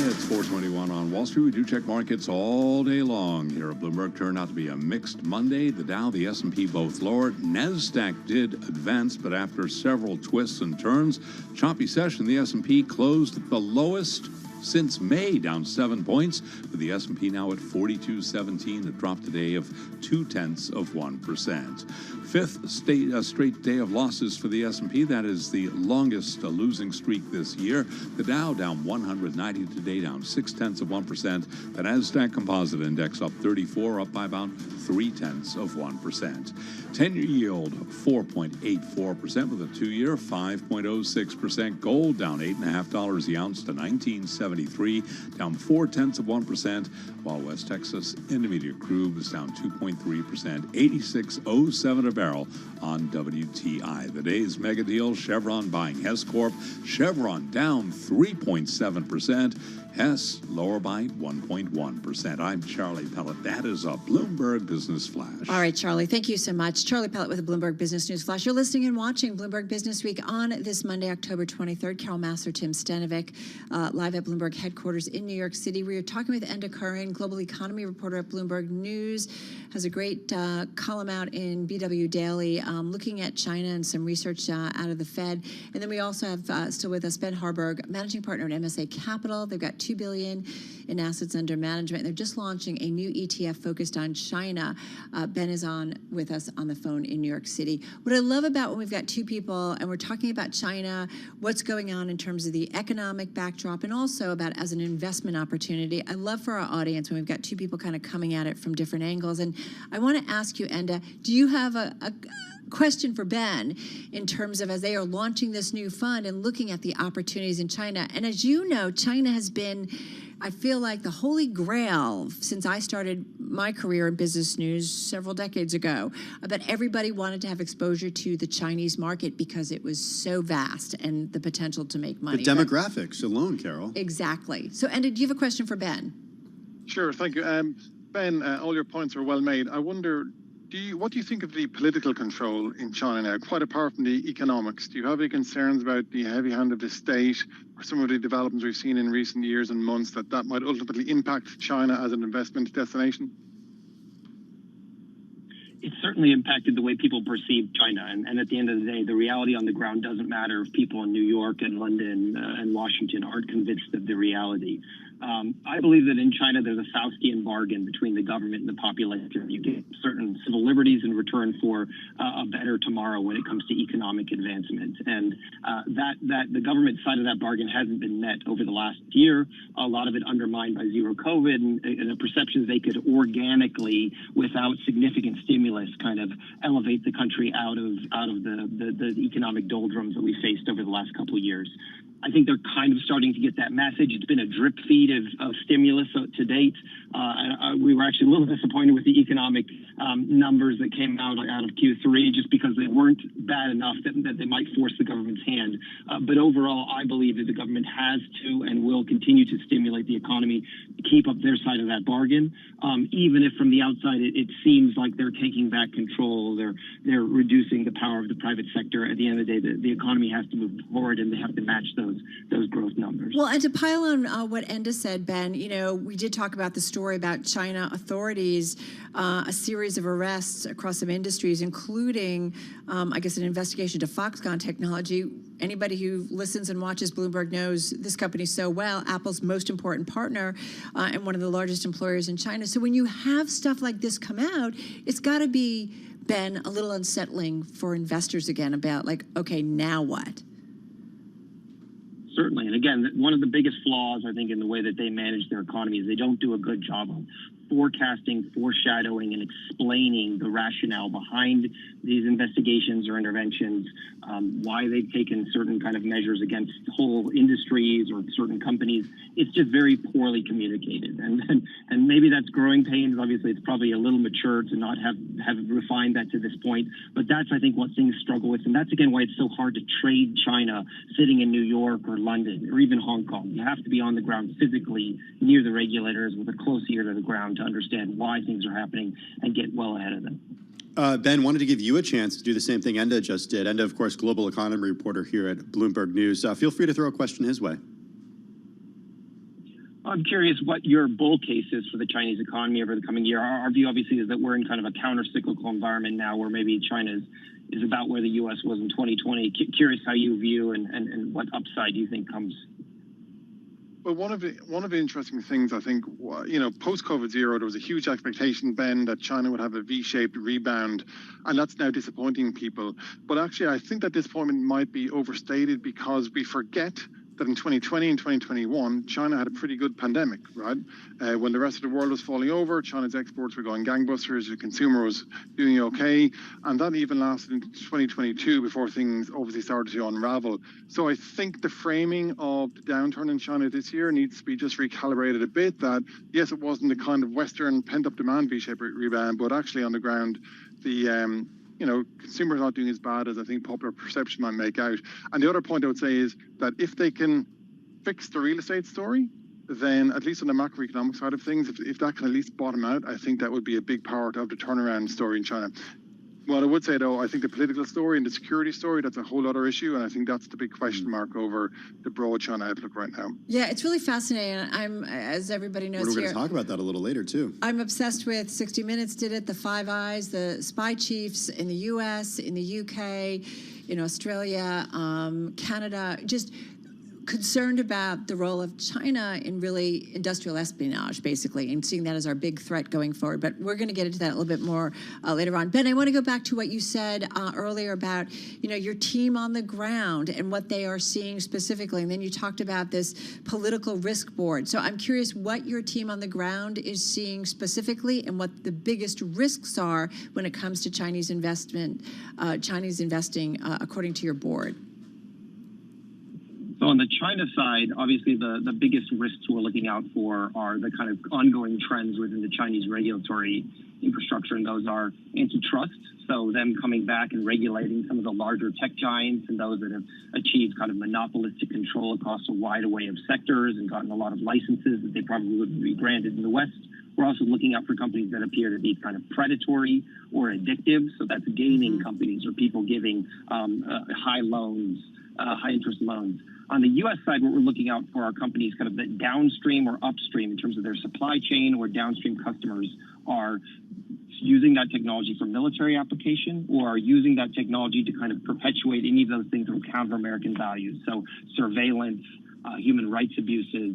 It's 4:21 on Wall Street. We do check markets all day long here at Bloomberg. Turned out to be a mixed Monday. The Dow, the S&P both lowered. NASDAQ did advance, but after several twists and turns, choppy session, the S&P closed at the lowest since May, down 7 points, with the S&P now at 42.17, a drop today of 0.2%. Fifth straight day of losses for the S&P. That is the longest losing streak this year. The Dow down 190 today, down 0.6%. The Nasdaq Composite Index up 34, up by about 0.3%. 10-year yield 4.84%, with a 2-year 5.06%. Gold down $8.50 the ounce to $19.73, down 0.4%. While West Texas Intermediate crude was down 2.3%, 86.07 a barrel on WTI. The day's mega deal: Chevron buying Hess Corp. Chevron down 3.7%. Hess lower by 1.1%. I'm Charlie Pellet. That is a Bloomberg Business Flash. All right, Charlie, thank you so much. Charlie Pellet with the Bloomberg Business News Flash. You're listening and watching Bloomberg Business Week on this Monday, October 23rd. Carol Massar, Tim Stanovic, live at Bloomberg headquarters in New York City. We are talking with Enda Curran, global economy reporter at Bloomberg News. Has a great column out in BW Daily looking at China and some research out of the Fed. And then we also have still with us Ben Harburg, managing partner at MSA Capital. They've got $2 billion in assets under management. They're just launching a new ETF focused on China. Ben is on with us on the phone in New York City. What I love about when we've got two people and we're talking about China, what's going on in terms of the economic backdrop, and also about as an investment opportunity. I love for our audience when we've got two people kind of coming at it from different angles. And I want to ask you, Enda, do you have a question for Ben in terms of as they are launching this new fund and looking at the opportunities in China? And as you know, China has been, I feel like, the holy grail since I started my career in business news several decades ago. But everybody wanted to have exposure to the Chinese market because it was so vast and the potential to make money. The demographics alone, Carol. Exactly. So, Enda, do you have a question for Ben? Sure, thank you. Ben, all your points are well made. I wonder, what do you think of the political control in China, quite apart from the economics? Do you have any concerns about the heavy hand of the state or some of the developments we've seen in recent years and months that might ultimately impact China as an investment destination? It's certainly impacted the way people perceive China. And at the end of the day, the reality on the ground doesn't matter if people in New York and London and Washington aren't convinced of the reality. I believe that in China, there's a Faustian bargain between the government and the population. You get certain civil liberties in return for a better tomorrow when it comes to economic advancement. And that the government side of that bargain hasn't been met over the last year. A lot of it undermined by zero COVID and the perceptions they could organically, without significant stimulus, kind of elevate the country out of the economic doldrums that we faced over the last couple of years. I think they're kind of starting to get that message. It's been a drip feed of stimulus to date. We were actually a little disappointed with the economic numbers that came out of Q3 just because they weren't bad enough that they might force the government's hand. But overall, I believe that the government has to and will continue to stimulate the economy, keep up their side of that bargain, even if from the outside it seems like they're taking back control, they're reducing the power of the private sector. At the end of the day, the economy has to move forward and they have to match those growth numbers. Well, and to pile on what Enda said, Ben, you know, we did talk about the story about China authorities, a series of arrests across some industries, including, I guess, an investigation to Foxconn Technology. Anybody who listens and watches Bloomberg knows this company so well, Apple's most important partner and one of the largest employers in China. So when you have stuff like this come out, it's got to be, Ben, a little unsettling for investors again about like, okay, now what? Certainly. And again, one of the biggest flaws, I think, in the way that they manage their economy is they don't do a good job of forecasting, foreshadowing, and explaining the rationale behind these investigations or interventions, why they've taken certain kind of measures against whole industries or certain companies. It's just very poorly communicated. And maybe that's growing pains. Obviously, it's probably a little mature to not have refined that to this point. But that's, I think, what things struggle with. And that's, again, why it's so hard to trade China sitting in New York or London or even Hong Kong. You have to be on the ground physically near the regulators with a close ear to the ground to understand why things are happening and get well ahead of them. Ben, wanted to give you a chance to do the same thing Enda just did. Enda, of course, global economy reporter here at Bloomberg News. Feel free to throw a question his way. I'm curious what your bull case is for the Chinese economy over the coming year. Our view, obviously, is that we're in kind of a counter-cyclical environment now where maybe China is about where the U.S. was in 2020. Curious how you view and what upside you think comes. Well, one of the interesting things, I think, post-COVID zero, there was a huge expectation, Ben, that China would have a V-shaped rebound, and that's now disappointing people. But actually, I think that disappointment might be overstated because we forget that in 2020 and 2021, China had a pretty good pandemic, right? When the rest of the world was falling over, China's exports were going gangbusters, the consumer was doing okay, and that even lasted into 2022 before things obviously started to unravel. So I think the framing of the downturn in China this year needs to be just recalibrated a bit, that yes, it wasn't the kind of Western pent-up demand V-shaped rebound, but actually on the ground, the consumers not doing as bad as I think popular perception might make out. And the other point I would say is that if they can fix the real estate story, then at least on the macroeconomic side of things, if that can at least bottom out, I think that would be a big part of the turnaround story in China. What I would say, though, I think the political story and the security story, that's a whole other issue, and I think that's the big question mark over the broad China outlook right now. Yeah, it's really fascinating. I'm, as everybody knows We're here, going to talk about that a little later, too. I'm obsessed with 60 Minutes did it, the Five Eyes, the spy chiefs in the U.S., in the U.K., in Australia, Canada, just concerned about the role of China in really industrial espionage, basically, and seeing that as our big threat going forward. But we're going to get into that a little bit more later on. Ben, I want to go back to what you said earlier about, your team on the ground and what they are seeing specifically. And then you talked about this political risk board. So I'm curious what your team on the ground is seeing specifically and what the biggest risks are when it comes to Chinese investing, according to your board. So on the China side, obviously the biggest risks we're looking out for are the kind of ongoing trends within the Chinese regulatory infrastructure, and those are antitrust. So them coming back and regulating some of the larger tech giants and those that have achieved kind of monopolistic control across a wide array of sectors and gotten a lot of licenses that they probably wouldn't be granted in the West. We're also looking out for companies that appear to be kind of predatory or addictive. So that's gaming companies or people giving high interest loans. On the U.S. side, what we're looking out for are companies kind of that downstream or upstream in terms of their supply chain, or downstream customers are using that technology for military application, or are using that technology to kind of perpetuate any of those things that will counter American values. So surveillance, human rights abuses,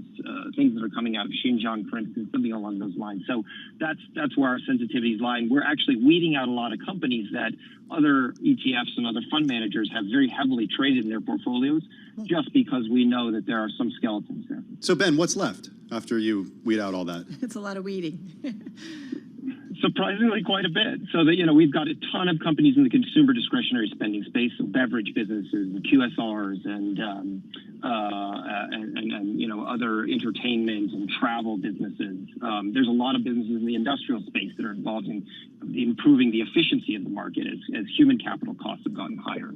things that are coming out of Xinjiang, for instance, something along those lines. So that's where our sensitivities lie. And we're actually weeding out a lot of companies that other ETFs and other fund managers have very heavily traded in their portfolios, just because we know that there are some skeletons there. So, Ben, what's left after you weed out all that? It's a lot of weeding. Surprisingly, quite a bit. So that, we've got a ton of companies in the consumer discretionary spending space, so beverage businesses, and QSRs, and other entertainment and travel businesses. There's a lot of businesses in the industrial space that are involved in improving the efficiency of the market as human capital costs have gotten higher.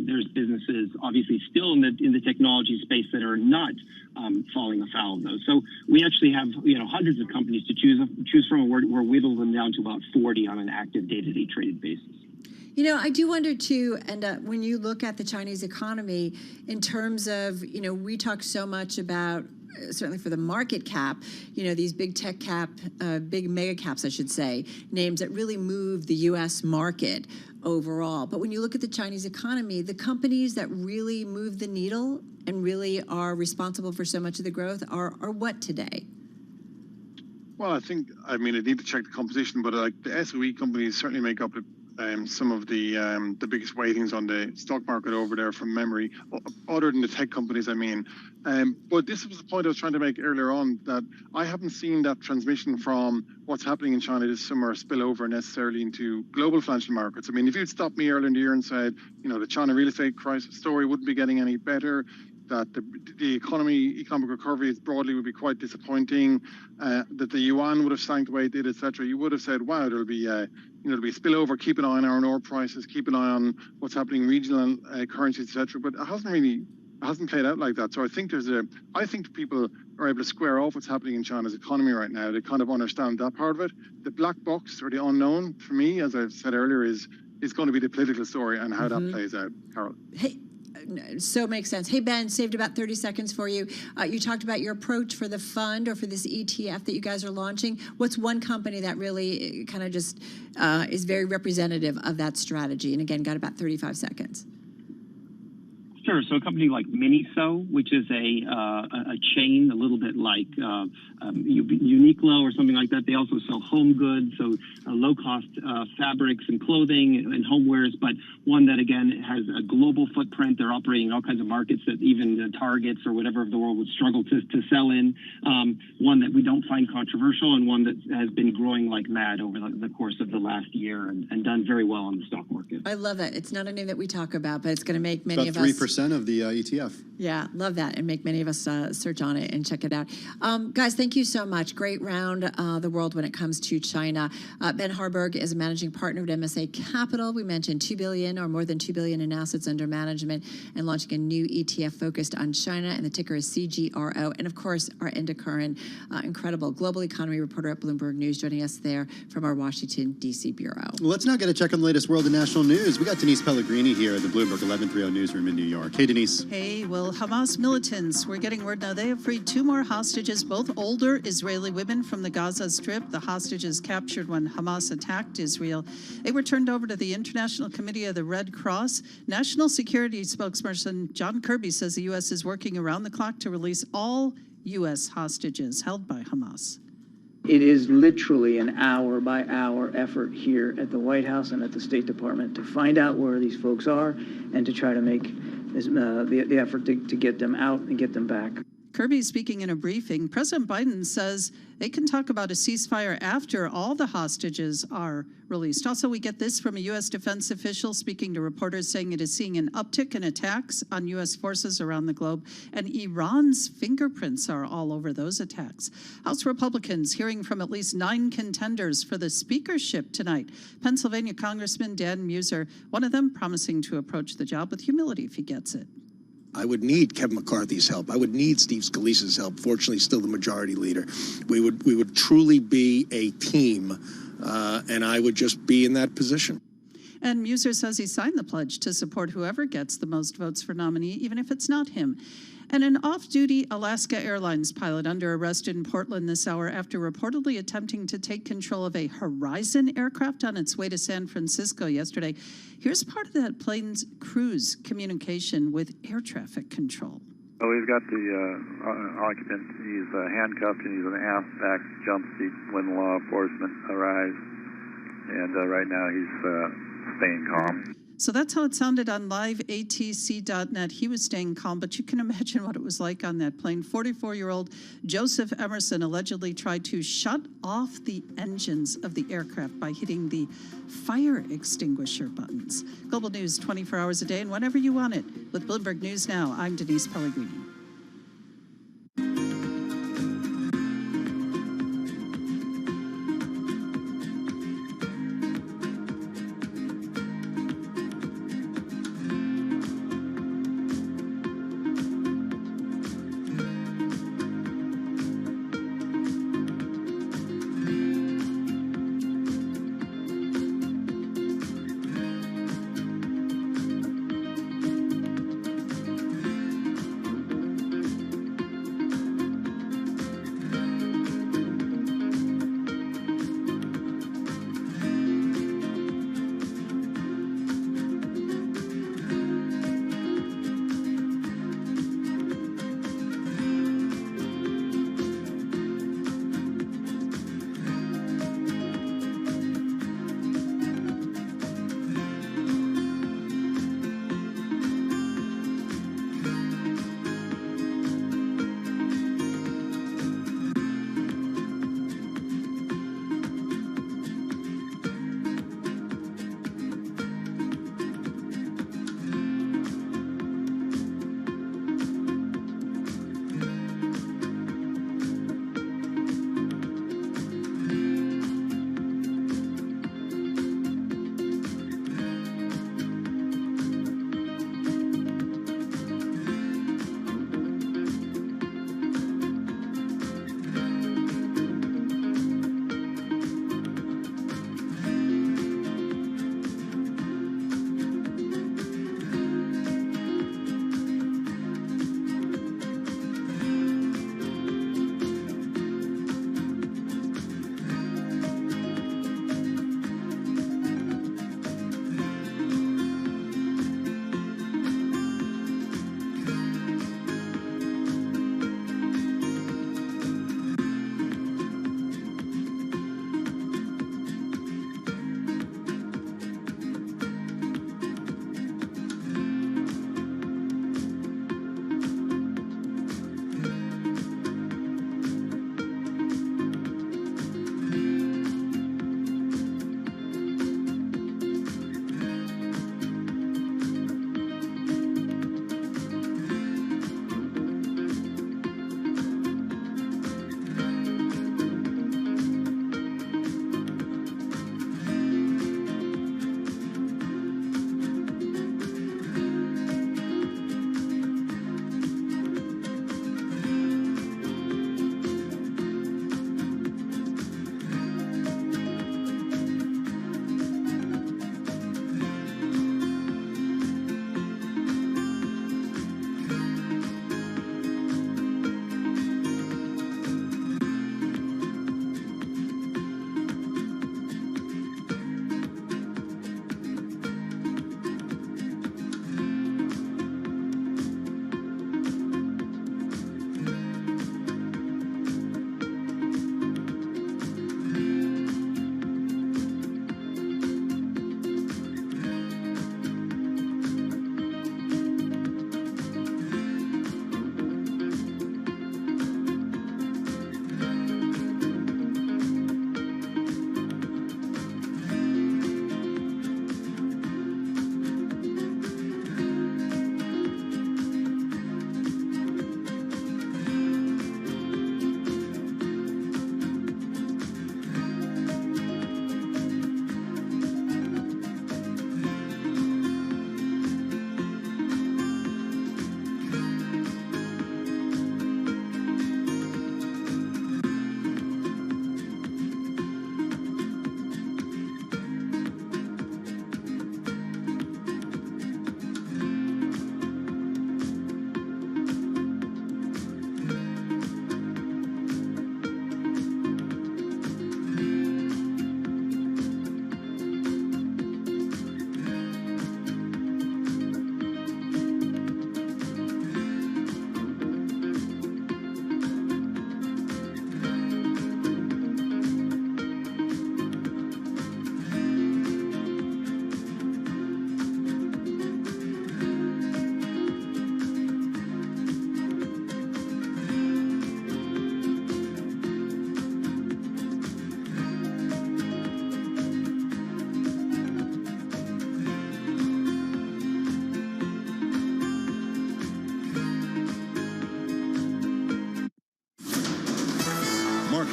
There's businesses, obviously, still in the technology space that are not falling afoul of those. So we actually have hundreds of companies to choose from, and we're whittled them down to about 40 on an active day-to-day traded basis. I do wonder too, and when you look at the Chinese economy in terms of, we talk so much about, certainly for the market cap, these big tech cap, big mega caps, I should say, names that really move the U.S. market overall. But when you look at the Chinese economy, the companies that really move the needle and really are responsible for so much of the growth are what today? Well, I need to check the composition, but the SOE companies certainly make up some of the biggest weightings on the stock market over there from memory, other than the tech companies, But this was the point I was trying to make earlier on, that I haven't seen that transmission from what's happening in China this summer spill over necessarily into global financial markets. If you'd stopped me earlier in the year and said, the China real estate crisis story wouldn't be getting any better, that the economic recovery broadly would be quite disappointing, that the yuan would have sank the way it did, etc., you would have said, wow, there'll be a spillover, keep an eye on iron ore prices, keep an eye on what's happening in regional currencies, etc. But it hasn't played out like that. So I think people are able to square off what's happening in China's economy right now. They kind of understand that part of it. The black box, or the unknown, for me, as I've said earlier, is going to be the political story and how that plays out, Carol. Hey, so makes sense. Hey, Ben, saved about 30 seconds for you. You talked about your approach for the fund or for this ETF that you guys are launching. What's one company that really kind of just is very representative of that strategy? And again, got about 35 seconds. Sure. Sure. So a company like Miniso, which is a chain, a little bit like Uniqlo or something like that. They also sell home goods, so low-cost fabrics and clothing and homewares, but one that, again, has a global footprint. They're operating in all kinds of markets that even the Targets or whatever of the world would struggle to sell in. One that we don't find controversial and one that has been growing like mad over the course of the last year and done very well on the stock market. I love that. It's not a name that we talk about, but it's going to make many About of us... 3% of the ETF. Yeah, love that, and make many of us search on it and check it out. Guys, thank you so much. Great round the world when it comes to China. Ben Harburg is a managing partner at MSA Capital. We mentioned $2 billion or more than $2 billion in assets under management and launching a new ETF focused on China, and the ticker is CGRO. And of course, our Enda Curran, incredible global economy reporter at Bloomberg News, joining us there from our Washington, D.C. bureau. Well, let's now get a check on the latest world and national news. We got Denise Pellegrini here at the Bloomberg 1130 newsroom in New York. Hey, Denise. Hey, well, Hamas militants, we're getting word now they have freed 2 more hostages, both older Israeli women from the Gaza Strip. The hostages captured when Hamas attacked Israel. They were turned over to the International Committee of the Red Cross. National Security spokesperson John Kirby says the U.S. is working around the clock to release all U.S. hostages held by Hamas. It is literally an hour-by-hour effort here at the White House and at the State Department to find out where these folks are and to try to make the effort to get them out and get them back. Kirby speaking in a briefing. President Biden says they can talk about a ceasefire after all the hostages are released. Also, we get this from a U.S. defense official speaking to reporters, saying it is seeing an uptick in attacks on U.S. forces around the globe, and Iran's fingerprints are all over those attacks. House Republicans hearing from at least 9 contenders for the speakership tonight. Pennsylvania Congressman Dan Muser, one of them promising to approach the job with humility if he gets it. I would need Kevin McCarthy's help. I would need Steve Scalise's help. Fortunately, still the majority leader. We would truly be a team, and I would just be in that position. And Muser says he signed the pledge to support whoever gets the most votes for nominee, even if it's not him. And an off-duty Alaska Airlines pilot under arrest in Portland this hour after reportedly attempting to take control of a Horizon aircraft on its way to San Francisco yesterday. Here's part of that plane's cruise communication with air traffic control. Well, we've got the occupant. He's handcuffed and he's in an aft-back jump seat when law enforcement arrives. And right now he's staying calm. So that's how it sounded on liveatc.net. He was staying calm, but you can imagine what it was like on that plane. 44-year-old Joseph Emerson allegedly tried to shut off the engines of the aircraft by hitting the fire extinguisher buttons. Global News 24 hours a day and whenever you want it. With Bloomberg News Now, I'm Denise Pellegrini.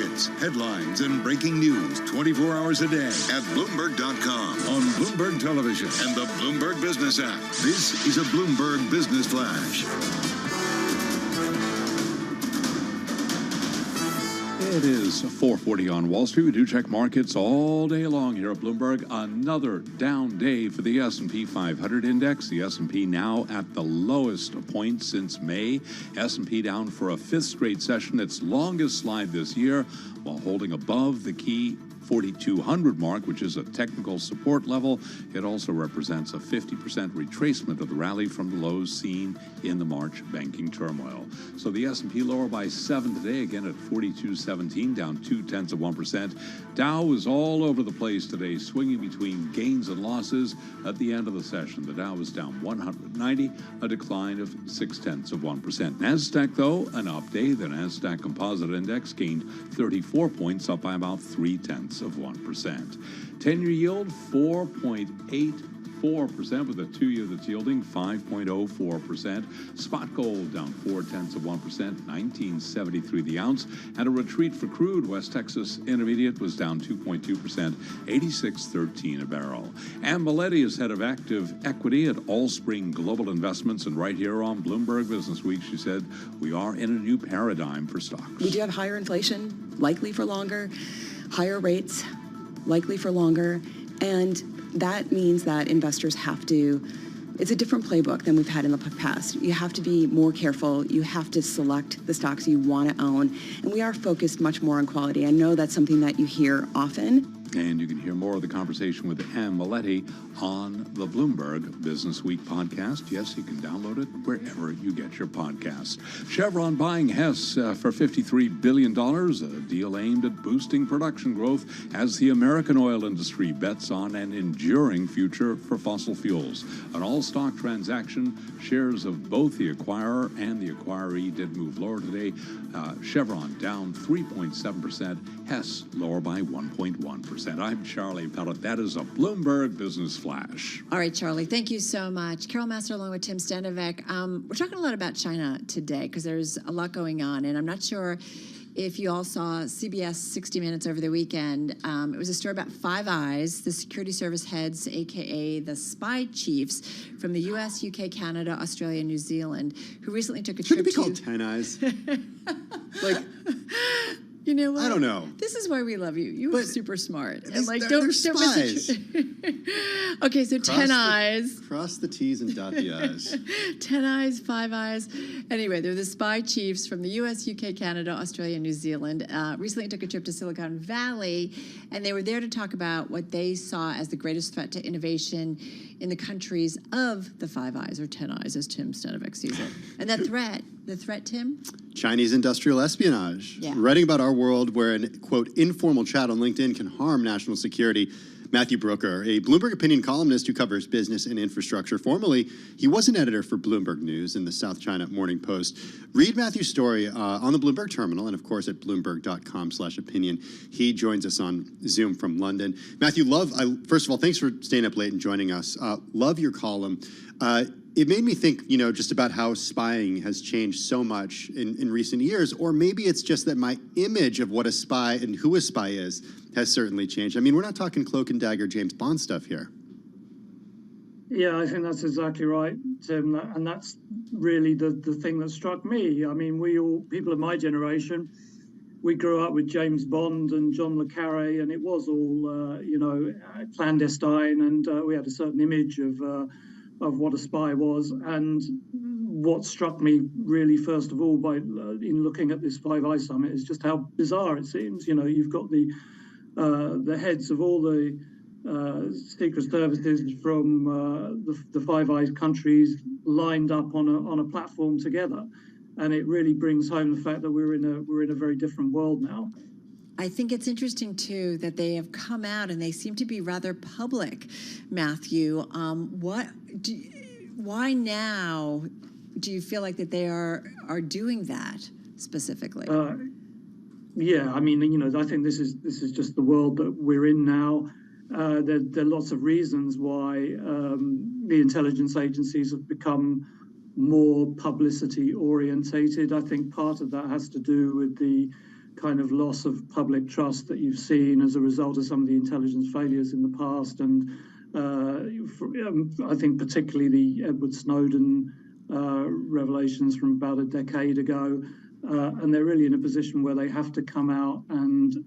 markets, headlines, and breaking news 24 hours a day at Bloomberg.com, on Bloomberg Television, and the Bloomberg Business app. This is a Bloomberg Business Flash. It is 4:40 on Wall Street. We do check markets all day long here at Bloomberg. Another down day for the S&P 500 index. The S&P now at the lowest point since May. S&P down for a fifth straight session, its longest slide this year, while holding above the key 4,200 mark, which is a technical support level. It also represents a 50% retracement of the rally from the lows seen in the March banking turmoil. So the S&P lower by 7 today, again at 42.17, down 0.2%. Dow is all over the place today, swinging between gains and losses at the end of the session. The Dow was down 190, a decline of 0.6%. NASDAQ, though, an up day. The NASDAQ Composite Index gained 34 points, up by about 0.3%. 10-year yield 4.84%, with a 2-year that's yielding 5.04%. Spot gold down 0.4%, 1973 the ounce, and a retreat for crude. West Texas Intermediate was down 2.2%, 86.13 a barrel. Ann Maletti is head of active equity at Allspring Global Investments, and right here on Bloomberg Business Week, she said we are in a new paradigm for stocks. We do have higher inflation, likely for longer. Higher rates, likely for longer, and that means that investors have to, it's a different playbook than we've had in the past. You have to be more careful. You have to select the stocks you want to own, and we are focused much more on quality. I know that's something that you hear often. And you can hear more of the conversation with Ann Maletti on the Bloomberg Business Week podcast. Yes, you can download it wherever you get your podcast. Chevron buying Hess for $53 billion, a deal aimed at boosting production growth as the American oil industry bets on an enduring future for fossil fuels. An all-stock transaction. Shares of both the acquirer and the acquiree did move lower today. Chevron down 3.7%, Hess lower by 1.1%. I'm Charlie Pellet. That is a Bloomberg Business Flash. All right, Charlie, thank you so much. Carol Master along with Tim Stanovic. We're talking a lot about China today because there's a lot going on, and I'm not sure if you all saw CBS 60 Minutes over the weekend. It was a story about Five Eyes, the security service heads, a.k.a. the spy chiefs from the U.S., U.K., Canada, Australia, New Zealand, who recently took a trip to... Should it be called 10 Eyes? Like... You know what? I don't know. This is why we love you. You are super smart. And like, don't miss it. Okay, so 10 eyes. Cross the T's and dot the I's. 10 eyes, 5 eyes. Anyway, they're the spy chiefs from the U.S., U.K., Canada, Australia, New Zealand. Recently took a trip to Silicon Valley, and they were there to talk about what they saw as the greatest threat to innovation in the countries of the Five Eyes, or 10 Eyes, as Tim Stanovic sees it. And that threat, Tim? Chinese industrial espionage. Yeah. Writing about our world where an, quote, informal chat on LinkedIn can harm national security. Matthew Brooker, a Bloomberg opinion columnist who covers business and infrastructure. Formerly, he was an editor for Bloomberg News in the South China Morning Post. Read Matthew's story on the Bloomberg terminal and, of course, at bloomberg.com/opinion. He joins us on Zoom from London. Matthew, first of all, thanks for staying up late and joining us. Love your column. It made me think, just about how spying has changed so much in recent years, or maybe it's just that my image of what a spy and who a spy is has certainly changed. I mean, we're not talking cloak and dagger James Bond stuff here. Yeah, I think that's exactly right, Tim, and that's really the thing that struck me. I mean, people of my generation, we grew up with James Bond and John le Carré, and it was all, clandestine, and we had a certain image of what a spy was. And what struck me really, first of all, in looking at this Five Eyes Summit, is just how bizarre it seems. You've got the heads of all the secret services from the Five Eyes countries lined up on a platform together, and it really brings home the fact that we're in a very different world now. I think it's interesting, too, that they have come out and they seem to be rather public, Matthew. Why now do you feel like that they are doing that specifically? Yeah, I mean, I think this is just the world that we're in now. There are lots of reasons why the intelligence agencies have become more publicity orientated. I think part of that has to do with the kind of loss of public trust that you've seen as a result of some of the intelligence failures in the past. And I think particularly the Edward Snowden revelations from about a decade ago. And they're really in a position where they have to come out and,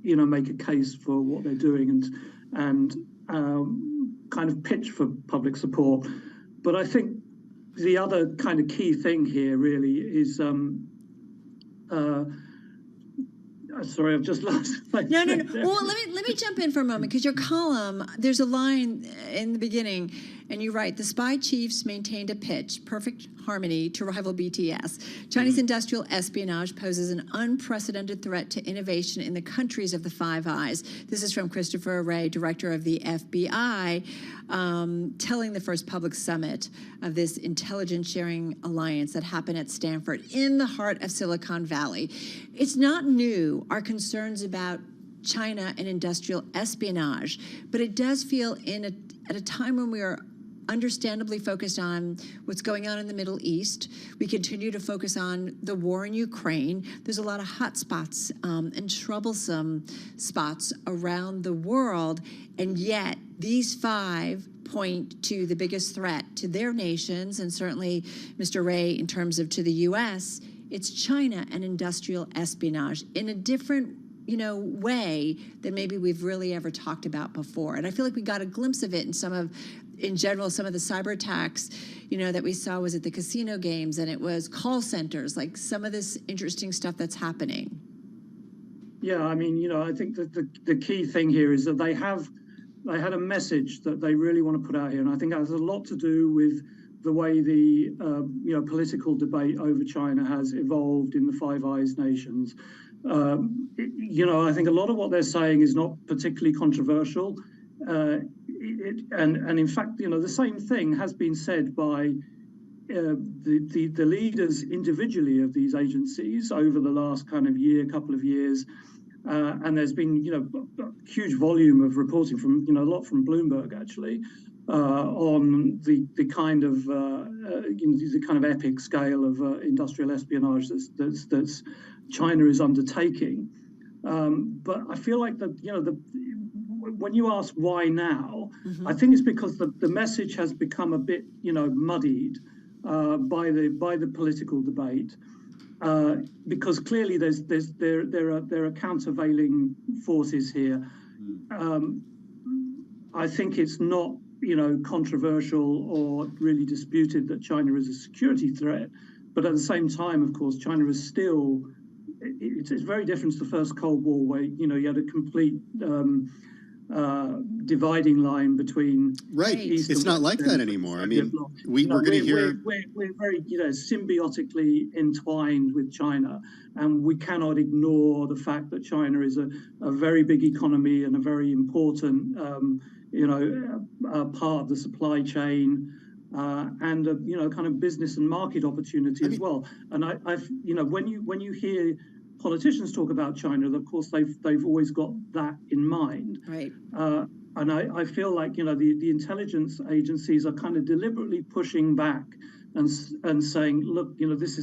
make a case for what they're doing and kind of pitch for public support. But I think the other kind of key thing here really is, sorry, I've just lost. No. Well, let me jump in for a moment, because your column, there's a line in the beginning, and you write, the spy chiefs maintained a pitch, perfect harmony to rival BTS. Chinese industrial espionage poses an unprecedented threat to innovation in the countries of the Five Eyes. This is from Christopher Wray, director of the FBI, telling the first public summit of this intelligence sharing alliance that happened at Stanford in the heart of Silicon Valley. It's not new, our concerns about China and industrial espionage, but it does feel at a time when we are understandably focused on what's going on in the Middle East. We continue to focus on the war in Ukraine. There's a lot of hot spots and troublesome spots around the world, and yet these five point to the biggest threat to their nations, and certainly, Mr. Wray, in terms of to the U.S., it's China and industrial espionage in a different way than maybe we've really ever talked about before. And I feel like we got a glimpse of it in some of the cyber attacks, that we saw was at the casino games, and it was call centers, like some of this interesting stuff that's happening. Yeah, I mean, I think that the key thing here is that they had a message that they really want to put out here. And I think that has a lot to do with the way the political debate over China has evolved in the Five Eyes nations. I think a lot of what they're saying is not particularly controversial. And in fact, the same thing has been said by the leaders individually of these agencies over the last couple of years. And there's been, a huge volume of reporting from, a lot from Bloomberg actually, on the kind of epic scale of industrial espionage that's China is undertaking. But I feel like when you ask why now, I think it's because the message has become a bit, muddied by the political debate. Because clearly there are countervailing forces here. I think it's not controversial or really disputed that China is a security threat, but at the same time, of course, China is still. It's very different to the first Cold War, where you had a complete dividing line between East it's and not West like that anymore. I mean, we're going to hear we're very symbiotically entwined with China, and we cannot ignore the fact that China is a very big economy and a very important part of the supply chain. And a kind of business and market opportunity as well. And when you hear politicians talk about China, of course they've always got that in mind. Right. And I feel like the intelligence agencies are kind of deliberately pushing back and saying, look, this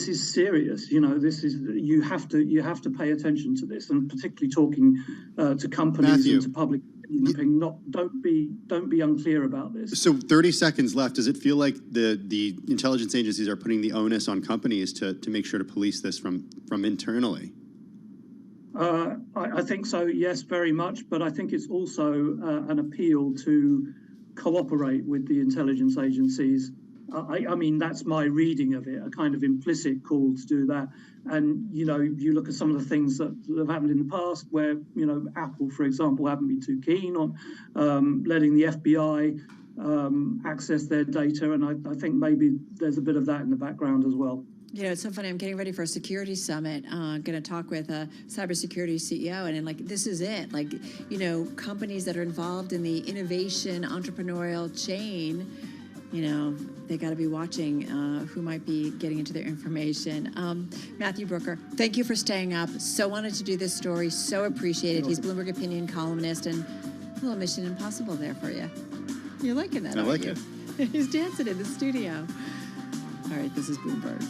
is serious. You have to pay attention to this, and particularly talking to companies Matthew. and to public. Don't be unclear about this. So 30 seconds left. Does it feel like the intelligence agencies are putting the onus on companies to make sure to police this from internally? I think so, yes, very much. But I think it's also an appeal to cooperate with the intelligence agencies. I mean, that's my reading of it, a kind of implicit call to do that. And, you look at some of the things that have happened in the past where, Apple, for example, haven't been too keen on letting the FBI access their data. And I think maybe there's a bit of that in the background as well. It's so funny. I'm getting ready for a security summit. Going to talk with a cybersecurity CEO, and this is it. Companies that are involved in the innovation entrepreneurial chain, they got to be watching who might be getting into their information. Matthew Brooker, thank you for staying up. So wanted to do this story. So appreciate it. He's Bloomberg Opinion columnist, and a little Mission Impossible there for you. You're liking that, aren't you? it. He's dancing in the studio. All right, this is Bloomberg.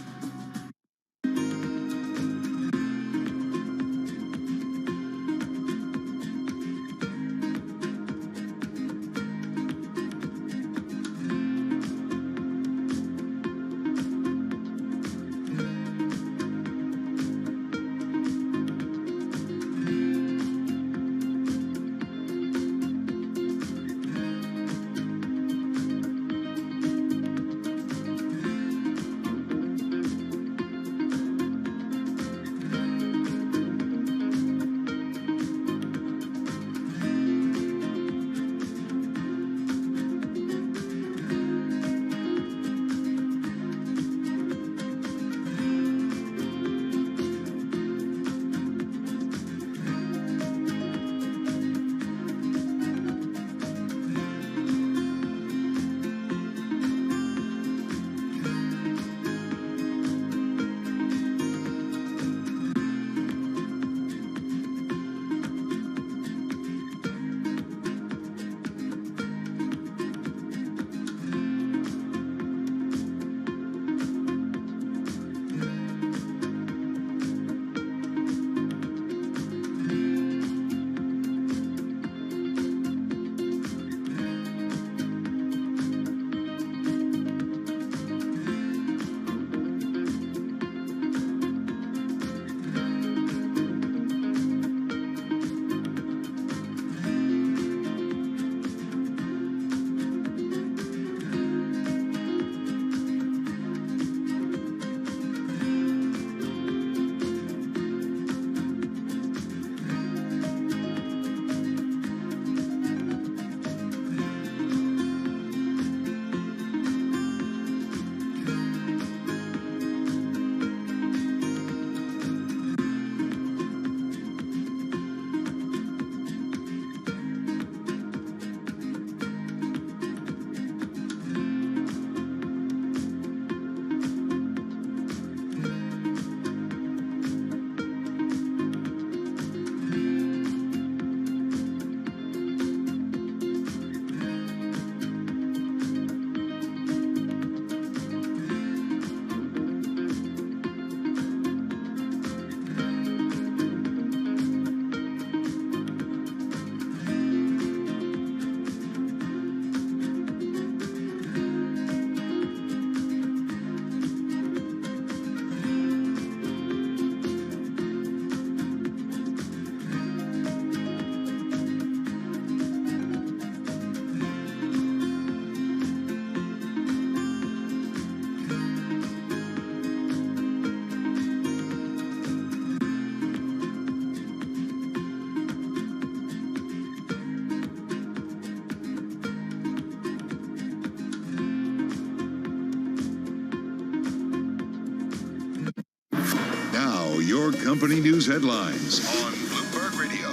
your company news headlines on Bloomberg Radio.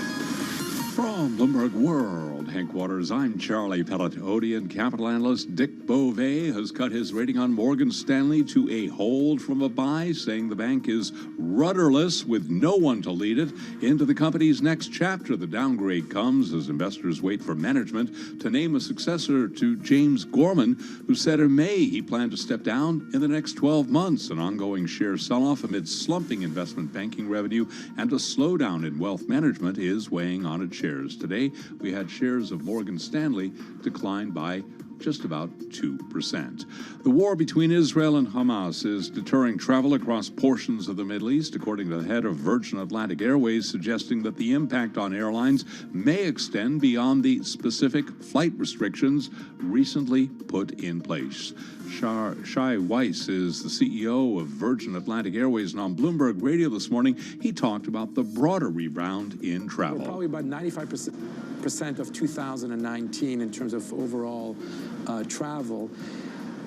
From Bloomberg World headquarters, I'm Charlie Pelletodian. Capital analyst Dick Beauvais has cut his rating on Morgan Stanley to a hold from a buy, saying the bank is rudderless with no one to lead it into the company's next chapter. The downgrade comes as investors wait for management to name a successor to James Gorman, who said in May he planned to step down in the next 12 months. An ongoing share sell-off amid slumping investment banking revenue and a slowdown in wealth management is weighing on its shares. Today, we had shares of Morgan Stanley decline by just about 2%. The war between Israel and Hamas is deterring travel across portions of the Middle East, according to the head of Virgin Atlantic Airways, suggesting that the impact on airlines may extend beyond the specific flight restrictions recently put in place. Shai Weiss is the CEO of Virgin Atlantic Airways, and on Bloomberg Radio this morning, he talked about the broader rebound in travel. We're probably about 95% of 2019 in terms of overall travel.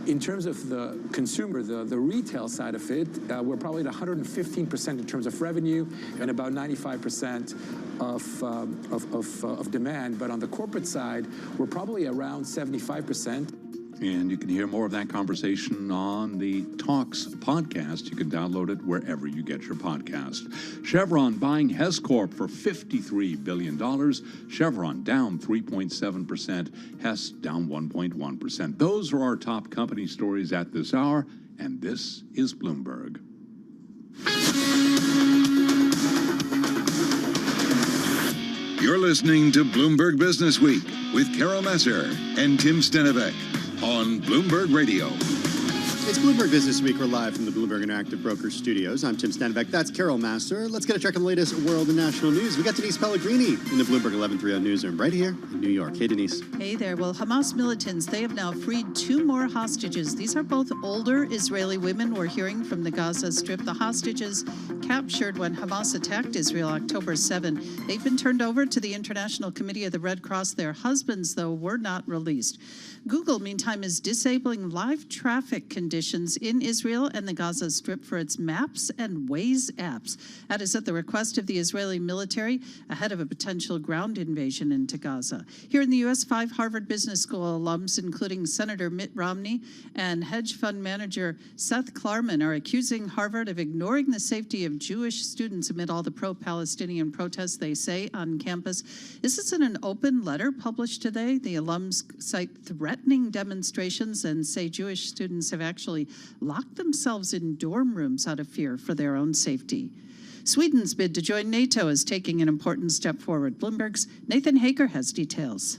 In terms of the consumer, the retail side of it, we're probably at 115% in terms of revenue and about 95% of demand. But on the corporate side, we're probably around 75%. And you can hear more of that conversation on the Talks podcast. You can download it wherever you get your podcast. Chevron buying Hess Corp for $53 billion. Chevron down 3.7%. Hess down 1.1%. Those are our top company stories at this hour. And this is Bloomberg. You're listening to Bloomberg Business Week with Carol Messer and Tim Stenevec on Bloomberg Radio. It's Bloomberg Business Week. We're live from the Bloomberg Interactive Brokers studios. I'm Tim Stenevec. That's Carol Masser. Let's get a check on the latest world and national news. We got Denise Pellegrini in the Bloomberg 1130 newsroom right here in New York. Hey, Denise. Hey there. Well, Hamas militants, they have now freed 2 more hostages. These are both older Israeli women we're hearing from the Gaza Strip. The hostages captured when Hamas attacked Israel October 7. They've been turned over to the International Committee of the Red Cross. Their husbands, though, were not released. Google, meantime, is disabling live traffic conditions in Israel and the Gaza Strip for its Maps and Waze apps. That is at the request of the Israeli military ahead of a potential ground invasion into Gaza. Here in the U.S., 5 Harvard Business School alums, including Senator Mitt Romney and hedge fund manager Seth Klarman, are accusing Harvard of ignoring the safety of Jewish students amid all the pro-Palestinian protests, they say, on campus. This is in an open letter published today. The alums cite threatening demonstrations and say Jewish students have actually locked themselves in dorm rooms out of fear for their own safety. Sweden's bid to join NATO is taking an important step forward. Bloomberg's Nathan Hager has details.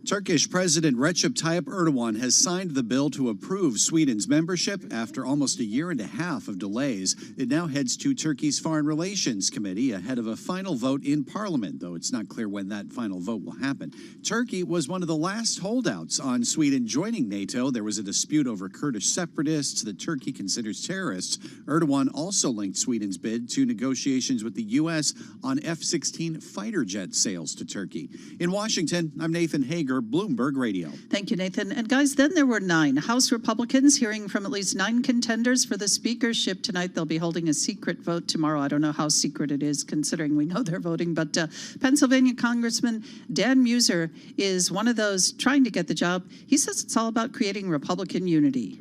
Turkish President Recep Tayyip Erdogan has signed the bill to approve Sweden's membership after almost a year and a half of delays. It now heads to Turkey's Foreign Relations Committee ahead of a final vote in Parliament, though it's not clear when that final vote will happen. Turkey was one of the last holdouts on Sweden joining NATO. There was a dispute over Kurdish separatists that Turkey considers terrorists. Erdogan also linked Sweden's bid to negotiations with the U.S. on F-16 fighter jet sales to Turkey. In Washington, I'm Nathan Hager, Bloomberg Radio. Thank you, Nathan. And guys, then there were 9 House Republicans hearing from at least 9 contenders for the speakership tonight. They'll be holding a secret vote tomorrow. I don't know how secret it is, considering we know they're voting. But Pennsylvania Congressman Dan Muser is one of those trying to get the job. He says it's all about creating Republican unity.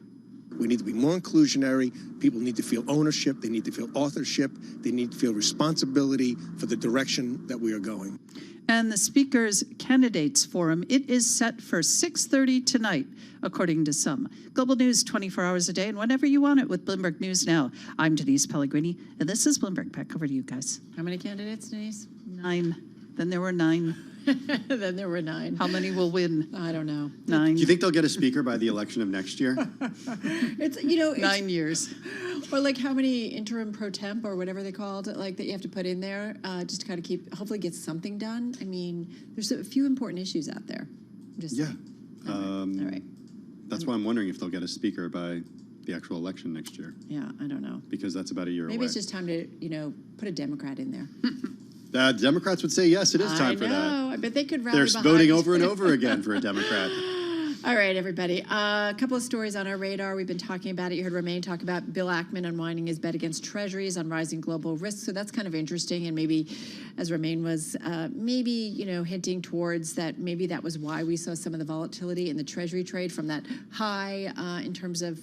We need to be more inclusionary. People need to feel ownership. They need to feel authorship. They need to feel responsibility for the direction that we are going. And the Speaker's Candidates Forum, it is set for 6:30 tonight, according to some. Global news 24 hours a day and whenever you want it with Bloomberg News Now. I'm Denise Pellegrini, and this is Bloomberg. Back over to you guys. How many candidates, Denise? 9. Then there were 9. Then there were 9. How many will win? I don't know. 9. Do you think they'll get a speaker by the election of next year? It's 9 years. Or like how many interim pro temp or whatever they called it, like that you have to put in there just to kind of hopefully get something done. I mean, there's a few important issues out there. I'm just saying. All right. That's why I'm wondering if they'll get a speaker by the actual election next year. Yeah, I don't know. Because that's about a year away. Maybe it's just time to, put a Democrat in there. Democrats would say yes, it is time for that. I know. I bet they could rally They're behind. voting over and over again for a Democrat. All right, everybody. A couple of stories on our radar. We've been talking about it. You heard Romaine talk about Bill Ackman unwinding his bet against treasuries on rising global risks. So that's kind of interesting. And maybe, as Romaine was hinting towards that, maybe that was why we saw some of the volatility in the treasury trade from that high in terms of